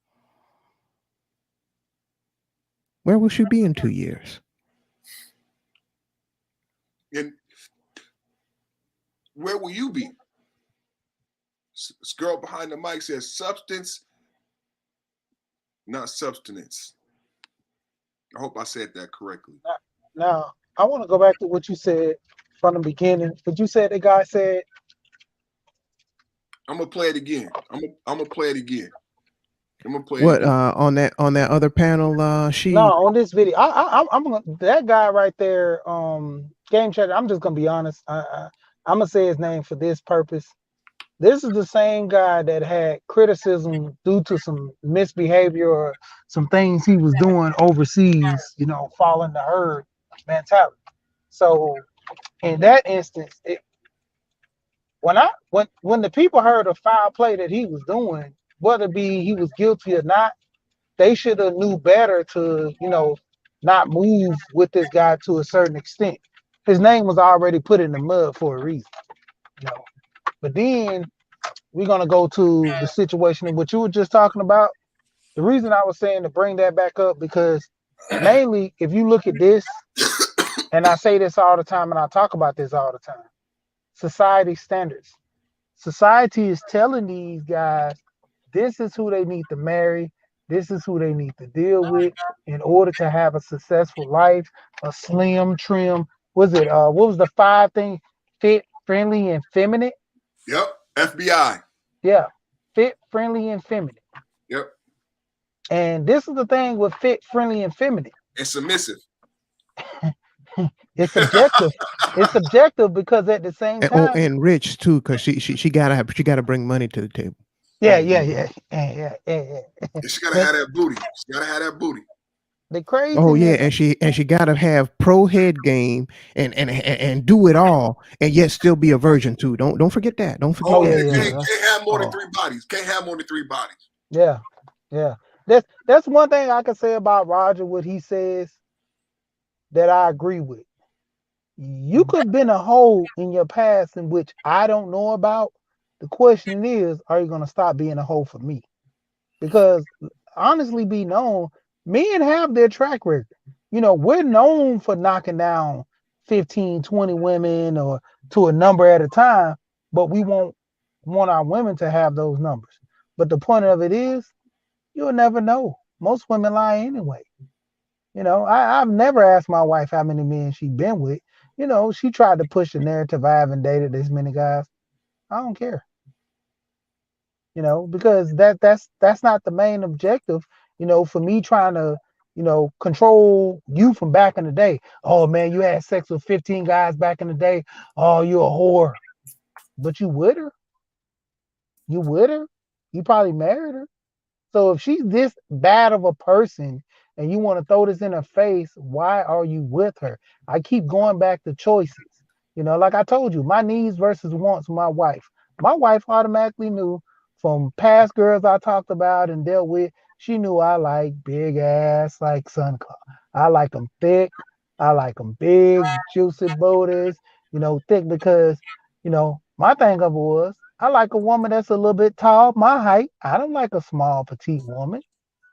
Speaker 9: where will she be in 2 years?
Speaker 1: And where will you be? This girl behind the mic says substance, not substance. I hope I said that correctly.
Speaker 8: Now, I want to go back to what you said from the beginning. But you said the guy said,
Speaker 1: I'm gonna play it again. I'm gonna play it again. I'm gonna play it
Speaker 9: What
Speaker 1: again.
Speaker 9: on that other panel?
Speaker 8: no,
Speaker 9: She
Speaker 8: on this video, I'm gonna, that guy right there, Game Changer. I'm just gonna be honest. I'm gonna say his name for this purpose. This is the same guy that had criticism due to some misbehavior or some things he was doing overseas, following the herd mentality. So in that instance, when the people heard of foul play that he was doing, whether be he was guilty or not, they should have knew better to, not move with this guy to a certain extent. His name was already put in the mud for a reason, you know. But then we're gonna go to the situation in what you were just talking about. The reason I was saying to bring that back up because Mainly, if you look at this, and I say this all the time, and I talk about this all the time, society standards. Society is telling these guys this is who they need to marry, this is who they need to deal with in order to have a successful life, a slim, trim. Was it what was the 5 thing? Fit, friendly, and feminine.
Speaker 1: Yep. FBI.
Speaker 8: Yeah, fit, friendly, and feminine.
Speaker 1: Yep.
Speaker 8: And this is the thing with fit, friendly, and feminine.
Speaker 1: And submissive.
Speaker 8: It's subjective. It's subjective because at the same
Speaker 9: And, oh,
Speaker 8: time,
Speaker 9: and rich too, because she gotta bring money to the table.
Speaker 8: yeah.
Speaker 1: And she gotta have that booty. She gotta have that booty.
Speaker 8: The crazy.
Speaker 9: Oh yeah, and she gotta have pro head game and do it all, and yet still be a virgin too. Don't forget that. Don't forget
Speaker 1: Oh,
Speaker 9: that.
Speaker 1: yeah. Can't have more than 3 bodies. Can't have more than 3 bodies.
Speaker 8: Yeah. That's one thing I can say about Roger. What he says that I agree with. You could have been a hoe in your past in which I don't know about. The question is, are you gonna stop being a hoe for me? Because honestly, be known, men have their track record. We're known for knocking down 15, 20 women or to a number at a time, but we won't want our women to have those numbers. But the point of it is, you'll never know. Most women lie anyway. I've never asked my wife how many men she's been with. She tried to push the narrative I haven't dated this many guys. I don't care. Because that's not the main objective, for me trying to, control you from back in the day. Oh man, you had sex with 15 guys back in the day. Oh, you're a whore. But you with her. You with her. You probably married her. So if she's this bad of a person and you want to throw this in her face, why are you with her? I keep going back to choices. Like I told you, my needs versus wants, my wife. My wife automatically knew from past girls I talked about and dealt with, she knew I like big ass like Sun Cloud. I like them thick. I like them big, juicy booties, thick because, my thing of it was, I like a woman that's a little bit tall, my height. I don't like a small, petite woman.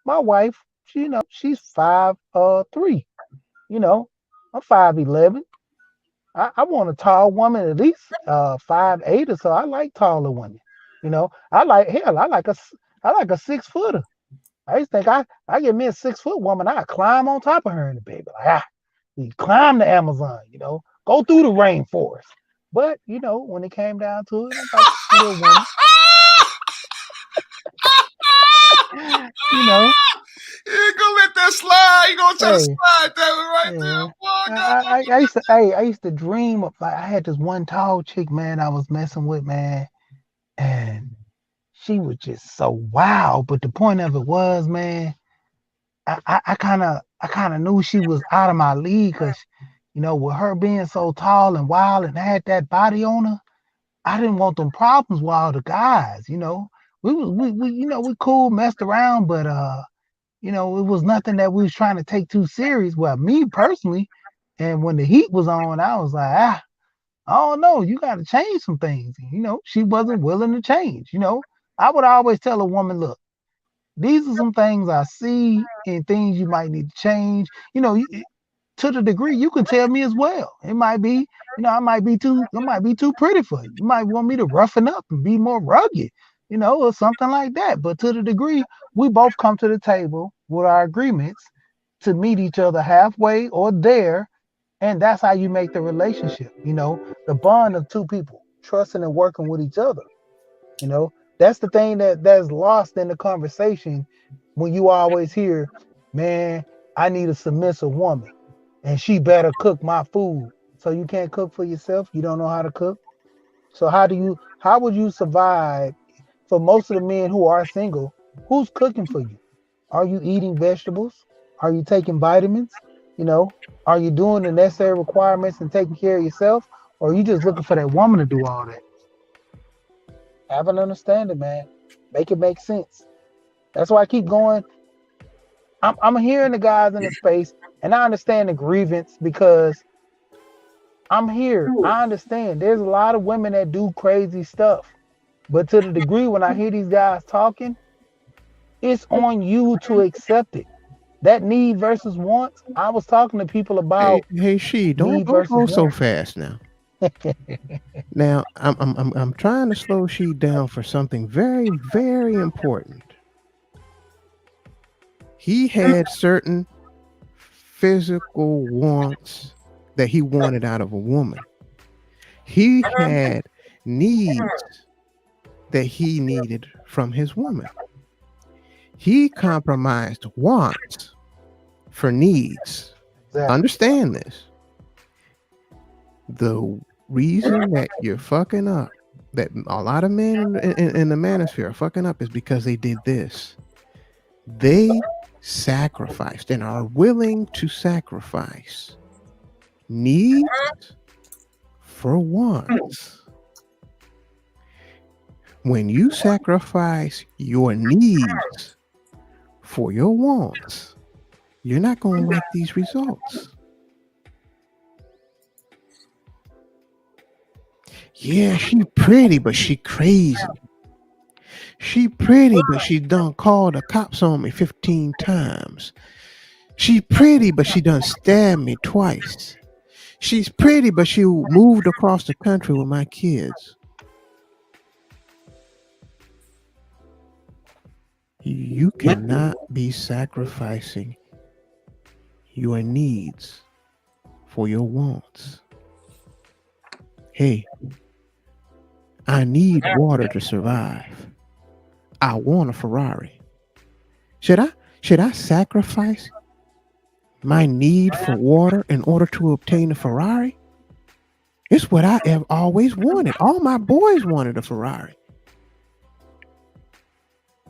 Speaker 8: My wife, she's 5'3". I'm 5'11". I want a tall woman at least 5'8" or so. I like taller women. I like a 6-footer. I used to think I get me a 6-foot woman, I climb on top of her in the bed. Like, you climb the Amazon, go through the rainforest. But when it came down to it, I like a little woman.
Speaker 1: You ain't gonna let that slide. You gonna try to slide that right there.
Speaker 8: I used to dream of, like, I had this one tall chick, man, I was messing with, man, and she was just so wild. But the point of it was, man, I kind of knew she was out of my league because, with her being so tall and wild and had that body on her, I didn't want them problems with all the guys. We cool, messed around, but it was nothing that we was trying to take too serious. Well, me personally, and when the heat was on, I was like, I don't know, you got to change some things. She wasn't willing to change. I would always tell a woman, look, these are some things I see and things you might need to change. To the degree you can tell me as well. It might be, I might be too pretty for you. You might want me to roughen up and be more rugged, or something like that. But to the degree we both come to the table with our agreements to meet each other halfway or there, and that's how you make the relationship, the bond of two people trusting and working with each other. That's the thing that's lost in the conversation when you always hear, man, I need a submissive woman and she better cook my food. So you can't cook for yourself. You don't know how to cook. So how would you survive? For most of the men who are single, who's cooking for you? Are you eating vegetables? Are you taking vitamins? Are you doing the necessary requirements and taking care of yourself? Or are you just looking for that woman to do all that? Have an understanding, man. Make it make sense. That's why I keep going. I'm hearing the guys in the space, and I understand the grievance because I'm here. I understand there's a lot of women that do crazy stuff. But to the degree when I hear these guys talking, it's on you to accept it. that need versus wants. I was talking to people about
Speaker 9: Hey, she, don't
Speaker 8: need versus
Speaker 9: go so
Speaker 8: want.
Speaker 9: fast now. Now, I'm trying to slow she down for something very, very important. He had certain physical wants that he wanted out of a woman. He had needs that he needed from his woman. He compromised wants for needs.
Speaker 8: Exactly.
Speaker 9: Understand this. The reason that you're fucking up, that a lot of men in the manosphere are fucking up, is because they did this. They sacrificed and are willing to sacrifice needs for wants. When you sacrifice your needs for your wants, you're not going to like these results. Yeah, she pretty, but she crazy. She pretty, but she done called the cops on me 15 times. She pretty, but she done stabbed me twice. She's pretty, but she moved across the country with my kids. You cannot be sacrificing your needs for your wants. Hey, I need water to survive. I want a Ferrari. Should I sacrifice my need for water in order to obtain a Ferrari? It's what I have always wanted. All my boys wanted a Ferrari.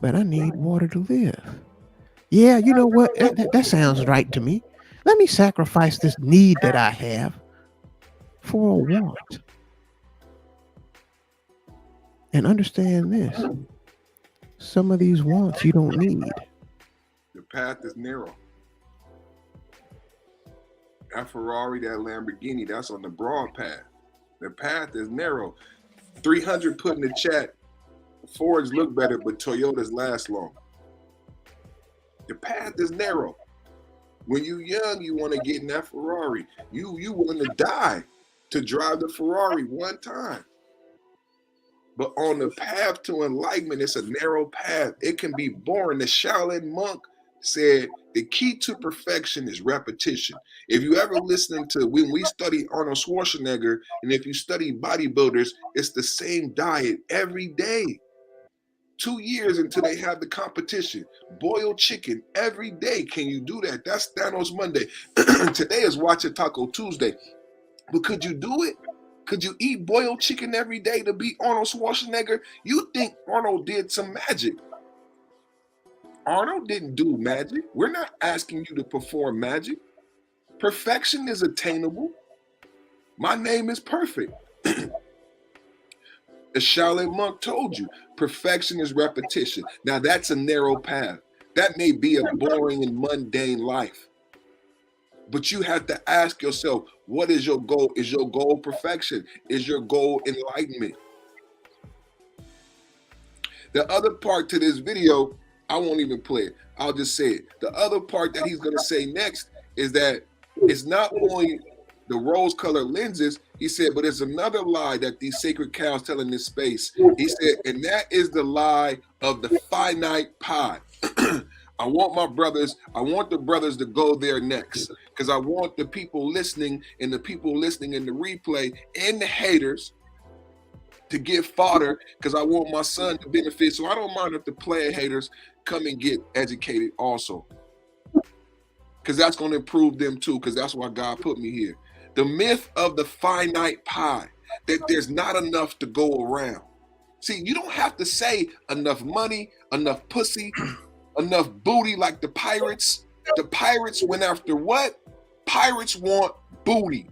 Speaker 9: But I need water to live. Yeah, you know what? That sounds right to me. Let me sacrifice this need that I have for a want. And understand this. Some of these wants you don't need.
Speaker 1: The path is narrow. That Ferrari, that Lamborghini, that's on the broad path. The path is narrow. 300 put in the chat. Fords look better, but Toyotas last long. The path is narrow. When you young, you want to get in that Ferrari. You willing to die to drive the Ferrari one time. But on the path to enlightenment, it's a narrow path. It can be boring. The Shaolin monk said the key to perfection is repetition. If you ever listen to when we study Arnold Schwarzenegger, and if you study bodybuilders, it's the same diet every day. 2 years until they have the competition. Boiled chicken every day. Can you do that? That's Thanos Monday. Today is Watch It Taco Tuesday. But could you do it? Could you eat boiled chicken every day to beat Arnold Schwarzenegger? You think Arnold did some magic. Arnold didn't do magic. We're not asking you to perform magic. Perfection is attainable. My name is perfect. The Shaolin monk told you, perfection is repetition. Now that's a narrow path. That may be a boring and mundane life. But you have to ask yourself, what is your goal? Is your goal perfection? Is your goal enlightenment? The other part to this video, I won't even play it. I'll just say it. The other part that he's going to say next is that it's not only the rose-colored lenses, he said, but it's another lie that these sacred cows tell in this space. He said, and that is the lie of the finite pie. I want the brothers to go there next, because I want the people listening and the people listening in the replay and the haters to get fodder, because I want my son to benefit. So I don't mind if the player haters come and get educated also, because that's going to improve them too, because that's why God put me here. The myth of the finite pie, that there's not enough to go around. See, you don't have to say enough money, enough pussy, enough booty like the pirates. The pirates went after what? Pirates want booty.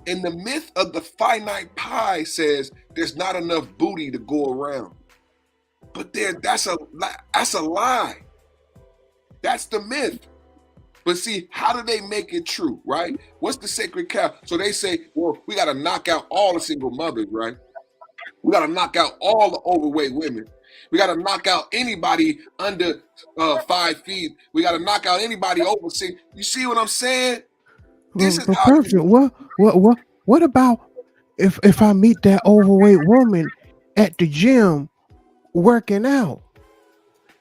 Speaker 1: And the myth of the finite pie says there's not enough booty to go around. But that's a lie. That's the myth. But see, how do they make it true, right? What's the sacred cow? So they say, well, we got to knock out all the single mothers, right? We got to knock out all the overweight women. We got to knock out anybody under 5 feet. We got to knock out anybody over 6. You see what I'm saying? This is how
Speaker 9: Perfect. What about if I meet that overweight woman at the gym working out,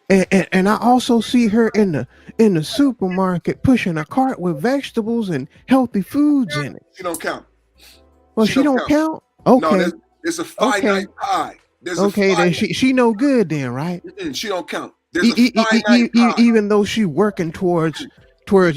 Speaker 9: and I also see her in the supermarket pushing a cart with vegetables and healthy foods in it.
Speaker 1: she don't count.
Speaker 9: Well, she don't count. Okay,
Speaker 1: No, there's a finite pie. There's
Speaker 9: okay.
Speaker 1: a
Speaker 9: Then
Speaker 1: finite.
Speaker 9: she no good then, right?
Speaker 1: She don't count. There's a finite pie.
Speaker 9: Even though she working towards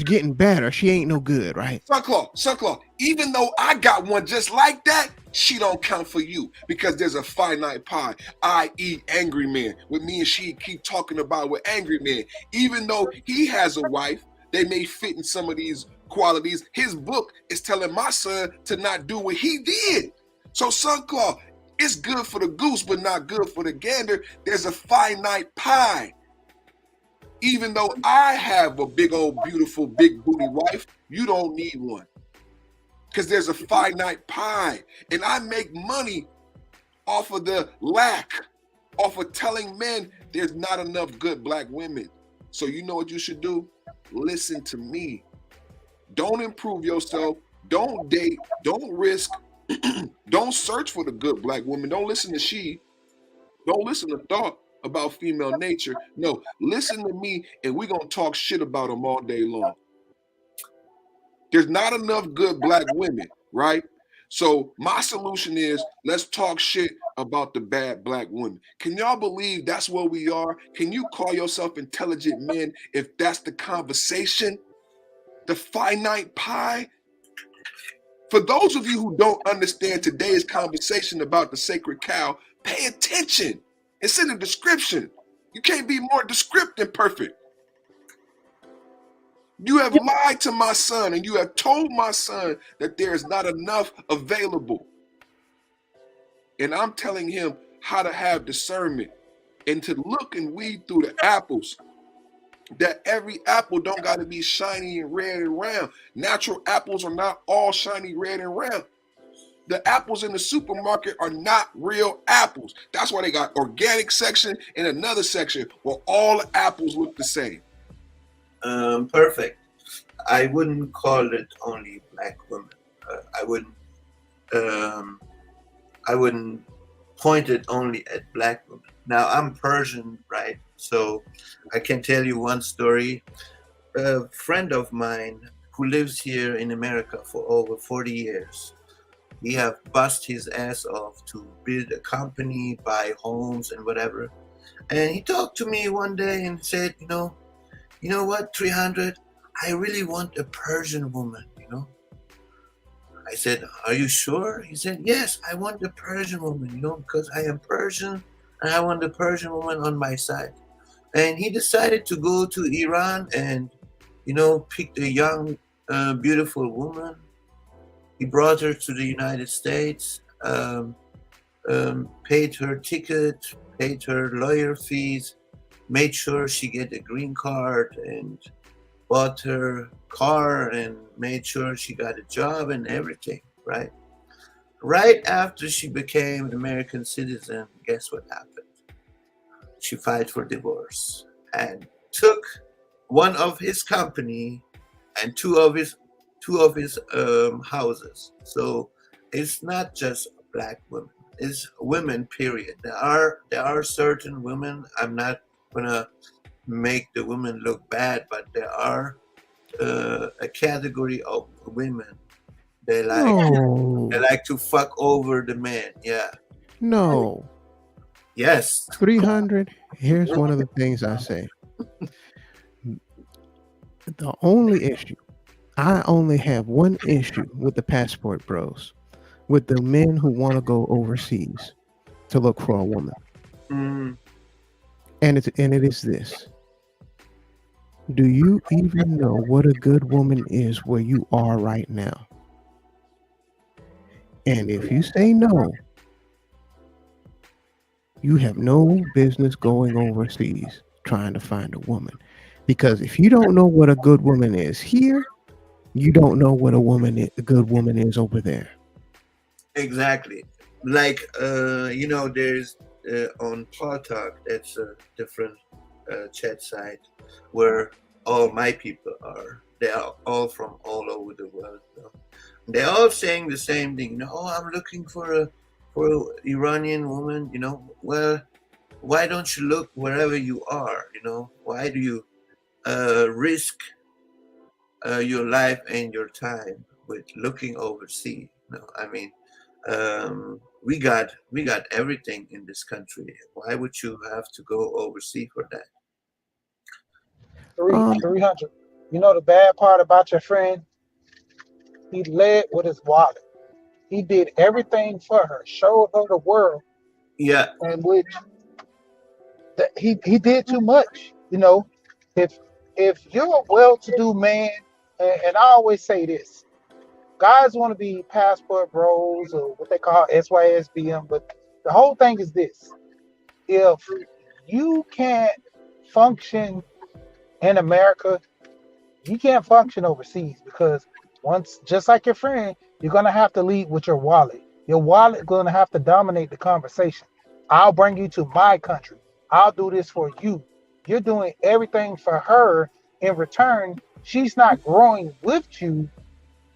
Speaker 9: getting better, she ain't no good, right?
Speaker 1: Sunclaw, even though I got one just like that, she don't count for you because there's a finite pie, i.e. angry man. With me and she keep talking about with angry man. Even though he has a wife, they may fit in some of these qualities. His book is telling my son to not do what he did. So Sunclaw, it's good for the goose, but not good for the gander. There's a finite pie. Even though I have a big old beautiful big booty wife, you don't need one. Because there's a finite pie. And I make money off of the lack, off of telling men there's not enough good black women. So you know what you should do? Listen to me. Don't improve yourself. Don't date. Don't risk. Don't search for the good black woman. Don't listen to she. Don't listen to thought about female nature. No, listen to me and we're going to talk shit about them all day long. There's not enough good black women, right? So my solution is let's talk shit about the bad black women. Can y'all believe that's where we are? Can you call yourself intelligent men if that's the conversation? The finite pie? For those of you who don't understand today's conversation about the sacred cow, pay attention. It's in the description. You can't be more descriptive than perfect. You have lied to my son and you have told my son that there is not enough available. And I'm telling him how to have discernment and to look and weed through the apples. That every apple don't got to be shiny and red and round. Natural apples are not all shiny, red, and round. The apples in the supermarket are not real apples. That's why they got organic section and another section where all the apples look the same.
Speaker 10: Perfect. I wouldn't call it only black women. I wouldn't point it only at black women. Now I'm Persian, right? So I can tell you one story. A friend of mine who lives here in America for over 40 years. He have bust his ass off to build a company, buy homes and whatever. And he talked to me one day and said, you know what, 300, I really want a Persian woman, I said, are you sure? He said, yes, I want a Persian woman, because I am Persian and I want a Persian woman on my side. And he decided to go to Iran and, picked a young, beautiful woman. He brought her to the United States, paid her ticket, paid her lawyer fees, made sure she get a green card and bought her car and made sure she got a job and everything, right? Right after she became an American citizen, guess what happened? She filed for divorce and took one of his company and two of his houses. So it's not just black women, it's women, period. There are certain women, I'm not gonna make the women look bad, but there are a category of women. They like to fuck over the man. Yeah.
Speaker 9: No.
Speaker 10: Yes.
Speaker 9: 300. Here's one of the things I say. The only issue, I only have one issue with the passport bros, with the men who want to go overseas to look for a woman.
Speaker 10: Mm.
Speaker 9: And it is this. Do you even know what a good woman is where you are right now? And if you say no, you have no business going overseas trying to find a woman. Because if you don't know what a good woman is here, you don't know what a good woman is over there.
Speaker 10: Exactly. like there's on Paw Talk, that's a different chat site where all my people are. They are all from all over the world. They're all saying the same thing. Oh, I'm looking for a Iranian woman. Well, why don't you look wherever you are? Why do you risk your life and your time with looking overseas? I mean, we got everything in this country. Why would you have to go overseas for that?
Speaker 9: Um,
Speaker 8: 300. You know the bad part about your friend? He led with his wallet. He did everything for her, showed her the world,
Speaker 10: Yeah.
Speaker 8: and which he did too much. If you're a well-to-do man, and I always say this, guys want to be passport bros or what they call SYSBM, but the whole thing is this: if you can't function in America, you can't function overseas, because once, just like your friend, you're gonna have to lead with your wallet. Your wallet gonna have to dominate the conversation. I'll bring you to my country. I'll do this for you. You're doing everything for her. In return, she's not growing with you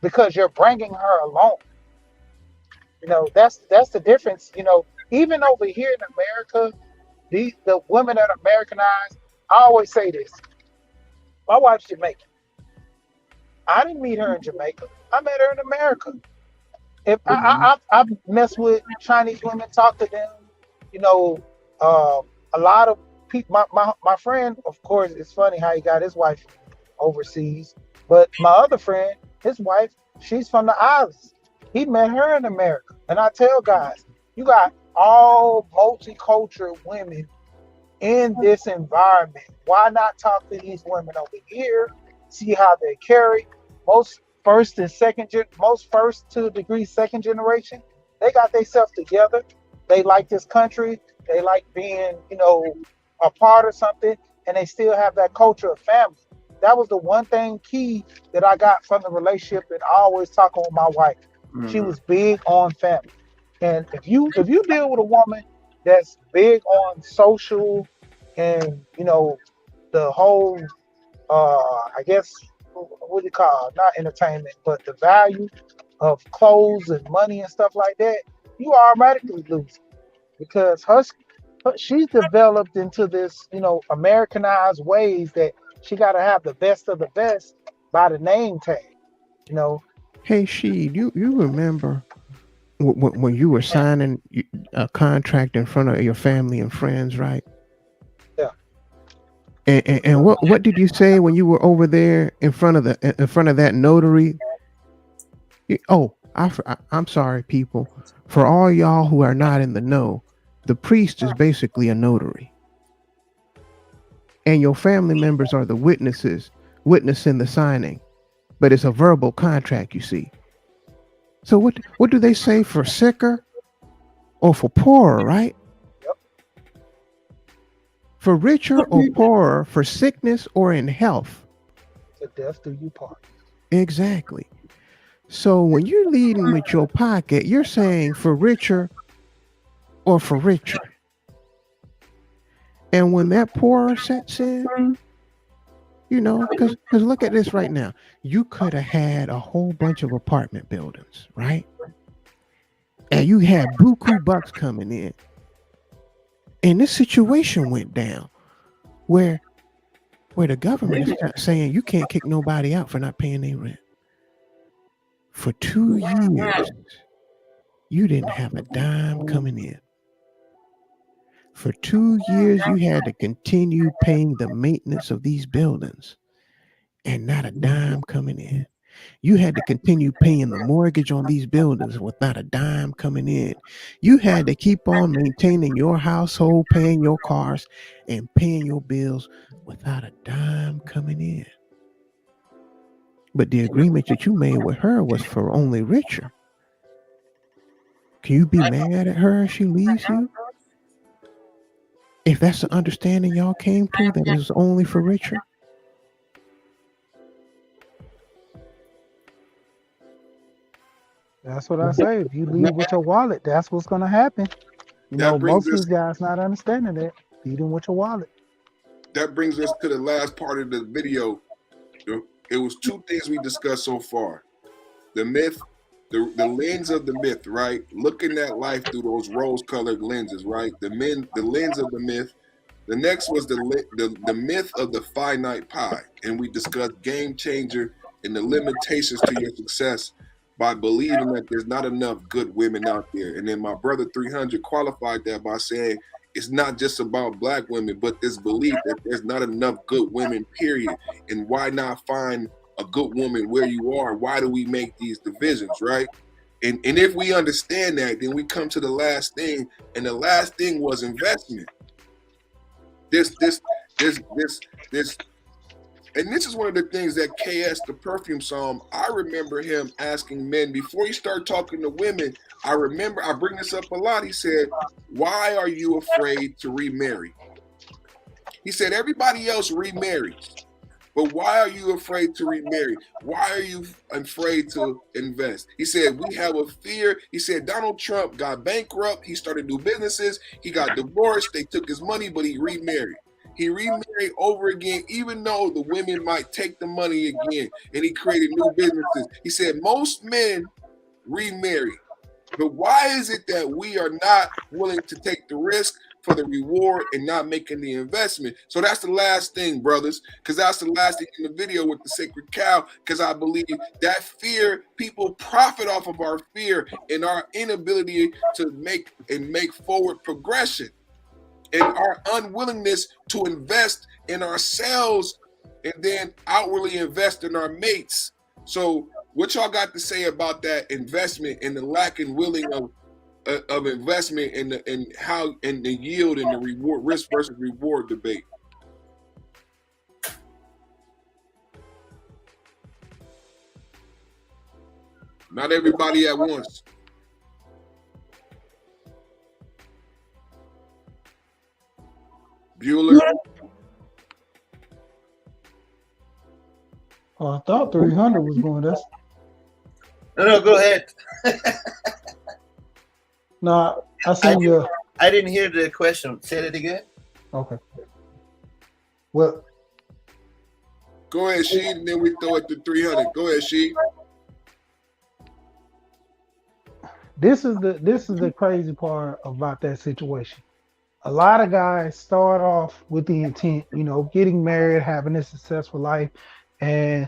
Speaker 8: because you're bringing her along. That's the difference. Even over here in America, the women that are Americanized. I always say this: my wife's Jamaican. I didn't meet her in Jamaica. I met her in America. If I've messed with Chinese women, talked to them, you know, a lot of people. My friend, of course, it's funny how he got his wife overseas, but my other friend, his wife, she's from the islands. He met her in America, and I tell guys, you got all multicultural women in this environment. Why not talk to these women over here? See how they carry. Most most first to degree second generation, they got themselves together. They like this country. They like being, a part of something, and they still have that culture of family. That was the one thing key that I got from the relationship, and I always talking with my wife. She was big on family. And if you deal with a woman that's big on social and the whole I guess what do you call it? Not entertainment, but the value of clothes and money and stuff like that, you automatically lose, because she's developed into this Americanized ways that she got to have the best of the best by the name tag. You know,
Speaker 9: hey, Sheed, you remember when you were signing a contract in front of your family and friends, right?
Speaker 8: yeah.
Speaker 9: And what did you say when you were over there in front of that notary? Oh, I'm sorry, people. For all y'all who are not in the know, the priest is basically a notary, and your family members are the witnesses witnessing the signing. But it's a verbal contract, you see. So what do they say for sicker or for poorer, right?
Speaker 8: Yep.
Speaker 9: For richer or poorer, for sickness or in health.
Speaker 8: To death do you part.
Speaker 9: Exactly. So when you're leading with your pocket, you're saying for richer or for richer. And when that poorer sets in, because look at this right now. You could have had a whole bunch of apartment buildings, right? And you had buku bucks coming in. And this situation went down where the government is saying you can't kick nobody out for not paying their rent. For 2 years, you didn't have a dime coming in. For 2 years, you had to continue paying the maintenance of these buildings and not a dime coming in. You had to continue paying the mortgage on these buildings with not a dime coming in. You had to keep on maintaining your household, paying your cars, and paying your bills without a dime coming in. But the agreement that you made with her was for only richer. Can you be mad at her if she leaves you? If that's the understanding y'all came to, that it was only for richer?
Speaker 8: That's what I say. If you lead with your wallet, that's what's gonna happen.
Speaker 1: That brings
Speaker 8: Most of
Speaker 1: us
Speaker 8: these guys not understanding that. Leading with your wallet.
Speaker 1: that brings us to the last part of the video. It was two things we discussed so far: the myth, the lens of the myth, right? Looking at life through those rose-colored lenses, right? The lens of the myth. The next was the myth of the finite pie, and we discussed game changer and the limitations to your success by believing that there's not enough good women out there. And then my brother 300 qualified that by saying it's not just about black women, but this belief that there's not enough good women, period. And why not find a good woman where you are? Why do we make these divisions, right? And if we understand that, then we come to the last thing, and the last thing was investment. This, and this is one of the things that KS, the Perfume song, I remember him asking men before he started talking to women. I bring this up a lot. He said, "Why are you afraid to remarry?" He said, "Everybody else remarries, but why are you afraid to remarry? Why are you afraid to invest?" He said, "We have a fear." He said, "Donald Trump got bankrupt. He started new businesses. He got divorced. They took his money, but he remarried. He remarried over again, even though the women might take the money again, and he created new businesses." He said, "Most men remarry, but why is it that we are not willing to take the risk for the reward and not making the investment?" So that's the last thing, brothers, because that's the last thing in the video with the sacred cow, because I believe that fear, people profit off of our fear and our inability to make forward progression, and our unwillingness to invest in ourselves and then outwardly invest in our mates. So what y'all got to say about that investment and the lack and willing of investment and the yield and the reward, risk versus reward debate? Not everybody at once. Bueller.
Speaker 8: Oh, I thought 300 was going. That's
Speaker 10: No, go ahead.
Speaker 8: no. I seen your.
Speaker 10: I didn't hear the question. Say it again.
Speaker 8: Okay. Well,
Speaker 1: go ahead, Sheed, and then we throw it to 300. Go ahead, Sheed.
Speaker 8: this is the crazy part about that situation. A lot of guys start off with the intent, getting married, having a successful life, and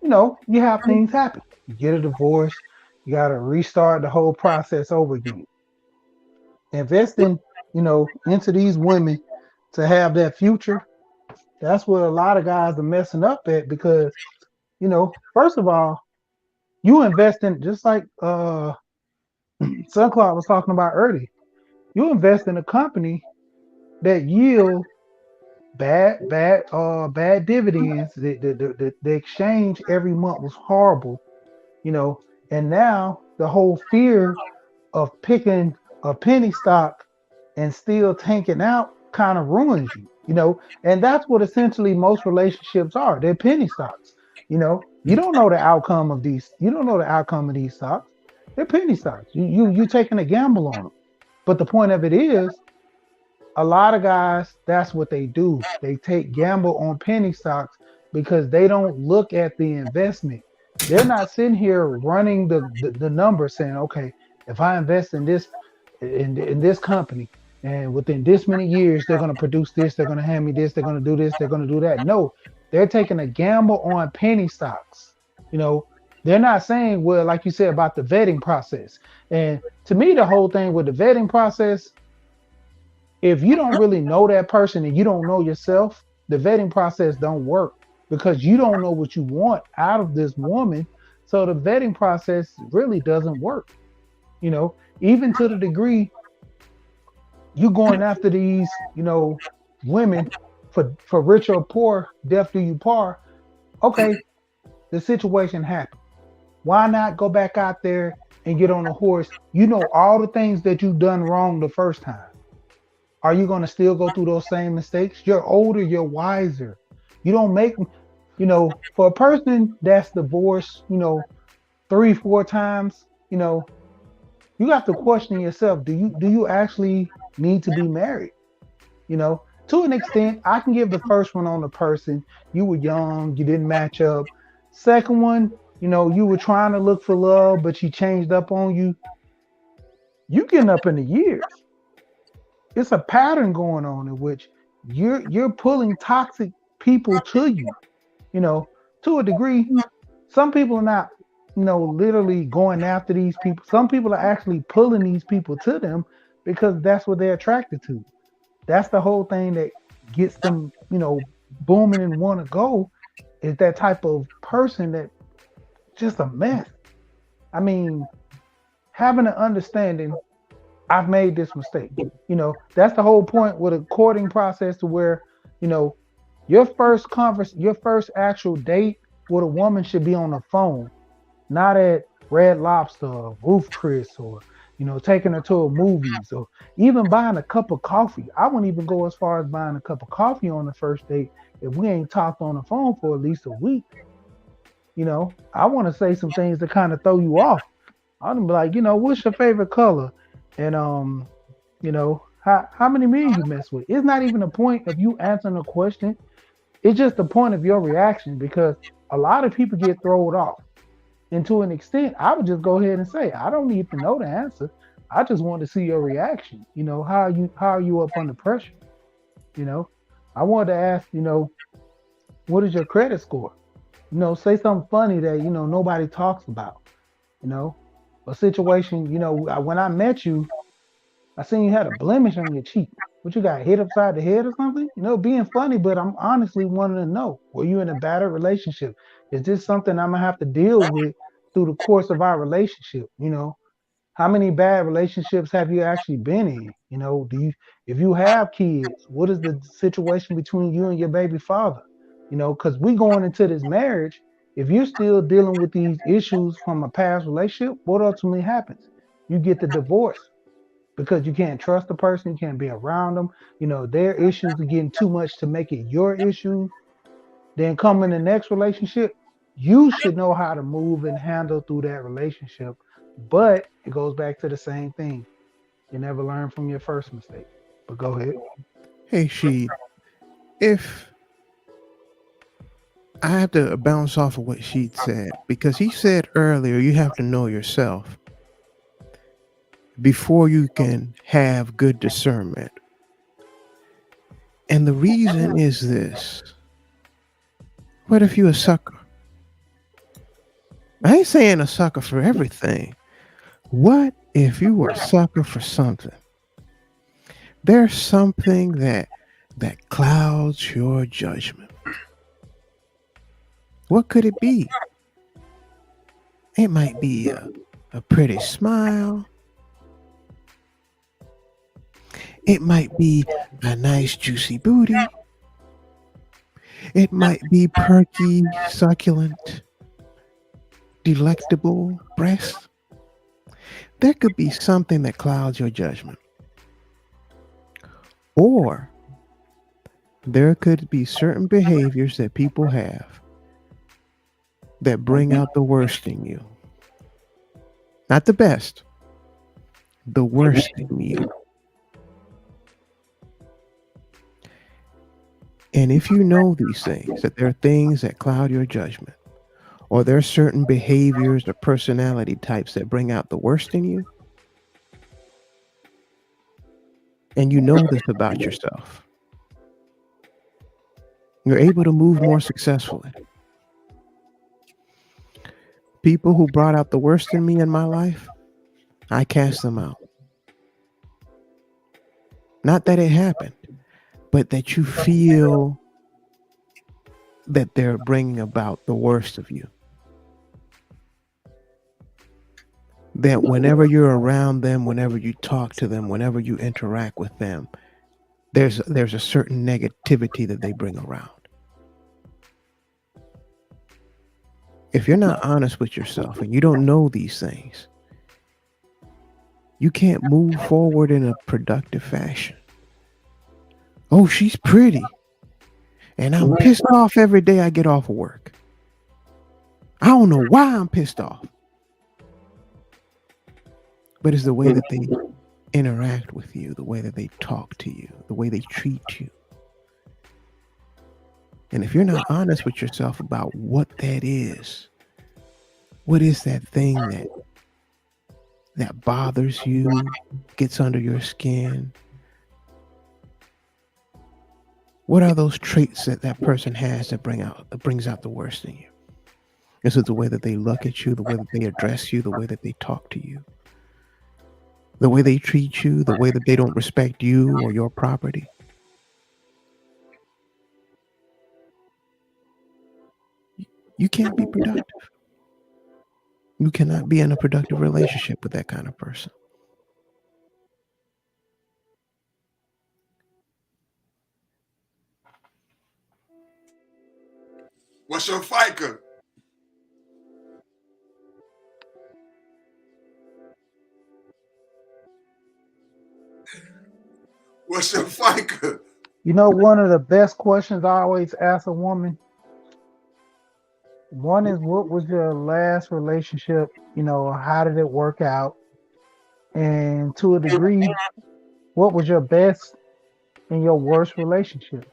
Speaker 8: you have things happen. You get a divorce, you got to restart the whole process over again. Investing, into these women to have that future, that's where a lot of guys are messing up at, because, first of all, you invest in, just like Suncloud was talking about earlier, you invest in a company that yield bad dividends. The exchange every month was horrible, and now the whole fear of picking a penny stock and still tanking out kind of ruins you, and that's what essentially most relationships are. They're penny stocks. You don't know the outcome of these. You don't know the outcome of these stocks. They're penny stocks. You taking a gamble on them. But the point of it is, a lot of guys, that's what they do. They take gamble on penny stocks because they don't look at the investment. They're not sitting here running the numbers saying, okay, if I invest in this company, and within this many years they're going to produce this, they're going to hand me this, they're going to do this, they're going to do that. No, they're taking a gamble on penny stocks. They're not saying, well, like you said about the vetting process. And to me, the whole thing with the vetting process, if you don't really know that person and you don't know yourself, the vetting process don't work, because you don't know what you want out of this woman. So the vetting process really doesn't work. Even to the degree you going after these, women for rich or poor, death do you part. Okay, the situation happened. Why not go back out there and get on a horse? You know all the things that you've done wrong the first time. Are you going to still go through those same mistakes? You're older, you're wiser. You don't make, for a person that's divorced, 3-4 times, you know, you have to question yourself. Do you actually need to be married? You know, to an extent, I can give the first one on the person. You were young, you didn't match up. Second one, you were trying to look for love, but she changed up on you. You getting up in the years. It's a pattern going on in which you're pulling toxic people to you, you know, to a degree. Some people are not, literally going after these people. Some people are actually pulling these people to them because that's what they're attracted to. That's the whole thing that gets them, booming and want to go, is that type of person that just a mess. I mean, having an understanding, I've made this mistake. That's the whole point with a courting process, to where, you know, your first actual date with a woman should be on the phone, not at Red Lobster or Roof Chris, or taking her to a movies, or even buying a cup of coffee. I wouldn't even go as far as buying a cup of coffee on the first date if we ain't talked on the phone for at least a week. I want to say some things that kind of throw you off. I'm be like, what's your favorite color? And how many men you mess with? It's not even the point of you answering a question. It's just the point of your reaction, because a lot of people get thrown off. And to an extent, I would just go ahead and say, I don't need to know the answer. I just want to see your reaction. How are you up under pressure? I wanted to ask, what is your credit score? Say something funny that nobody talks about. A situation. When I met you, I seen you had a blemish on your cheek. What, you got hit upside the head or something? Being funny, but I'm honestly wanting to know, were you in a battered relationship? Is this something I'm gonna have to deal with through the course of our relationship? How many bad relationships have you actually been in? If you have kids, what is the situation between you and your baby father? Because we going into this marriage, if you're still dealing with these issues from a past relationship, what ultimately happens? You get the divorce, because you can't trust the person, you can't be around them. Their issues are getting too much to make it your issue. Then come in the next relationship, you should know how to move and handle through that relationship. But it goes back to the same thing. You never learn from your first mistake. But go ahead.
Speaker 9: Hey, Sheed, if I have to bounce off of what Sheed said, because he said earlier, you have to know yourself before you can have good discernment. And the reason is this: what if you a sucker? I ain't saying a sucker for everything. What if you were a sucker for something? There's something that clouds your judgment. What could it be? It might be a pretty smile. It might be a nice juicy booty. It might be perky, succulent, delectable breasts. There could be something that clouds your judgment. Or there could be certain behaviors that people have that bring out the worst in you. Not the best, the worst in you. And if you know these things, that there are things that cloud your judgment, or there are certain behaviors or personality types that bring out the worst in you, and you know this about yourself, you're able to move more successfully. People who brought out the worst in me in my life, I cast them out. Not that it happened, but that you feel that they're bringing about the worst of you. That whenever you're around them, whenever you talk to them, whenever you interact with them, there's a certain negativity that they bring around. If you're not honest with yourself and you don't know these things, you can't move forward in a productive fashion. Oh, she's pretty, and I'm pissed off every day I get off of work. I don't know why I'm pissed off. but it's the way that they interact with you, the way that they talk to you, the way they treat you. And if you're not honest with yourself about what that is, what is that thing that bothers you, gets under your skin? What are those traits that that person has that brings out the worst in you? Is it the way that they look at you, the way that they address you, the way that they talk to you, the way they treat you, the way that they don't respect you or your property? You can't be productive. You cannot be in a productive relationship with that kind of person.
Speaker 1: What's your FICA? What's your FICA?
Speaker 8: You know, one of the best questions I always ask a woman, one is, what was your last relationship? You know, how did it work out? And to a degree, what was your best and your worst relationship?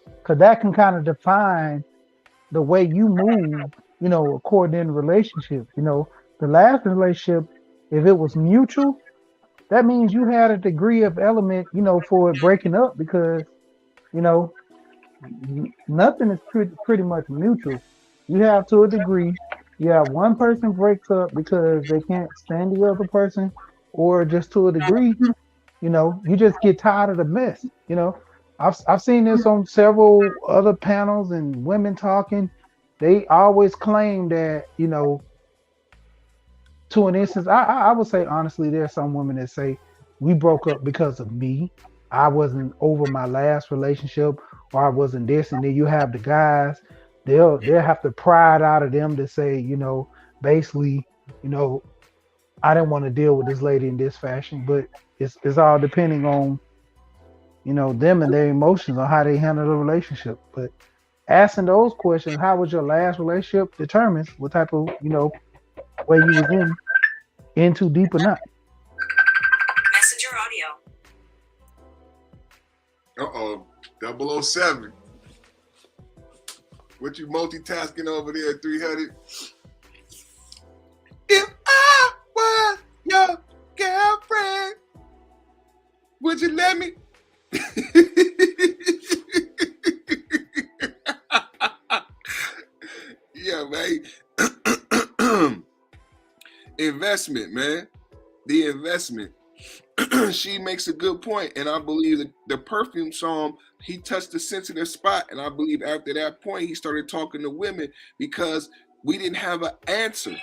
Speaker 8: Because that can kind of define the way you move, you know, according to relationships. You know, the last relationship, if it was mutual, that means you had a degree of element, you know, for it breaking up, because, you know, nothing is pretty much mutual. You have, to a degree, you have one person breaks up because they can't stand the other person, or just to a degree, you know, you just get tired of the mess. You know, I've seen this on several other panels and women talking. They always claim that, you know, to an instance, I would say honestly, there's some women that say, we broke up because of me. I wasn't over my last relationship, or I wasn't this. And then you have the guys, they'll have to pry it out of them to say, you know, basically, you know, I didn't want to deal with this lady in this fashion. But it's all depending on, you know, them and their emotions on how they handle the relationship. But asking those questions, how was your last relationship, determines what type of, you know, way you was in too deep or not.
Speaker 2: Messenger audio.
Speaker 1: Uh-oh, 007. What you multitasking over there, 300? If I was your girlfriend, would you let me? Yeah, man. Investment, man. The investment. She makes a good point, and I believe that the Perfume song, he touched a sensitive spot, and I believe after that point he started talking to women, because we didn't have an answer.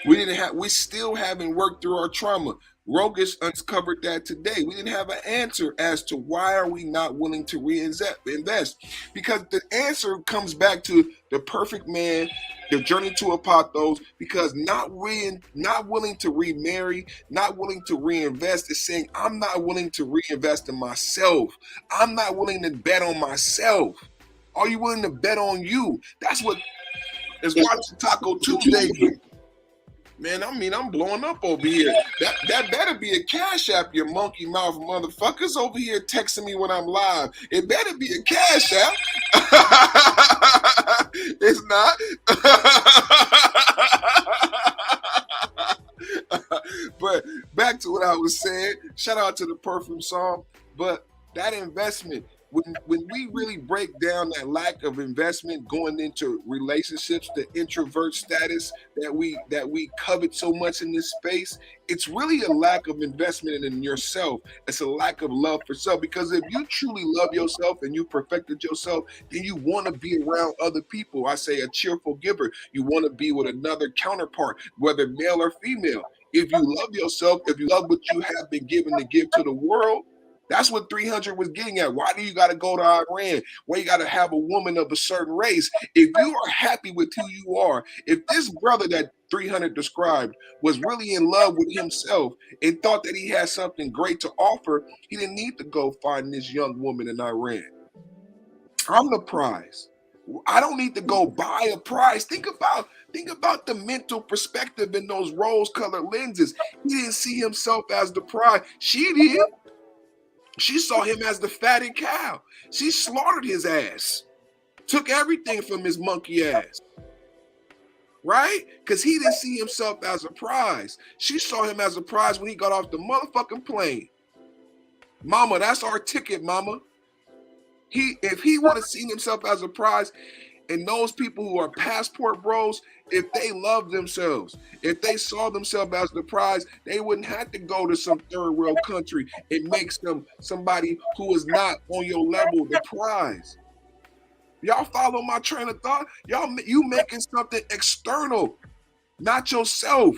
Speaker 1: We still haven't worked through our trauma. Rogus uncovered that today. We didn't have an answer as to why are we not willing to invest, because the answer comes back to the perfect man, the journey to Apothos, because not willing to remarry, not willing to reinvest is saying, I'm not willing to reinvest in myself. I'm not willing to bet on myself. Are you willing to bet on you? That's what is watching Taco Tuesday. Man, I mean, I'm blowing up over here. That better be a Cash App, you monkey mouth motherfuckers over here texting me when I'm live. It better be a Cash App. It's not. But back to what I was saying. Shout out to the Perfume song. But that investment, when we really break down that lack of investment going into relationships, the introvert status that we covet so much in this space, it's really a lack of investment in yourself. It's a lack of love for self, because if you truly love yourself and you perfected yourself, then you want to be around other people. I say a cheerful giver. You want to be with another counterpart, whether male or female. If you love yourself, if you love what you have been given to give to the world, that's what 300 was getting at. Why do you got to go to Iran? Why you got to have a woman of a certain race? If you are happy with who you are, if this brother that 300 described was really in love with himself and thought that he had something great to offer, he didn't need to go find this young woman in Iran. I'm the prize. I don't need to go buy a prize. Think about the mental perspective in those rose-colored lenses. He didn't see himself as the prize. She did. She saw him as the fatted cow. She slaughtered his ass. Took everything from his monkey ass. Right? Because he didn't see himself as a prize. She saw him as a prize when he got off the motherfucking plane. Mama, that's our ticket, mama. If he would have seen himself as a prize, and those people who are passport bros, if they love themselves, if they saw themselves as the prize, they wouldn't have to go to some third world country and make somebody who is not on your level the prize. Y'all follow my train of thought? You making something external, not yourself.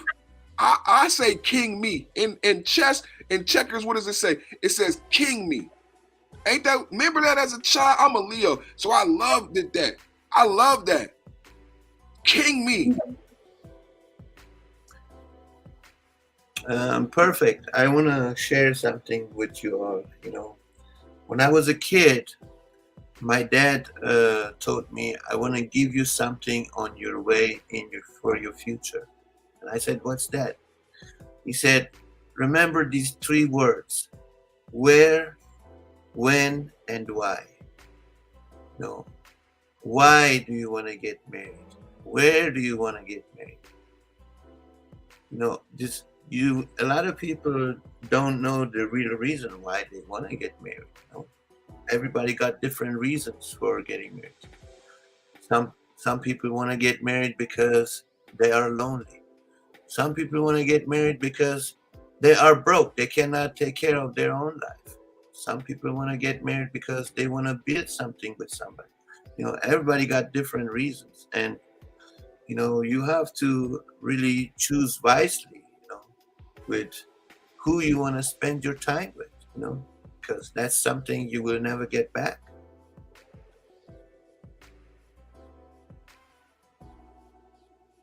Speaker 1: I say king me. In chess, in checkers, what does it say? It says king me. Ain't that, remember that as a child? I'm a Leo, so I loved that. I love that. King me.
Speaker 10: Perfect. I want to share something with you all. You know, when I was a kid, my dad told me, I want to give you something on your way for your future. And I said, what's that? He said, remember these 3 words: where, when, and why. You know, why do you want to get married? Where do you want to get married? You know, a lot of people don't know the real reason why they want to get married. You know? Everybody got different reasons for getting married. Some people want to get married because they are lonely. Some people want to get married because they are broke. They cannot take care of their own life. Some people want to get married because they want to build something with somebody. You know, everybody got different reasons. And, you know, you have to really choose wisely, you know, with who you want to spend your time with, you know, because that's something you will never get back.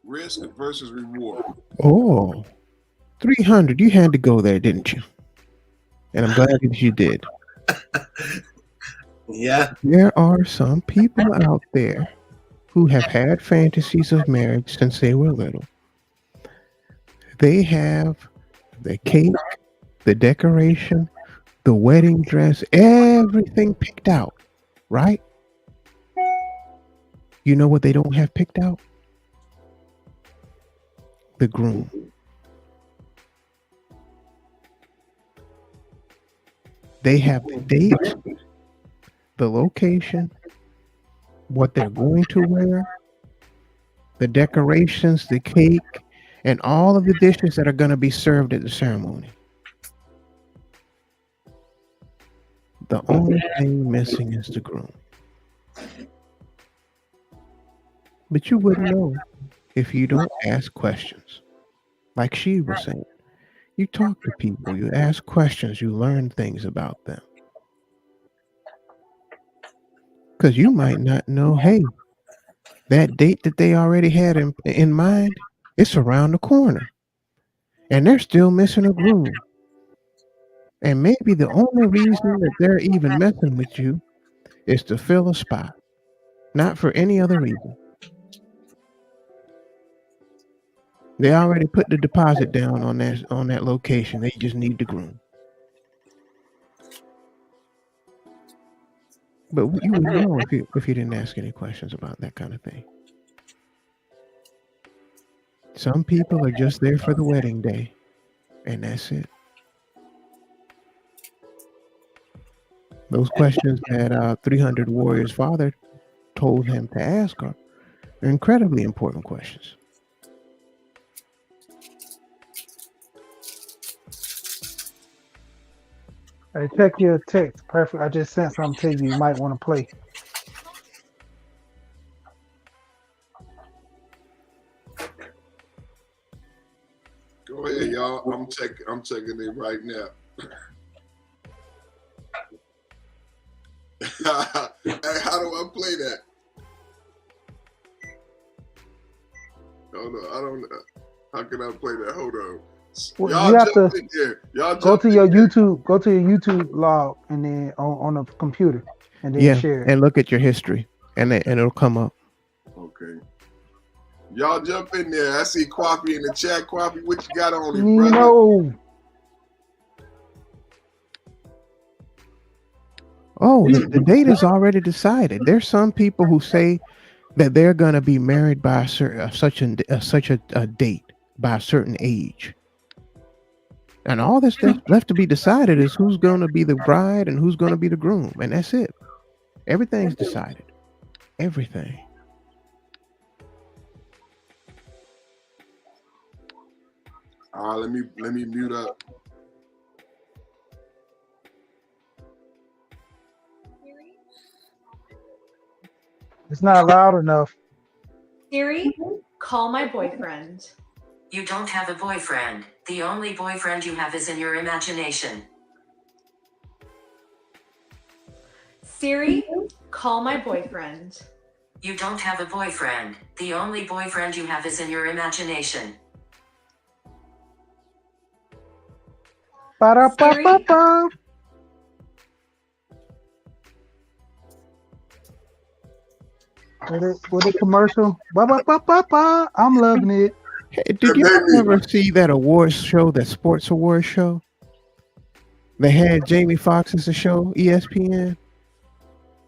Speaker 1: Risk versus reward.
Speaker 9: Oh, 300. You had to go there, didn't you? And I'm glad that you did.
Speaker 10: Yeah.
Speaker 9: There are some people out there who have had fantasies of marriage since they were little. They have the cake, the decoration, the wedding dress, everything picked out, right? You know what they don't have picked out? The groom. They have the date, the location, what they're going to wear, the decorations, the cake, and all of the dishes that are going to be served at the ceremony. The only thing missing is the groom. But you wouldn't know if you don't ask questions. Like she was saying, you talk to people, you ask questions, you learn things about them. Because you might not know, hey, that date that they already had in mind, it's around the corner. And they're still missing a groom. And maybe the only reason that they're even messing with you is to fill a spot, not for any other reason. They already put the deposit down on that location. They just need the groom. But you would know if you didn't ask any questions about that kind of thing. Some people are just there for the wedding day, and that's it. Those questions that 300 Warrior's father told him to ask are incredibly important questions.
Speaker 8: Hey, check your text. Perfect. I just sent something to you. You might want to play.
Speaker 1: Go ahead, y'all. I'm checking it right now. Hey, how do I play that? Oh no, I don't know. How can I play that? Hold on.
Speaker 8: Well,
Speaker 1: Y'all
Speaker 8: you have
Speaker 1: jump
Speaker 8: to
Speaker 1: in there. Y'all
Speaker 8: go
Speaker 1: jump
Speaker 8: to
Speaker 1: in
Speaker 8: your
Speaker 1: there.
Speaker 8: YouTube. Go to your YouTube log, and then on a computer, and then
Speaker 9: Yeah,
Speaker 8: share it.
Speaker 9: and look at your history. and it'll come up.
Speaker 1: Okay. Y'all jump in there. I see Quappy in the chat. Quappy, what you got on it, brother?
Speaker 8: No.
Speaker 9: Oh, the date is already decided. There's some people who say that they're going to be married by a certain such a date by a certain age, and all that's left to be decided is who's going to be the bride and who's going to be the groom, and that's it. Everything's decided. Everything.
Speaker 1: Let me mute up.
Speaker 8: It's not loud enough.
Speaker 12: Siri, call my boyfriend.
Speaker 13: You don't have a boyfriend. The only boyfriend you have is in your imagination.
Speaker 12: Siri, call my boyfriend.
Speaker 13: You don't have a boyfriend. The only boyfriend you have is in your imagination.
Speaker 8: Ba-da-ba-ba-ba. With the commercial, ba-ba-ba-ba-ba. I'm loving it.
Speaker 9: Hey, did you ever see that awards show, that sports awards show? They had Jamie Foxx as a show, ESPN.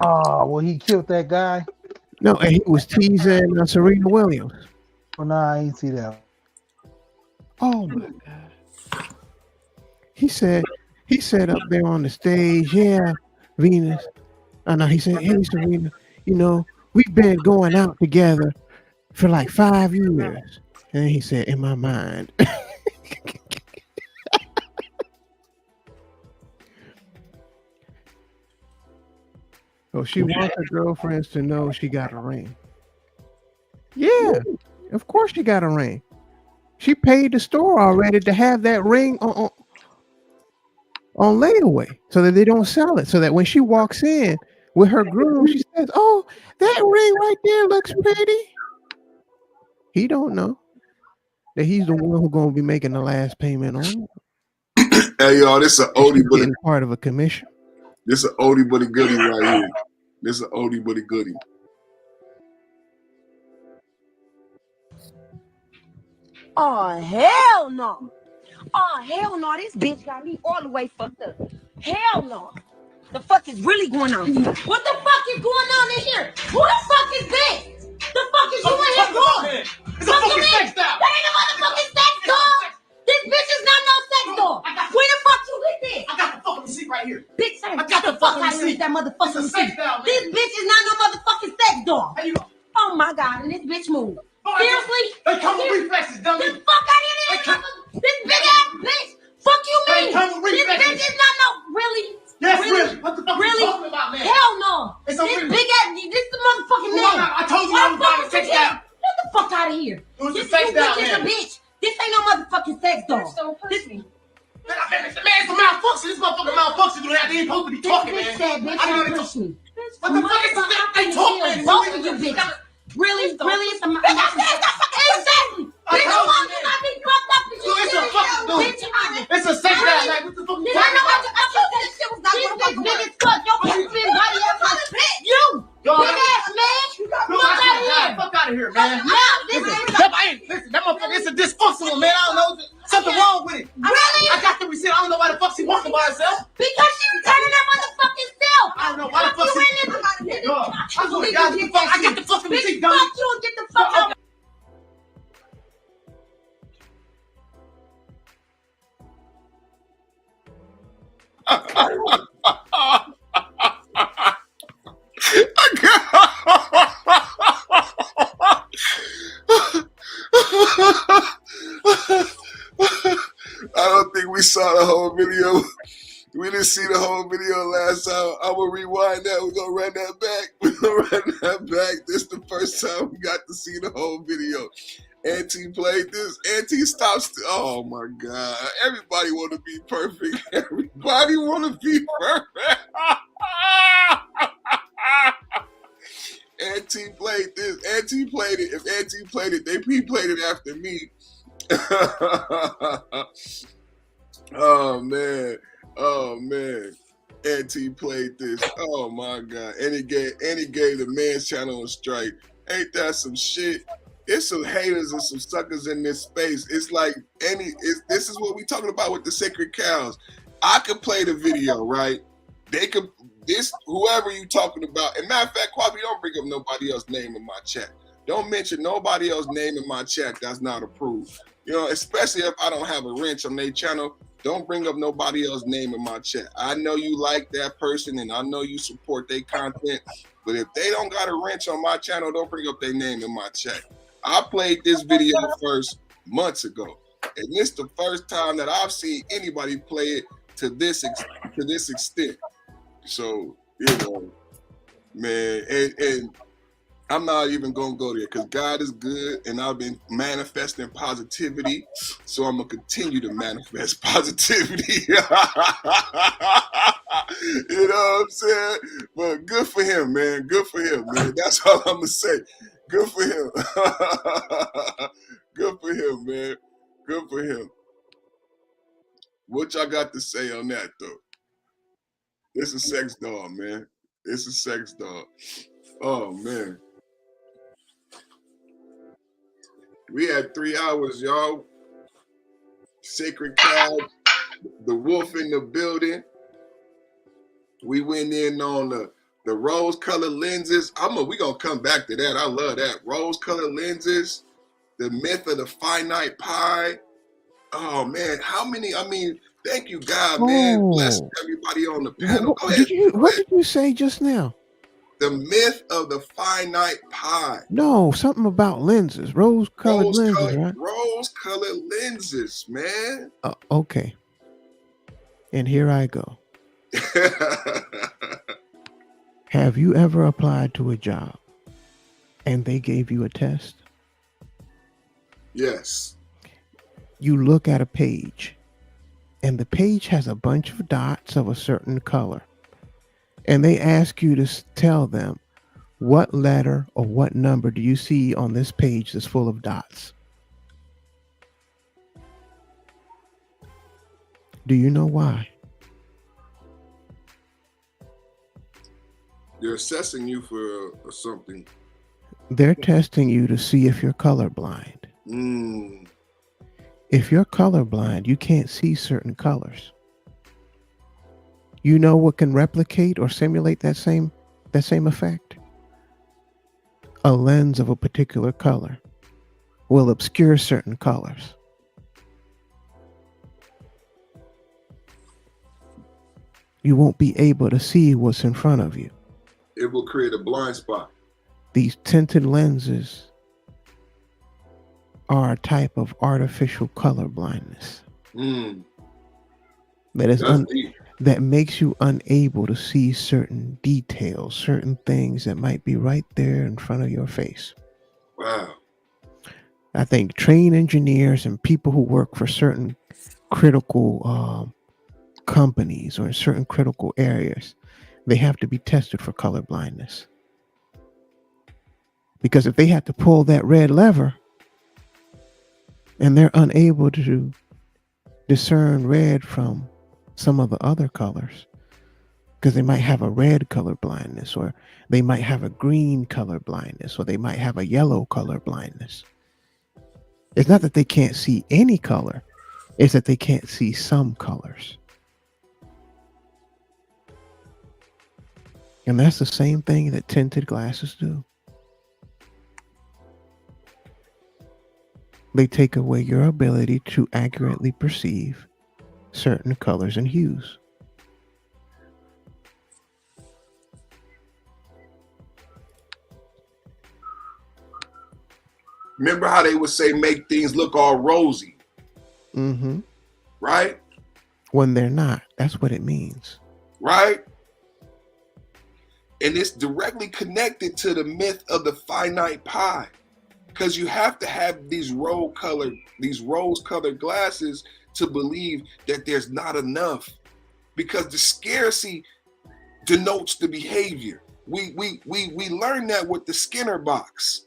Speaker 8: Oh, well, he killed that guy.
Speaker 9: No, and he was teasing Serena Williams.
Speaker 8: Oh, no, I ain't see that.
Speaker 9: Oh my God. He said up there on the stage, yeah, Venus. No, he said, hey, Serena, you know, we've been going out together for like 5 years. And he said, in my mind. So she wants her girlfriends to know she got a ring. Yeah, of course she got a ring. She paid the store already to have that ring on layaway so that they don't sell it. So that when she walks in with her groom, she says, oh, that ring right there looks pretty. He don't know that he's the one who's going to be making the last payment on it.
Speaker 1: Hey, y'all, this is an oldie but
Speaker 9: getting part of a commission.
Speaker 1: This is an oldie but a goodie right here. This is an oldie but a goodie.
Speaker 14: Oh, hell no. Oh, hell no. This bitch got me all the way fucked up. Hell no. The fuck is really going on? What the fuck is going on in here? Who the fuck is this? The fuck is you in here doing?
Speaker 11: It's a fucking sex doll.
Speaker 14: That ain't a motherfucking sex doll. This bitch is not no sex doll. Where the fuck you get this?
Speaker 11: I got the fucking receipt right here.
Speaker 14: Bitch, say,
Speaker 11: I got
Speaker 14: get the
Speaker 11: the
Speaker 14: fuck
Speaker 11: fucking
Speaker 14: out of here with
Speaker 11: receipt.
Speaker 14: that motherfucking
Speaker 11: It's a sex
Speaker 14: receipt.
Speaker 11: doll, man.
Speaker 14: This bitch is not no motherfucking sex doll.
Speaker 11: How you go?
Speaker 14: Oh my God, and this bitch moved. Seriously?
Speaker 11: They come with reflexes, dummy.
Speaker 14: Get the fuck out of here. This big ass bitch. Fuck you
Speaker 11: They
Speaker 14: mean?
Speaker 11: come with
Speaker 14: This
Speaker 11: reflexes.
Speaker 14: bitch is not no, really?
Speaker 11: Yes, really. What the fuck
Speaker 14: Really?
Speaker 11: you talking about, man?
Speaker 14: Hell no.
Speaker 11: It's
Speaker 14: This
Speaker 11: a really.
Speaker 14: big ass, this the motherfucking
Speaker 11: Well,
Speaker 14: name.
Speaker 11: I told you I was buying a sex doll.
Speaker 14: Get the fuck out of here.
Speaker 11: It was a
Speaker 14: This
Speaker 11: sex
Speaker 14: you
Speaker 11: doll,
Speaker 14: bitch is a
Speaker 11: man.
Speaker 14: bitch. This ain't no motherfucking sex doll. This
Speaker 11: Man, it's a malfunction. This motherfucking malfunction. You ain't supposed to be talking,
Speaker 14: bitch
Speaker 11: man.
Speaker 14: said, bitch,
Speaker 11: I
Speaker 14: don't
Speaker 11: didn't
Speaker 14: push me.
Speaker 11: What the fuck is this? They talk, man.
Speaker 14: Both of you bitches. Really, it's a exactly.
Speaker 11: I
Speaker 14: Bitch, you
Speaker 11: told you,
Speaker 14: want
Speaker 11: man.
Speaker 14: to be fucked up because you
Speaker 11: It's a fucking dude.
Speaker 14: bitch.
Speaker 11: It's a sex doll. Like, what the fuck you
Speaker 14: Did I know
Speaker 11: talking
Speaker 14: what
Speaker 11: about?
Speaker 14: the fuck this shit was like? This bitch big as fuck. Your bitch big body ass like bitch. You
Speaker 11: Y'all-
Speaker 14: big ass man.
Speaker 11: Fuck out of here, man. Listen, that motherfucker, it's a dysfunctional, man. I don't know. Something wrong with it.
Speaker 14: Really?
Speaker 11: I got the receipt. I don't know why the fuck she walking by herself.
Speaker 14: Because she returning that motherfucking self.
Speaker 11: I don't know why the fuck
Speaker 14: you
Speaker 11: she.
Speaker 14: in there.
Speaker 11: Yo, I swear to God, I got the fucking
Speaker 14: Bitch,
Speaker 11: receipt,
Speaker 14: fuck
Speaker 11: dummy.
Speaker 14: you and get the fuck out.
Speaker 1: I don't think we saw the whole video. We didn't see the whole video last time. I'm gonna rewind that. We're gonna run that back. We're gonna run that back. This is the first time we got to see the whole video. Auntie played this. Auntie stops. Oh my God. Everybody want to be perfect. Everybody want to be perfect. Auntie played this. Auntie played it. If Auntie played it, he played it after me. Oh man. Oh man. Auntie played this. Oh my God. And he gave the man's channel a strike. Ain't that some shit? It's some haters and some suckers in this space. It's like this is what we talking about with the sacred cows. I could play the video, right? They could whoever you talking about. And matter of fact, Quabi, don't bring up nobody else's name in my chat. Don't mention nobody else's name in my chat that's not approved. You know, especially if I don't have a wrench on their channel. Don't bring up nobody else's name in my chat. I know you like that person and I know you support their content, but if they don't got a wrench on my channel, don't bring up their name in my chat. I played this video first months ago, and this the first time that I've seen anybody play it to this extent. So, you know, man, and I'm not even gonna go there because God is good and I've been manifesting positivity. So I'm gonna continue to manifest positivity. You know what I'm saying? But good for him, man. Good for him, man. That's all I'm gonna say. Good for him. Good for him, man. Good for him. What y'all got to say on that though? It's a sex doll, man. It's a sex doll. Oh man. We had 3 hours, y'all. Sacred Cow, the wolf in the building. We went in on the rose-colored lenses. We gonna come back to that. I love that. Rose-colored lenses, the myth of the finite pie. Oh man, how many? I mean, thank you, God, man. Bless everybody on the panel. Go ahead.
Speaker 9: What did you say just now?
Speaker 1: The myth of the finite pie.
Speaker 9: No, something about lenses, rose-colored lenses, right?
Speaker 1: Rose-colored lenses, man.
Speaker 9: Okay. And here I go. Have you ever applied to a job and they gave you a test?
Speaker 1: Yes.
Speaker 9: You look at a page and the page has a bunch of dots of a certain color. And they ask you to tell them what letter or what number do you see on this page that's full of dots? Do you know why?
Speaker 1: They're assessing you for something.
Speaker 9: They're testing you to see if you're colorblind. If you're colorblind, you can't see certain colors. You know what can replicate or simulate that same effect? A lens of a particular color will obscure certain colors. You won't be able to see what's in front of you.
Speaker 1: It will create a blind spot.
Speaker 9: These tinted lenses are a type of artificial color blindness. That makes you unable to see certain details, certain things that might be right there in front of your face.
Speaker 1: Wow.
Speaker 9: I think trained engineers and people who work for certain critical companies or in certain critical areas, they have to be tested for color blindness. Because if they have to pull that red lever and they're unable to discern red from some of the other colors, because they might have a red color blindness, or they might have a green color blindness, or they might have a yellow color blindness. It's not that they can't see any color, it's that they can't see some colors. And that's the same thing that tinted glasses do. They take away your ability to accurately perceive certain colors and hues.
Speaker 1: Remember how they would say make things look all rosy?
Speaker 9: Mm-hmm.
Speaker 1: Right?
Speaker 9: When they're not. That's what it means.
Speaker 1: Right? And it's directly connected to the myth of the finite pie. Because you have to have these rose-colored glasses to believe that there's not enough. Because the scarcity denotes the behavior. We learned that with the Skinner box.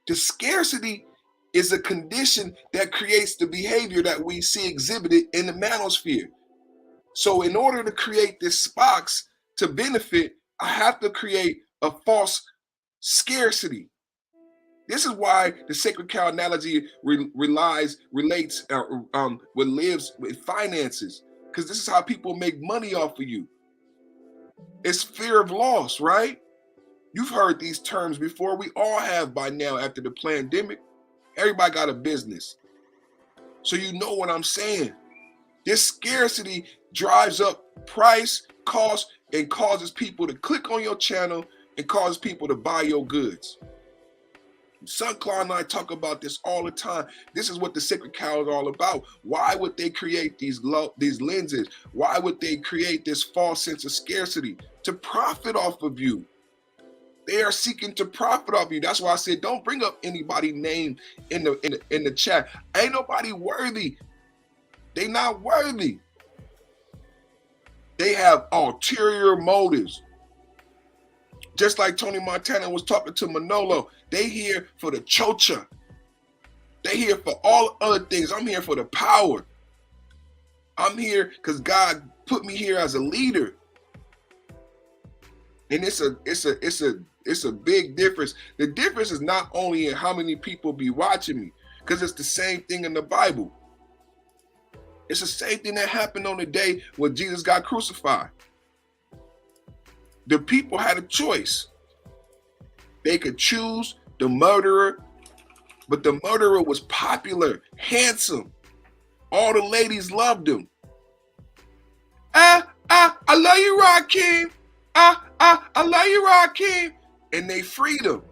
Speaker 1: The scarcity is a condition that creates the behavior that we see exhibited in the manosphere. So in order to create this box to benefit, I have to create a false scarcity. This is why the sacred cow analogy relates what lives with finances, because this is how people make money off of you. It's fear of loss, right? You've heard these terms before. We all have by now after the pandemic. Everybody got a business. So you know what I'm saying. This scarcity drives up price, cost, and causes people to click on your channel and causes people to buy your goods. Sunclaw and I talk about this all the time. This is what the sacred cow is all about. Why would they create these lenses? Why would they create this false sense of scarcity? To profit off of you. They are seeking to profit off you. That's why I said don't bring up anybody's name in the chat. Ain't nobody worthy. They not worthy. They have ulterior motives. Just like Tony Montana was talking to Manolo, they here for the chocha. They here for all other things. I'm here for the power. I'm here because God put me here as a leader. And it's a big difference. The difference is not only in how many people be watching me, because it's the same thing in the Bible. It's the same thing that happened on the day when Jesus got crucified. The people had a choice. They could choose the murderer, but the murderer was popular, handsome. All the ladies loved him. I love you, Rakim. I love you, Rakim. And they freed him.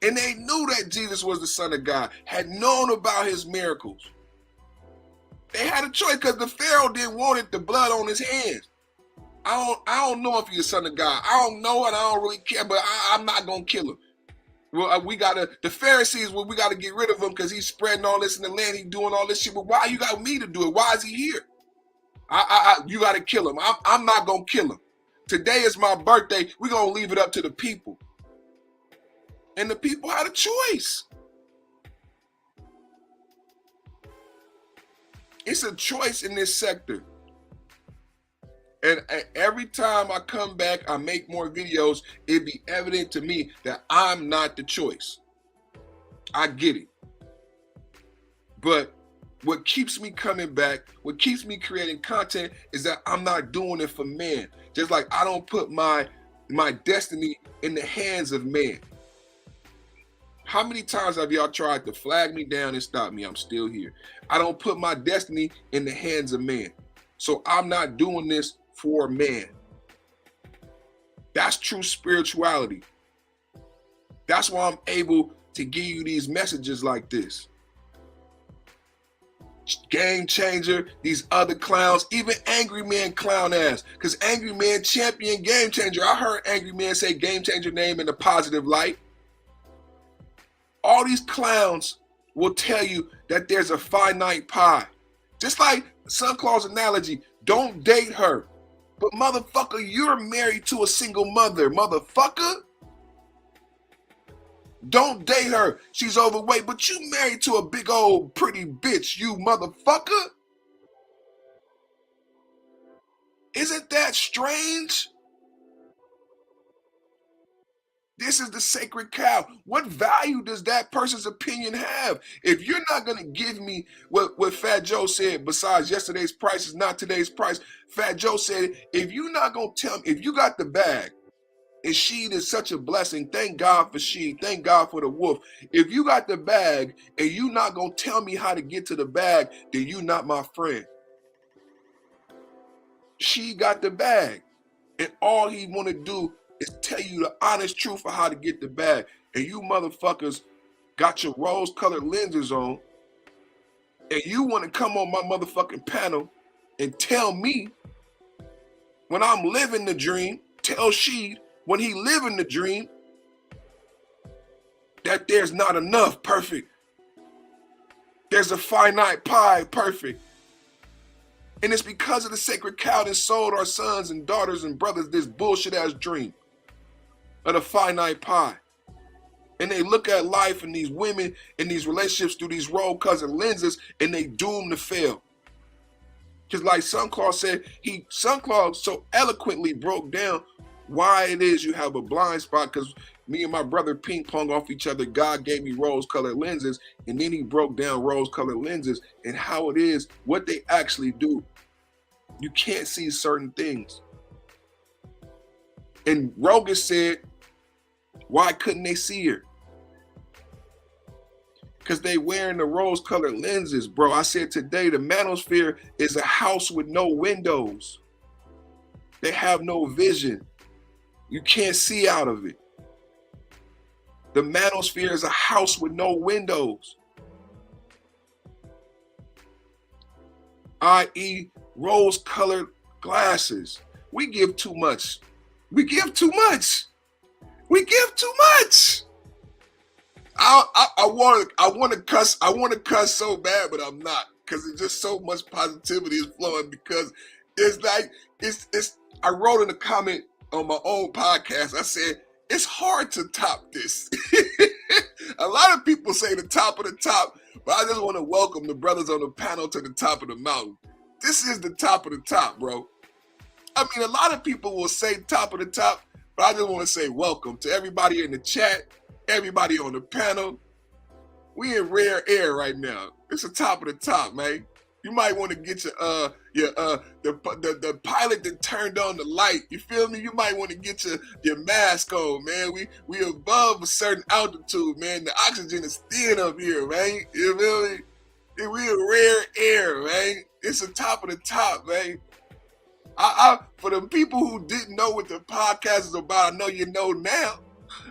Speaker 1: And they knew that Jesus was the Son of God, had known about his miracles. They had a choice because the Pharaoh didn't want the blood on his hands. I don't know if he's a son of God. I don't know and I don't really care, but I'm not going to kill him. Well, the Pharisees, we got to get rid of him because he's spreading all this in the land. He's doing all this shit. But why you got me to do it? Why is he here? You got to kill him. I'm not going to kill him. Today is my birthday. We're going to leave it up to the people. And the people had a choice. It's a choice in this sector. And every time I come back, I make more videos, it be evident to me that I'm not the choice. I get it. But what keeps me coming back, what keeps me creating content is that I'm not doing it for man. Just like I don't put my destiny in the hands of man. How many times have y'all tried to flag me down and stop me? I'm still here. I don't put my destiny in the hands of man. So I'm not doing this for man. That's true spirituality. That's why I'm able to give you these messages like this. Game Changer, these other clowns, even Angry Man clown ass, because Angry Man champion Game Changer. I heard Angry Man say Game Changer name in a positive light. All these clowns will tell you that there's a finite pie. Just like Sunclaw's analogy, don't date her. But motherfucker, you're married to a single mother, motherfucker. Don't date her. She's overweight, but you married to a big old pretty bitch, you motherfucker. Isn't that strange? This is the sacred cow. What value does that person's opinion have? If you're not going to give me what Fat Joe said, besides yesterday's price is not today's price, Fat Joe said, if you're not going to tell me, if you got the bag, and Sheed is such a blessing, thank God for Sheed, thank God for the wolf. If you got the bag and you not going to tell me how to get to the bag, then you not my friend. She got the bag, and all he want to do is tell you the honest truth of how to get the bag. And you motherfuckers got your rose-colored lenses on, and you want to come on my motherfucking panel and tell me when I'm living the dream, tell Sheed when he living the dream that there's not enough perfect. There's a finite pie perfect. And it's because of the sacred cow that sold our sons and daughters and brothers this bullshit-ass dream of the finite pie. And they look at life and these women and these relationships through these role cousin lenses, and they doomed to fail.
Speaker 15: Because like Sunclaw said, Sunclaw so eloquently broke down why it is you have a blind spot. Because me and my brother ping pong off each other. God gave me rose-colored lenses, and then he broke down rose-colored lenses and how it is, what they actually do. You can't see certain things. And Rogan said, why couldn't they see her? Because they wearing the rose-colored lenses, bro. I said today, the manosphere is a house with no windows. They have no vision. You can't see out of it. The manosphere is a house with no windows. I.e., rose-colored glasses. We give too much. We give too much. We give too much. I want to cuss. I want to cuss so bad, but I'm not, because it's just so much positivity is flowing. Because it's like it's. I wrote in a comment on my own podcast. I said it's hard to top this. A lot of people say the top of the top, but I just want to welcome the brothers on the panel to the top of the mountain. This is the top of the top, bro. I mean, a lot of people will say top of the top, but I just want to say welcome to everybody in the chat. Everybody on the panel, we in rare air right now. It's the top of the top, man. You might want to get the pilot that turned on the light. You feel me? You might want to get your mask on, man. We above a certain altitude, man. The oxygen is thin up here, man. You feel me? We in rare air, man. It's the top of the top, man. For the people who didn't know what the podcast is about, I know you know now,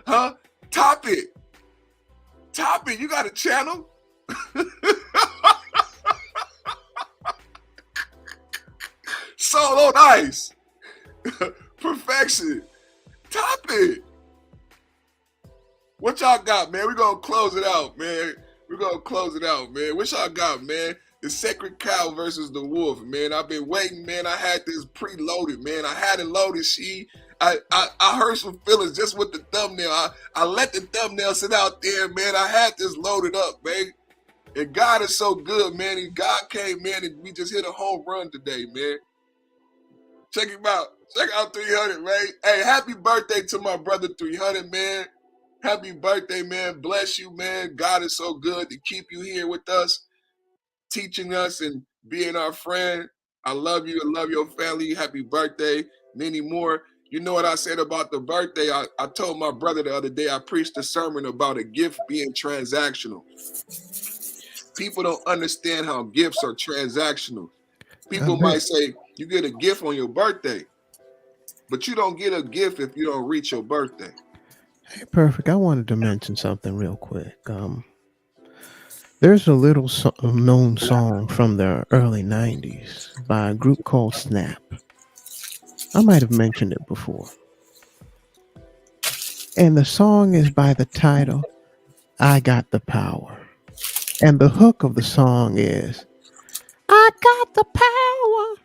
Speaker 15: huh? Top it. Top it. You got a channel? Solo nice. Perfection. Top it. What y'all got, man? We're going to close it out, man. What y'all got, man? The sacred cow versus the wolf, man. I've been waiting, man. I had this preloaded, man. I had it loaded. I heard some feelings just with the thumbnail. I let the thumbnail sit out there, man. I had this loaded up, man. And God is so good, man. And God came, man, and we just hit a home run today, man. Check him out. Check out 300, man. Hey, happy birthday to my brother 300, man. Happy birthday, man. Bless you, man. God is so good to keep you here with us, teaching us and being our friend. I love you. I love your family. Happy birthday. Many more. You know what I said about the birthday? I told my brother the other day, I preached a sermon about a gift being transactional. People don't understand how gifts are transactional. People might say, you get a gift on your birthday, but you don't get a gift if you don't reach your birthday.
Speaker 9: Hey, perfect. I wanted to mention something real quick. There's a little known song from the early 90s by a group called Snap. I might have mentioned it before. And the song is by the title, I Got the Power. And the hook of the song is, I got the power.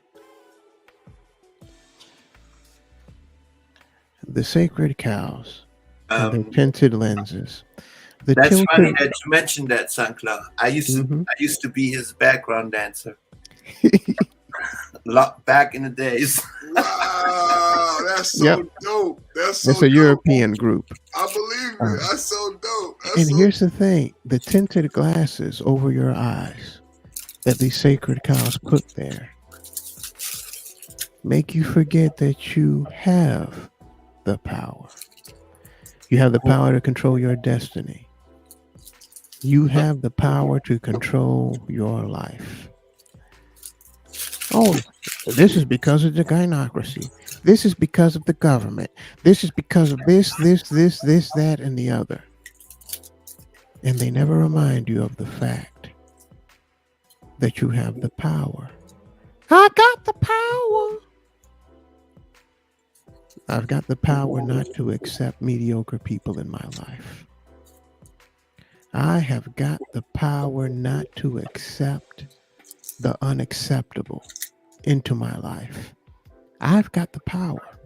Speaker 9: The sacred cows and their tinted lenses.
Speaker 10: That's funny that you mentioned that, Sankla. I used to be his background dancer. Back in the days.
Speaker 15: Wow, that's so dope. That's
Speaker 9: a European group.
Speaker 15: I believe it. That's so dope.
Speaker 9: Here's the thing: the tinted glasses over your eyes that these sacred cows put there make you forget that you have the power. You have the power to control your destiny. You have the power to control your life. Oh, this is because of the gynocracy. This is because of the government. This is because of this, that, and the other. And they never remind you of the fact that you have the power. I got the power. I've got the power not to accept mediocre people in my life. I have got the power not to accept the unacceptable into my life. I've got the power.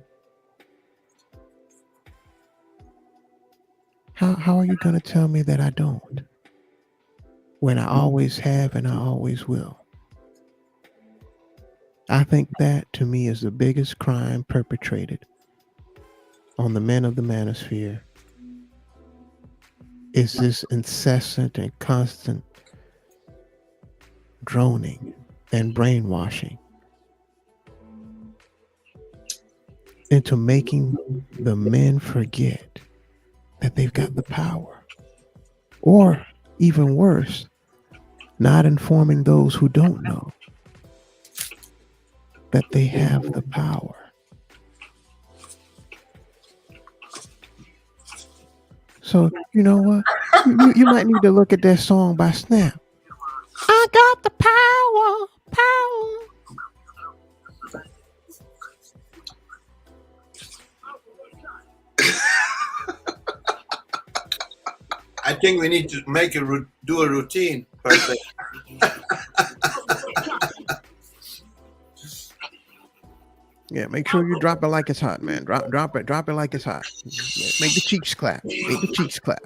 Speaker 9: How are you going to tell me that I don't? When I always have and I always will. I think that to me is the biggest crime perpetrated on the men of the manosphere is this incessant and constant droning and brainwashing into making the men forget that they've got the power. Or even worse, not informing those who don't know that they have the power. So, you know what? You might need to look at that song by Snap. I got the power, power.
Speaker 10: I think we need to do a routine. Perfect.
Speaker 9: Yeah, make sure you drop it like it's hot, man. Drop it like it's hot. Make the cheeks clap. Make the cheeks clap.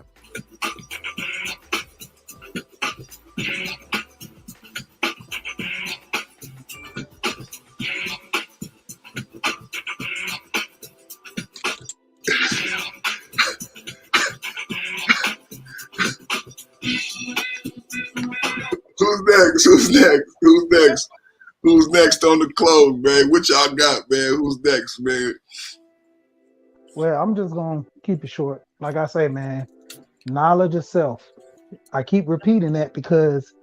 Speaker 15: Who's next? Who's next? Who's next? Who's next on the close, man? What y'all got, man? Who's next, man?
Speaker 8: Well, I'm just gonna keep it short. Like I say, man, knowledge of self. I keep repeating that because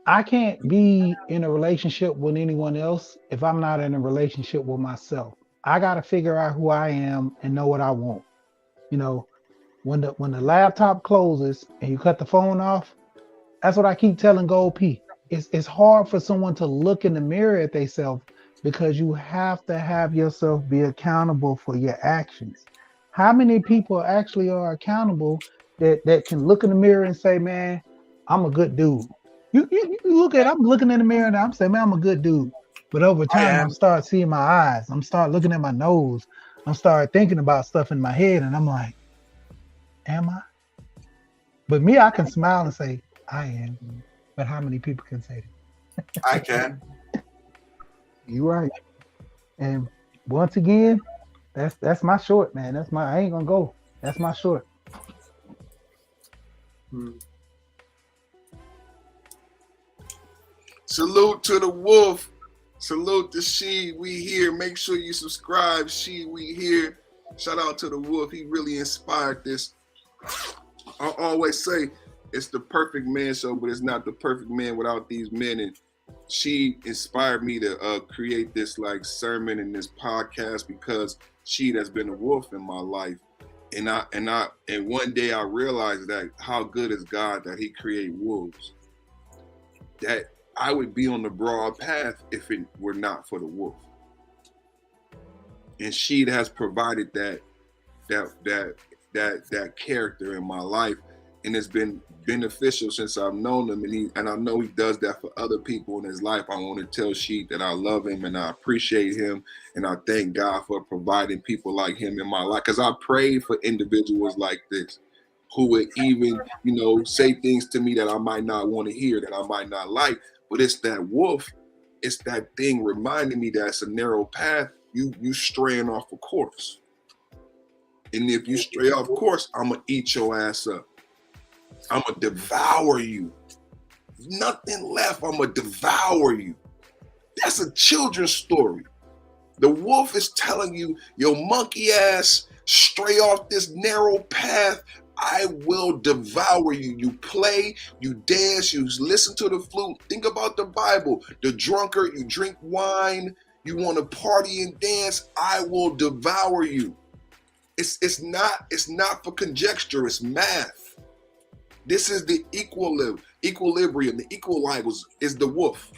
Speaker 8: I can't be in a relationship with anyone else if I'm not in a relationship with myself. I gotta figure out who I am and know what I want. You know, when the laptop closes and you cut the phone off, that's what I keep telling Gold P. It's hard for someone to look in the mirror at themselves because you have to have yourself be accountable for your actions. How many people actually are accountable that can look in the mirror and say, man, I'm a good dude. You look at, I'm looking in the mirror and I'm saying, man, I'm a good dude. But over time, I'm start seeing my eyes. I'm start looking at my nose. I'm start thinking about stuff in my head, and I'm like, am I? But me, I can smile and say, I am. But how many people can say that?
Speaker 10: I can.
Speaker 8: You're right. And once again, that's my short, man. I ain't gonna go. That's my short.
Speaker 15: Salute to the wolf. Salute to She, we here. Make sure you subscribe. She, we here. Shout out to the wolf. He really inspired this. I always say it's the perfect man show, but it's not the perfect man without these men. And she inspired me to create this like sermon and this podcast because she has been a wolf in my life. And one day I realized that how good is God that he create wolves. That I would be on the broad path if it were not for the wolf. And she has provided that character in my life, and it's been beneficial since I've known him, and I know he does that for other people in his life. I want to tell She that I love him and I appreciate him, and I thank God for providing people like him in my life, because I prayed for individuals like this who would even, say things to me that I might not want to hear, that I might not like. But it's that wolf, it's that thing reminding me that it's a narrow path. You straying off a course. And if you stray off course, I'm going to eat your ass up. I'm going to devour you. Nothing left. I'm going to devour you. That's a children's story. The wolf is telling you, your monkey ass, stray off this narrow path. I will devour you. You play, you dance, you listen to the flute. Think about the Bible. The drunkard, you drink wine, you want to party and dance. I will devour you. It's not for conjecture. It's math. This is the equilibrium. The equalizer is the wolf.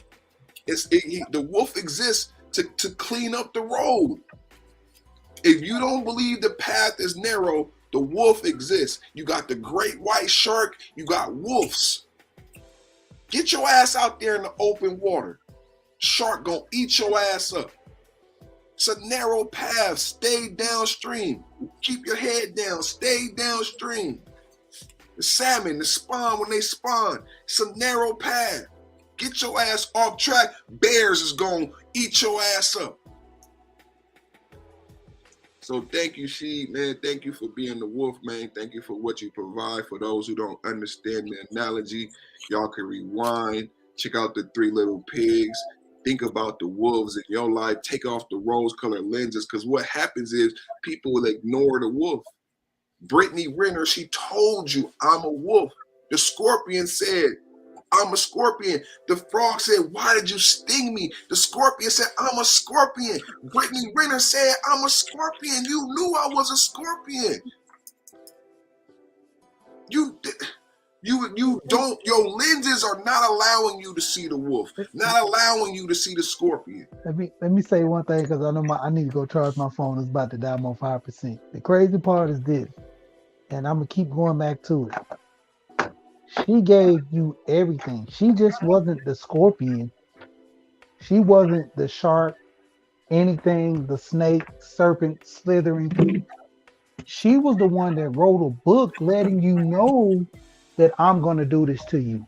Speaker 15: The wolf exists to clean up the road. If you don't believe the path is narrow, the wolf exists. You got the great white shark. You got wolves. Get your ass out there in the open water. Shark gonna eat your ass up. It's a narrow path. Stay downstream. Keep your head down. Stay downstream. The salmon, the spawn, when they spawn, it's a narrow path. Get your ass off track. Bears is gonna eat your ass up. So thank you, She, man. Thank you for being the wolf, man. Thank you for what you provide. For those who don't understand the analogy, y'all can rewind, check out the 3 Little Pigs, think about the wolves in your life, take off the rose-colored lenses, because what happens is people will ignore the wolf. Brittany Renner, she told you, I'm a wolf. The scorpion said, I'm a scorpion. The frog said, why did you sting me? The scorpion said, I'm a scorpion. Brittany Renner said, I'm a scorpion. You knew I was a scorpion. You don't, your lenses are not allowing you to see the wolf, not allowing you to see the scorpion.
Speaker 8: Let me say one thing, because I know I need to go charge my phone. It's about to die on 5%. The crazy part is this, and I'm gonna keep going back to it. She gave you everything. She just wasn't the scorpion. She wasn't the shark, anything, the snake, serpent, slithering. She was the one that wrote a book letting you know that I'm gonna do this to you.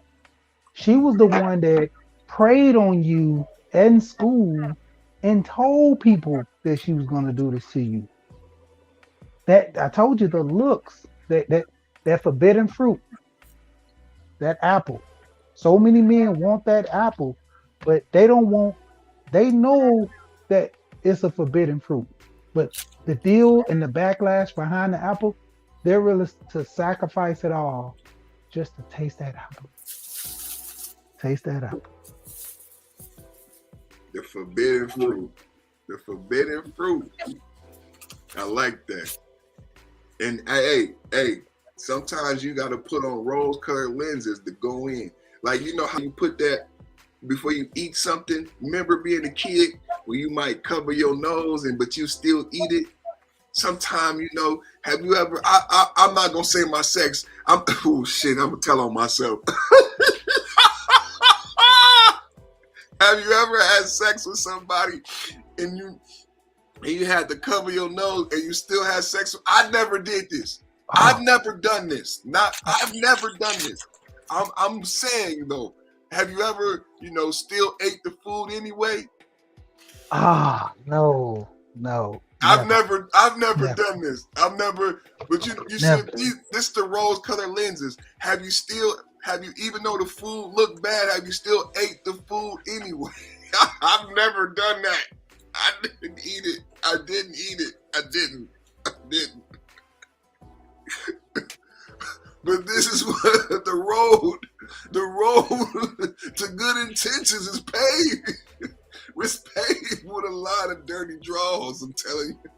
Speaker 8: She was the one that prayed on you in school and told people that she was gonna do this to you. That I told you, the looks, that forbidden fruit, that apple. So many men want that apple, but they don't want, they know that it's a forbidden fruit. But the deal and the backlash behind the apple, they're willing to sacrifice it all just to taste that apple. Taste that apple.
Speaker 15: The forbidden fruit. The forbidden fruit. I like that. And hey, sometimes you got to put on rose-colored lenses to go in. Like, you know how you put that before you eat something? Remember being a kid where you might cover your nose but you still eat it? Sometime, you know, have you ever, I'm not going to say my sex. Oh shit, I'm going to tell on myself. Have you ever had sex with somebody and you had to cover your nose and you still had sex? I never did this. I've never done this. I've never done this. I'm saying though, have you ever, you know, still ate the food anyway?
Speaker 8: No.
Speaker 15: I've never done this. I've never, but you said this the rose-colored lenses. Have you, even though the food looked bad, have you still ate the food anyway? I've never done that. I didn't eat it. I didn't. But this is what the road to good intentions is paved. It's paved with a lot of dirty draws, I'm telling you.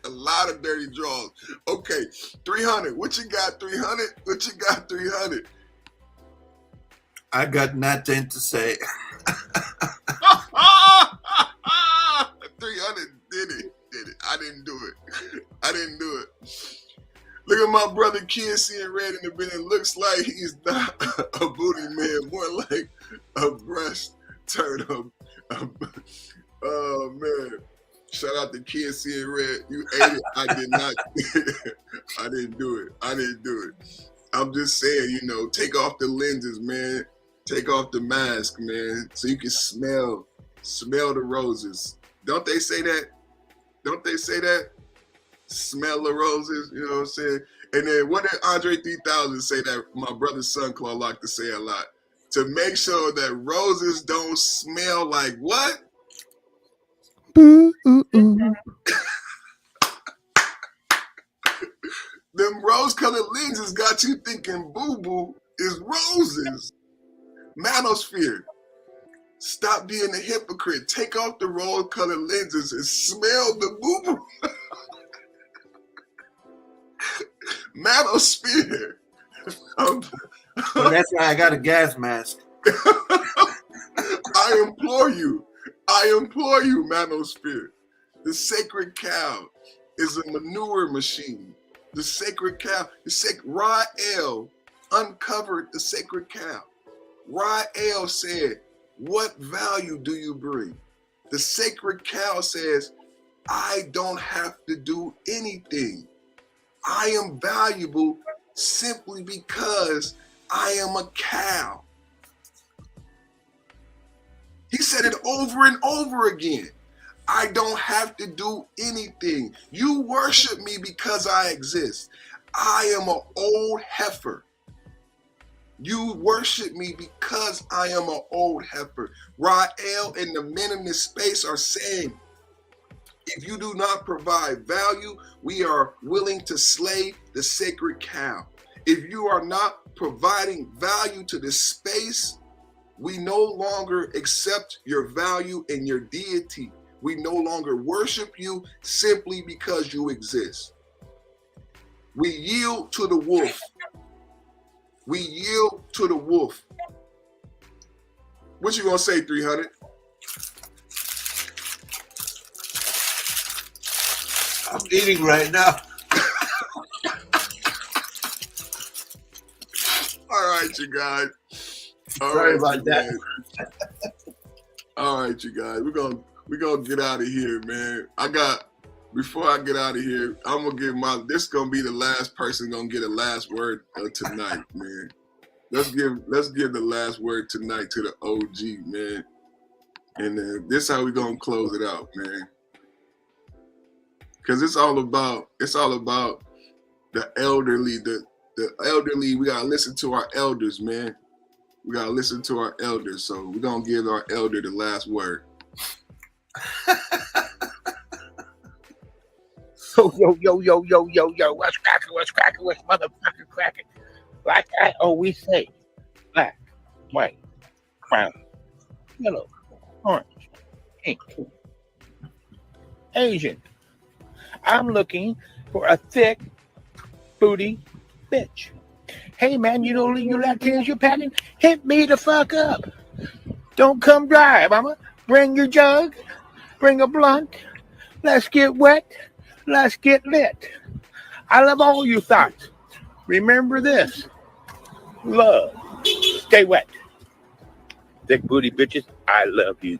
Speaker 15: A lot of dirty draws. Okay, 300. What you got, 300? What you got, 300?
Speaker 10: I got nothing to say.
Speaker 15: 300 did it. I didn't do it. Look at my brother Kid seeing red in the bed. It looks like he's not a booty man, more like a breast turned up. Oh man. Shout out to Kid seeing red. You ate it. I did not. I didn't do it. I'm just saying, you know, take off the lenses, man. Take off the mask, man, so you can smell the roses. Don't they say that? Smell the roses, you know what I'm saying? And then what did Andre 3000 say that my brother Sunclaw like to say a lot? To make sure that roses don't smell like what? Them rose-colored lenses got you thinking boo-boo is roses. Manosphere. Stop being a hypocrite. Take off the rose-colored lenses and smell the boo-boo. Manosphere.
Speaker 10: Well, that's why I got a gas mask.
Speaker 15: I implore you, Manosphere. The sacred cow is a manure machine. The sacred cow, Rael uncovered the sacred cow. Rael said, what value do you bring? The sacred cow says, I don't have to do anything. I am valuable simply because I am a cow. He said it over and over again. I don't have to do anything. You worship me because I exist. I am an old heifer. You worship me because I am an old heifer. Rael and the men in this space are saying, if you do not provide value, we are willing to slay the sacred cow. If you are not providing value to this space, we no longer accept your value and your deity. We no longer worship you simply because you exist. We yield to the wolf. We yield to the wolf. What you gonna say, 300?
Speaker 10: I'm eating right now.
Speaker 15: All right, you guys.
Speaker 10: Sorry about that.
Speaker 15: All right, you guys. We're gonna get out of here, man. Before I get out of here, I'm gonna give this gonna be the last person gonna get a last word tonight, man. Let's give the last word tonight to the OG, man. And this how we gonna close it out, man. Cause it's all about the elderly, the elderly. We gotta listen to our elders, man. We gotta listen to our elders. So we're gonna give our elder the last word.
Speaker 11: Yo, what's cracking, what's motherfucking cracking? Like I always say, black, white, brown, yellow, orange, pink, Asian. I'm looking for a thick booty bitch. Hey man, you Latinos, you packing? Hit me the fuck up. Don't come dry, mama. Bring your jug, bring a blunt. Let's get wet. Let's get lit. I love all you thoughts. Remember this. Love. Stay wet. Thick booty bitches, I love you.